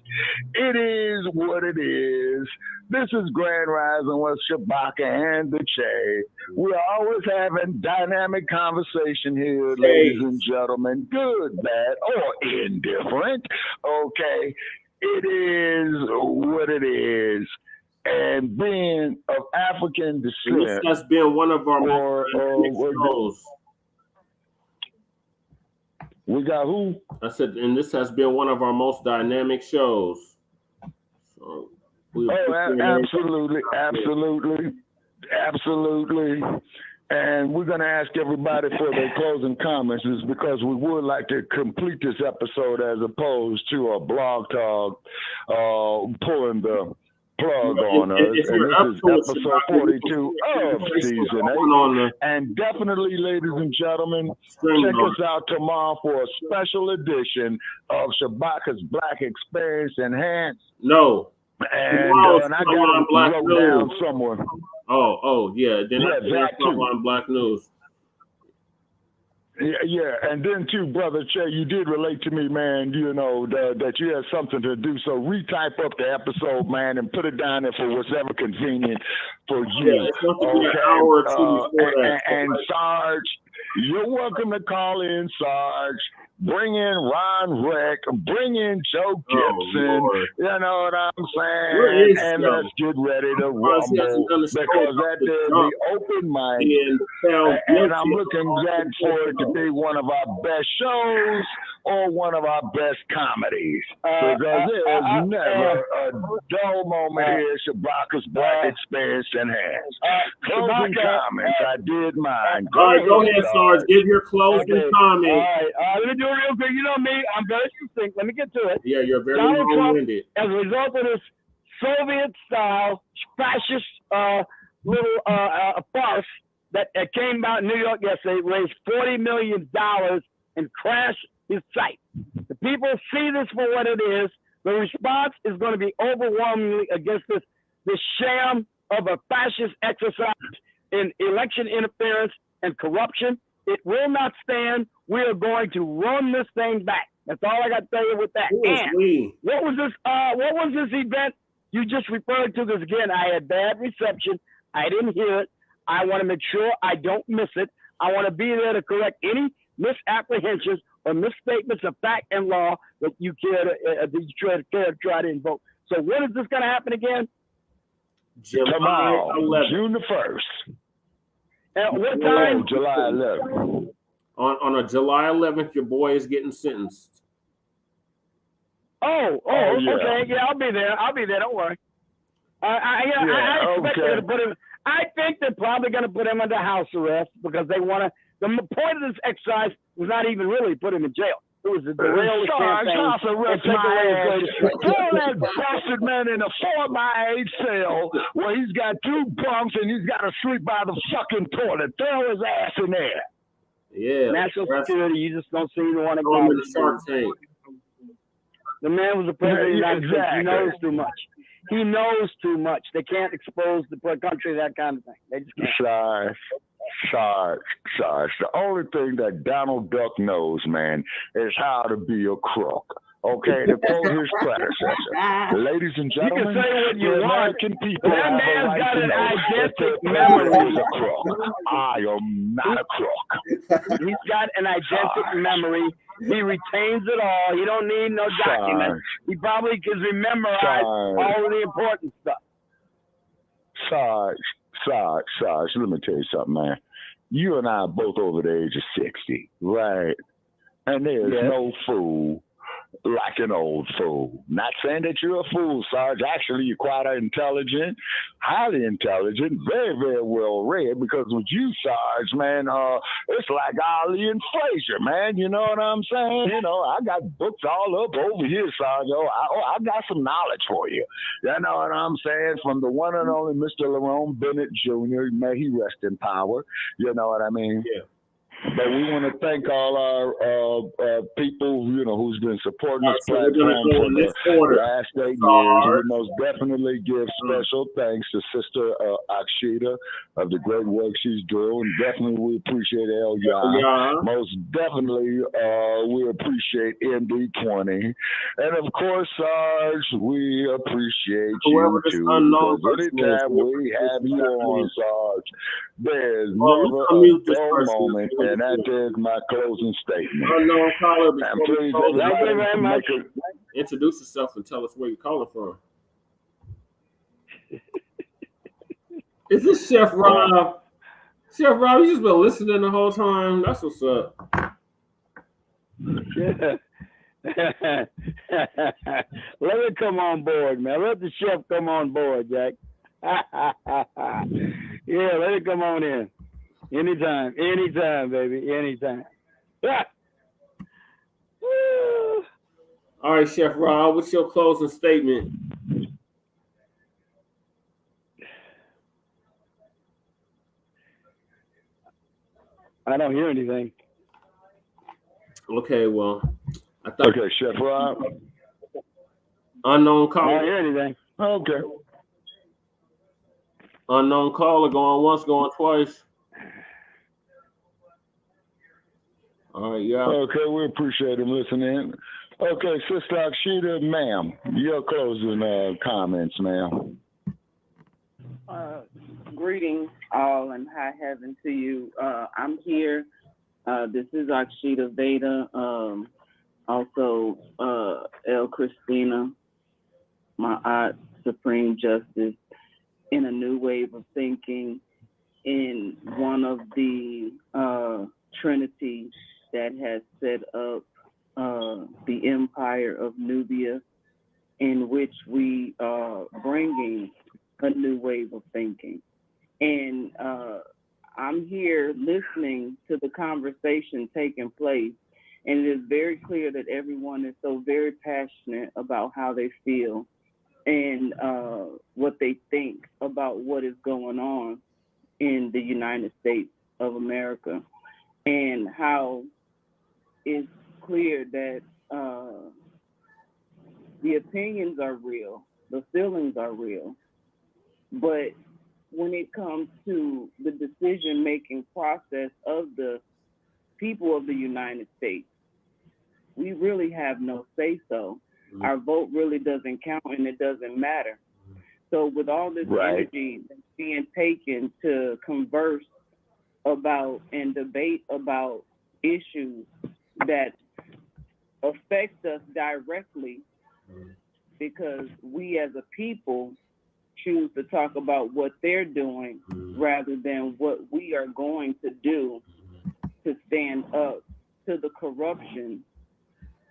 E: it is what it is. This is Grand Rising with Shabaka and the Che. We're always having dynamic conversation here, ladies and gentlemen, good, bad, or indifferent. Okay, it is what it is. And being of African descent,
F: this has been one of our shows.
E: We got who?
F: I said, and this has been one of our most dynamic shows. So
E: absolutely. And we're going to ask everybody for their closing comments, is because we would like to complete this episode as opposed to a blog talk pulling the plug on us. And this is episode 42 of season 8. And definitely, ladies and gentlemen, check us out tomorrow for a special edition of Shabaka's Black Experience Enhanced.
F: No.
E: And I got it wrote down somewhere.
F: Yeah. Then
E: that too.
F: On Black News.
E: Yeah, and then too, Brother Che, you did relate to me, man, you know, that you had something to do. So retype up the episode, man, and put it down there for whatever convenient for you.
F: Yeah, it's going to be an hour or two before that.
E: And Sarge, you're welcome to call in, Sarge. Bring in Ron Reck, bring in Joe Gibson, you know what I'm saying? And let's get ready to rumble, because that is the open mic. And I'm looking for it to be one of our best shows or one of our best comedies. Because there's never a dull moment here. Shabaka's Black Experience Enhanced. Closing comments, I did mine.
F: All right, go ahead, Sarge. Give your closing comment.
J: All right, let me do it real quick. You know me, I'm very succinct. Let me get to it.
F: Yeah, you're very
J: long-winded. As a result of this Soviet-style fascist little farce that came out in New York yesterday, raised $40 million and crashed his site. The people see this for what it is. The response is going to be overwhelmingly against this sham of a fascist exercise in election interference and corruption. It will not stand. We are going to run this thing back. That's all I got to tell you with that. And what was this event you just referred to? Because again, I had bad reception. I didn't hear it. I want to make sure I don't miss it. I want to be there to correct any misapprehensions or misstatements of fact and law that you care to try to invoke. So when is this going to happen again?
E: Tomorrow, June the 1st.
J: At what time?
E: July 11th.
F: On a July 11th, your boy is getting sentenced.
J: Okay. Yeah, I'll be there. Don't worry. I expect to put him. I think they're probably going to put him under house arrest because they want to. The point of this exercise was not even really put him in jail. It was a derailed campaign.
E: House arrest my ass. Throw that bastard man in a 4x8 cell where he's got 2 bunks and he's got to sleep by the fucking toilet. Throw his ass in there.
F: Yeah.
J: National security, you just don't seem to want to go to the Shark Tank. The man was the president of the United States. He knows too much. He knows too much. They can't expose the country to that kind of thing. They just can't.
E: Sarge. The only thing that Donald Duck knows, man, is how to be a crook. Okay, to quote his predecessor, ladies and gentlemen,
J: you can say what you
E: the
J: want.
E: American people
J: That
E: have a
J: man's
E: right
J: got
E: to
J: an
E: know that
J: eidetic
E: the
J: memory.
E: president is a crook. I am not a crook.
J: He's got an eidetic memory. He retains it all. He don't need no documents. He probably can memorize all of the important stuff.
E: Sarge, let me tell you something, man. You and I are both over the age of 60, right? And there's no fool like an old fool. Not saying that you're a fool, Sarge. Actually, you're quite intelligent, highly intelligent, very, very well read. Because with you, Sarge, man, it's like Ali and Frazier, man. You know what I'm saying? You know, I got books all up over here, Sarge. I got some knowledge for you. You know what I'm saying? From the one and only Mr. Lerone Bennett Jr. May he rest in power. You know what I mean?
F: Yeah.
E: But we want to thank all our people, you know, who's been supporting this
F: So we're gonna
E: platform
F: go in
E: for
F: this order.
E: the last 8 years. We most definitely give special thanks to Sister Akshita of the great work she's doing. Definitely we appreciate LYA. Most definitely we appreciate ND20. And of course, Sarge, we appreciate you too. Because anytime we have you on, Sarge, there's never a dull moment. And that is my closing statement.
F: Unknown caller,
E: And please, everybody, make it.
F: Introduce yourself and tell us where you're calling from. Is this Chef Rob? Chef Rob, you just been listening the whole time. That's what's up.
J: Yeah. Let it come on board, man. Let the chef come on board, Jack. Yeah, let it come on in. Anytime, baby, anytime.
F: All right, Chef Rob, what's your closing statement?
J: I don't hear anything.
F: Okay, well, I thought.
E: Okay, Chef Rob.
F: Unknown caller.
J: I don't hear anything.
E: Okay.
F: Unknown caller, going once, going twice. All right, yeah.
E: Okay, we appreciate him listening. Okay, Sister Akshita, ma'am, your closing comments, ma'am.
H: Greetings all and high heaven to you. I'm here. This is Akshita Veda, also El Christina, my aunt, Supreme Justice, in a new wave of thinking, in one of the Trinity that has set up the empire of Nubia, in which we are bringing a new wave of thinking. And I'm here listening to the conversation taking place, and it is very clear that everyone is so very passionate about how they feel and what they think about what is going on in the United States of America, and how it's clear that the opinions are real, the feelings are real, but when it comes to the decision-making process of the people of the United States, we really have no say-so. Our vote really doesn't count and it doesn't matter. So with all this energy that's being taken to converse about and debate about issues that affect us directly, because we as a people choose to talk about what they're doing rather than what we are going to do to stand up to the corruption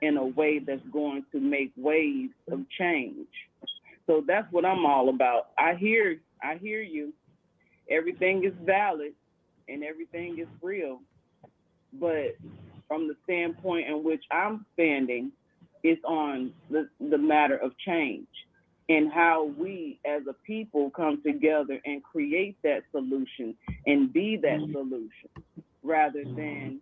H: in a way that's going to make waves of change. So that's what I'm all about. I hear you. Everything is valid and everything is real. But from the standpoint in which I'm standing, it's on the matter of change and how we as a people come together and create that solution and be that solution rather than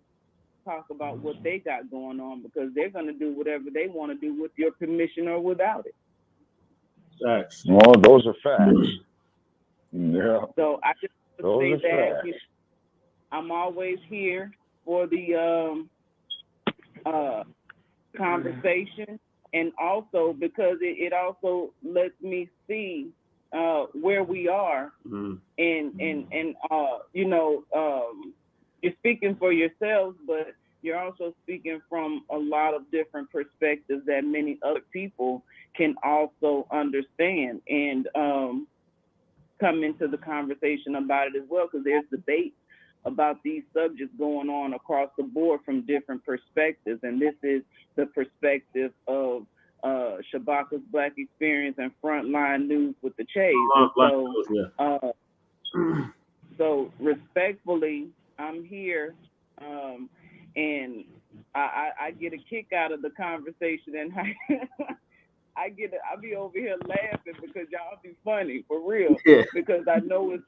H: talk about what they got going on, because they're going to do whatever they want to do with your permission or without it.
F: Facts.
E: Well, those are facts. Yeah.
H: So I just want to say that
E: facts.
H: I'm always here for the conversation and also because it also lets me see where we are, and you know, you're speaking for yourselves, but you're also speaking from a lot of different perspectives that many other people can also understand and come into the conversation about it as well, because there's debate about these subjects going on across the board from different perspectives, and this is the perspective of Shabaka's Black Experience and Frontline News with the Chase. So respectfully, I'm here, and I get a kick out of the conversation, and I be over here laughing because y'all be funny for real, because I know it's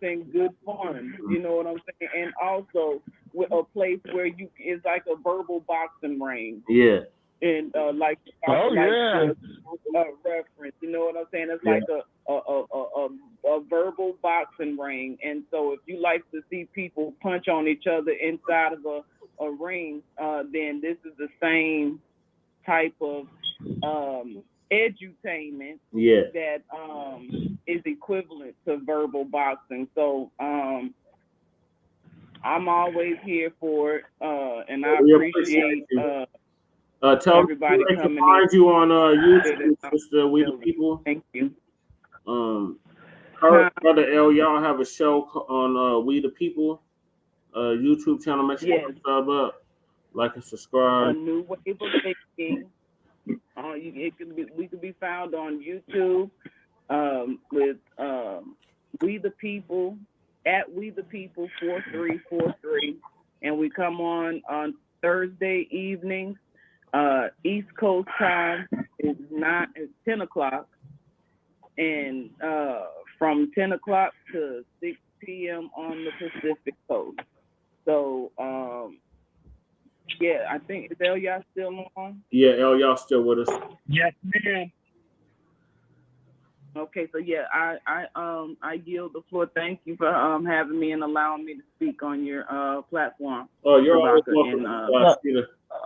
H: in good fun. You know what I'm saying? And also with a place where it's like a verbal boxing ring.
F: Yeah.
H: And reference, you know what I'm saying? It's like a verbal boxing ring. And so if you like to see people punch on each other inside of a ring, then this is the same type of edutainment that is equivalent to verbal boxing. So I'm always here for it, and I appreciate
F: tell
H: everybody
F: me
H: coming
F: to find you on YouTube,
H: in.
F: Sister We the People.
H: Thank you.
F: Brother L, y'all have a show on We the People YouTube channel. Make sure you sub up, like and subscribe.
H: A new wave of thinking. We can be found on YouTube with We the People at We the People 4343, and we come on Thursday evenings. East Coast time is 10 o'clock, and from 10 o'clock to 6 p.m. on the Pacific Coast. So, I think, is Elia still on?
F: Yeah, Elia still with us.
J: Yes, ma'am.
H: Okay, so I yield the floor. Thank you for having me and allowing me to speak on your platform.
F: Oh, you're always welcome.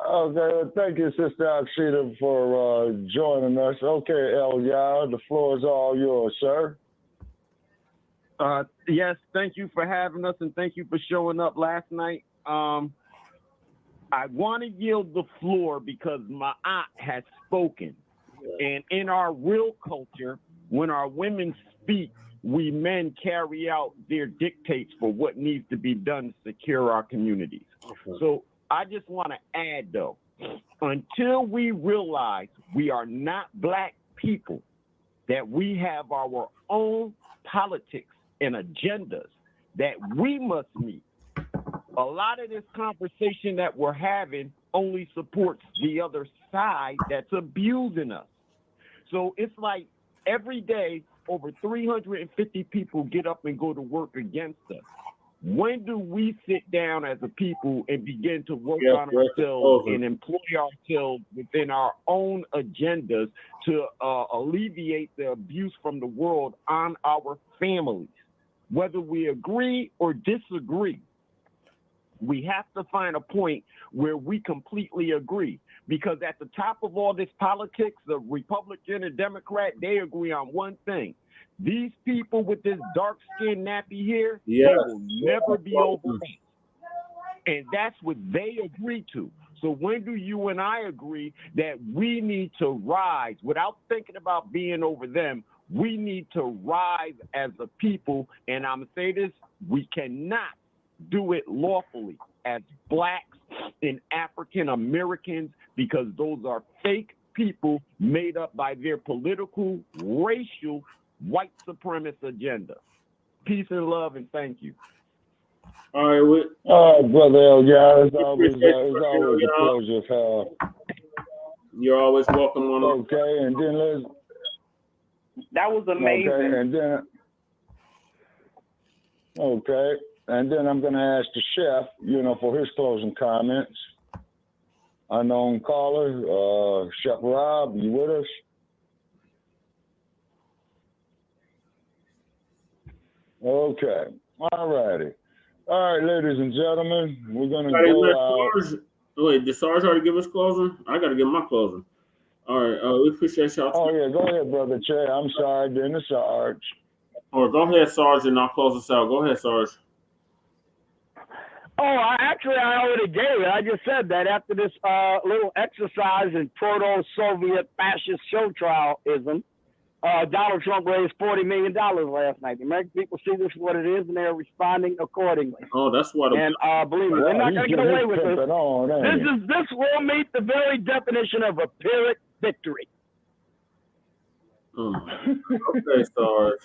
E: Okay, thank you, Sister Akshita, for joining us. Okay, Elia, the floor is all yours, sir.
I: Yes, thank you for having us, and thank you for showing up last night. I want to yield the floor because my aunt has spoken. And in our real culture, when our women speak, we men carry out their dictates for what needs to be done to secure our communities. Okay. So I just want to add, though, until we realize we are not Black people, that we have our own politics and agendas that we must meet, a lot of this conversation that we're having only supports the other side that's abusing us. So it's like every day over 350 people get up and go to work against us. When do we sit down as a people and begin to work on ourselves and employ ourselves within our own agendas to alleviate the abuse from the world on our families? Whether we agree or disagree, we have to find a point where we completely agree. Because at the top of all this politics, the Republican and Democrat, they agree on one thing. These people with this dark-skinned nappy hair, they will never be overrun. And that's what they agree to. So when do you and I agree that we need to rise without thinking about being over them? We need to rise as a people. And I'm going to say this, we cannot do it lawfully as Blacks and African Americans, because those are fake people made up by their political, racial, white supremacist agenda. Peace and love, and thank you.
F: All right,
E: Brother L, it's always a pleasure.
F: You're always welcome on.
E: Okay, and then
H: that was amazing.
E: Okay, and then I'm going to ask the chef, for his closing comments. Unknown caller, Chef Rob, you with us? Okay, all righty. All right, ladies and gentlemen, we're going to go out.
F: Wait, did Sarge already give us closing? I got to give my closing. All right. We appreciate y'all.
E: Oh, yeah. Go ahead, Brother Che. I'm sorry. Then the Sarge.
F: Or go ahead, Sarge, and I'll close us out. Go ahead, Sarge.
J: Oh, I already gave it. I just said that after this little exercise in proto-Soviet fascist show trialism, Donald Trump raised $40 million last night. The American people see this for what it is, and they're responding accordingly.
F: Oh, that's what.
J: And believe me, they're not going to get away with this. This will meet the very definition of a Pyrrhic victory.
F: Okay, Sarge.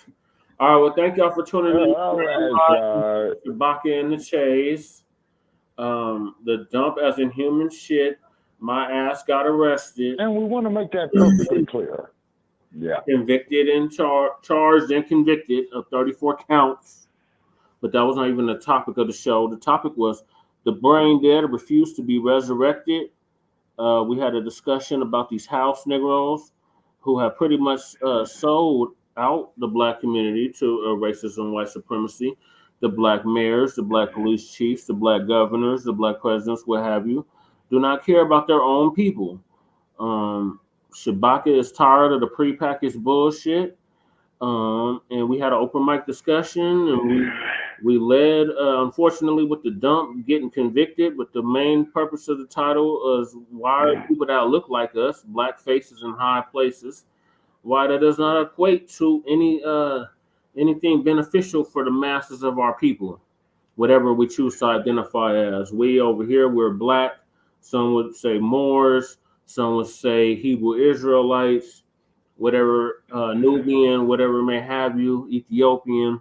F: All right. Well, thank y'all for tuning in.
E: All right,
F: Shabaka and the Chase. The dump as in human shit. My ass got arrested.
E: And we want to make that perfectly clear. Yeah.
F: Convicted and charged and convicted of 34 counts. But that was not even the topic of the show. The topic was the brain dead refused to be resurrected. We had a discussion about these House Negroes who have pretty much sold out the Black community to racism, white supremacy. The Blacc Mayors, the Blacc Police Chiefs, the Black governors, the Black presidents, what have you, do not care about their own people. Shabaka is tired of the prepackaged bullshit. And we had an open mic discussion, and we led, unfortunately, with the dump getting convicted. But the main purpose of the title is why are people that look like us, Black faces in high places, why that does not equate to anything beneficial for the masses of our people, whatever we choose to identify as. We over here, we're Black. Some would say Moors. Some would say Hebrew Israelites, whatever, Nubian, whatever may have you, Ethiopian.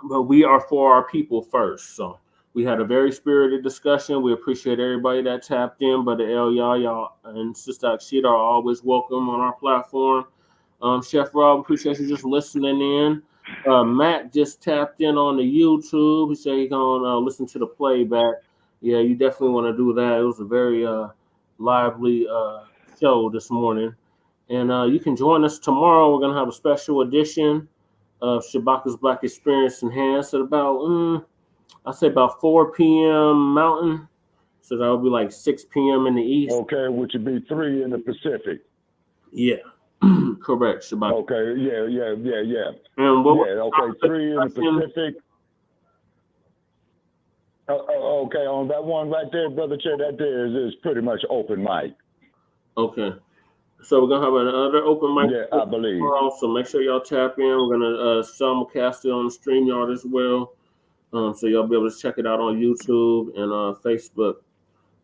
F: But we are for our people first. So we had a very spirited discussion. We appreciate everybody that tapped in. Brother El y'all and Sister Akshita are always welcome on our platform. Chef Rob, appreciate you just listening in. Matt just tapped in on the YouTube. He said he's gonna listen to the playback. Yeah, you definitely want to do that. It was a very lively show this morning. And you can join us tomorrow. We're gonna have a special edition of Shabaka's Black Experience Enhanced at about I say about 4 p.m. Mountain. So that would be like 6 p.m. in the East.
E: Okay, which would be 3 in the Pacific.
F: Yeah. Correct, Shabaka.
E: Okay, yeah.
F: And what
E: okay, 3 in the Pacific. Okay, on that one right there, Brother Che, that there is pretty much open mic.
F: Okay. So we're gonna have another open mic.
E: Yeah, I believe.
F: Tomorrow, so make sure y'all tap in. We're gonna simulcast it on the StreamYard as well. So y'all be able to check it out on YouTube and Facebook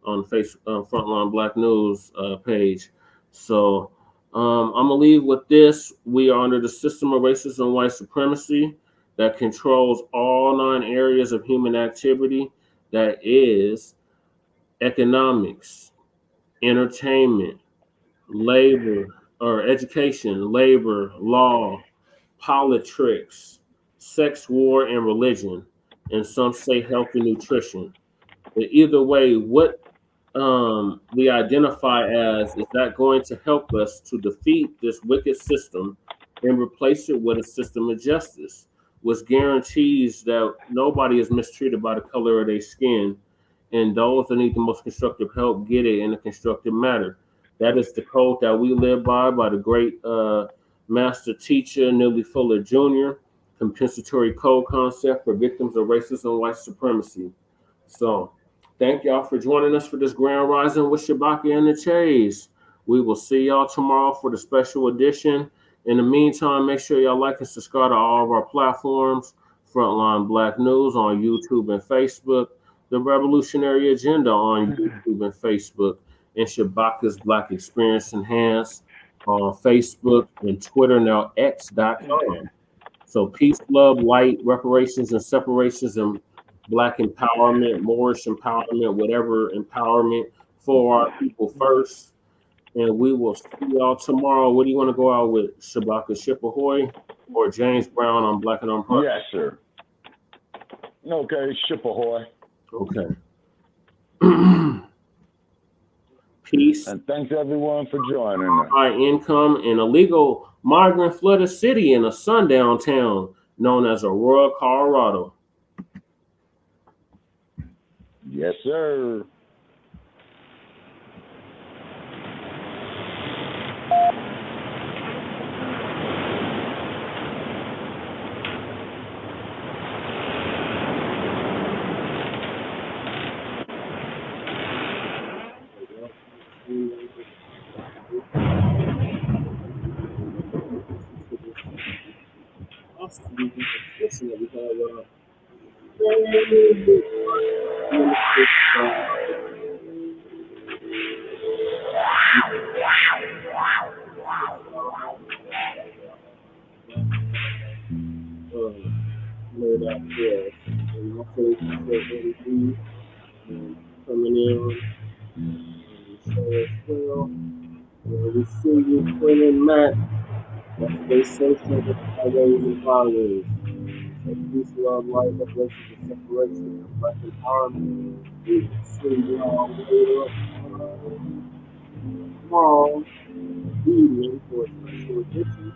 F: on Frontline Black News page. So I'm gonna leave with this. We are under the system of racism and white supremacy that controls all 9 areas of human activity. That is economics, entertainment, labor or education, labor, law, politics, sex, war, and religion, and some say health and nutrition. But either way, what we identify as is that going to help us to defeat this wicked system and replace it with a system of justice, which guarantees that nobody is mistreated by the color of their skin, and those that need the most constructive help get it in a constructive manner. That is the code that we live by the great master teacher, Neely Fuller Jr., compensatory code concept for victims of racism and white supremacy. So thank y'all for joining us for this Grand Rising with Shabaka and the Chase. We will see y'all tomorrow for the special edition. In the meantime, make sure y'all like and subscribe to all of our platforms, Frontline Black News on YouTube and Facebook, The Revolutionary Agenda on YouTube and Facebook, and Shabaka's Black Experience Enhanced on Facebook and Twitter, now X.com. So peace, love, light, reparations, and separations, and Black empowerment, Moorish empowerment, whatever empowerment for our people first. And we will see y'all tomorrow. What do you want to go out with? Shabaka Ship Ahoy or James Brown on Black and on Purpose?
E: Yes, sir. Okay, Ship Ahoy.
F: Okay. Peace.
E: And thanks everyone for joining us.
F: High income and illegal migrant flooded city in a sundown town known as Aurora, Colorado.
E: Yes, sir.
F: Coming in the show as well. We see you, Quinn and Matt. They say so the highways and byways. So peace, love, light, liberation, and separation, and black empowerment. We see you all way up tomorrow evening for a special edition.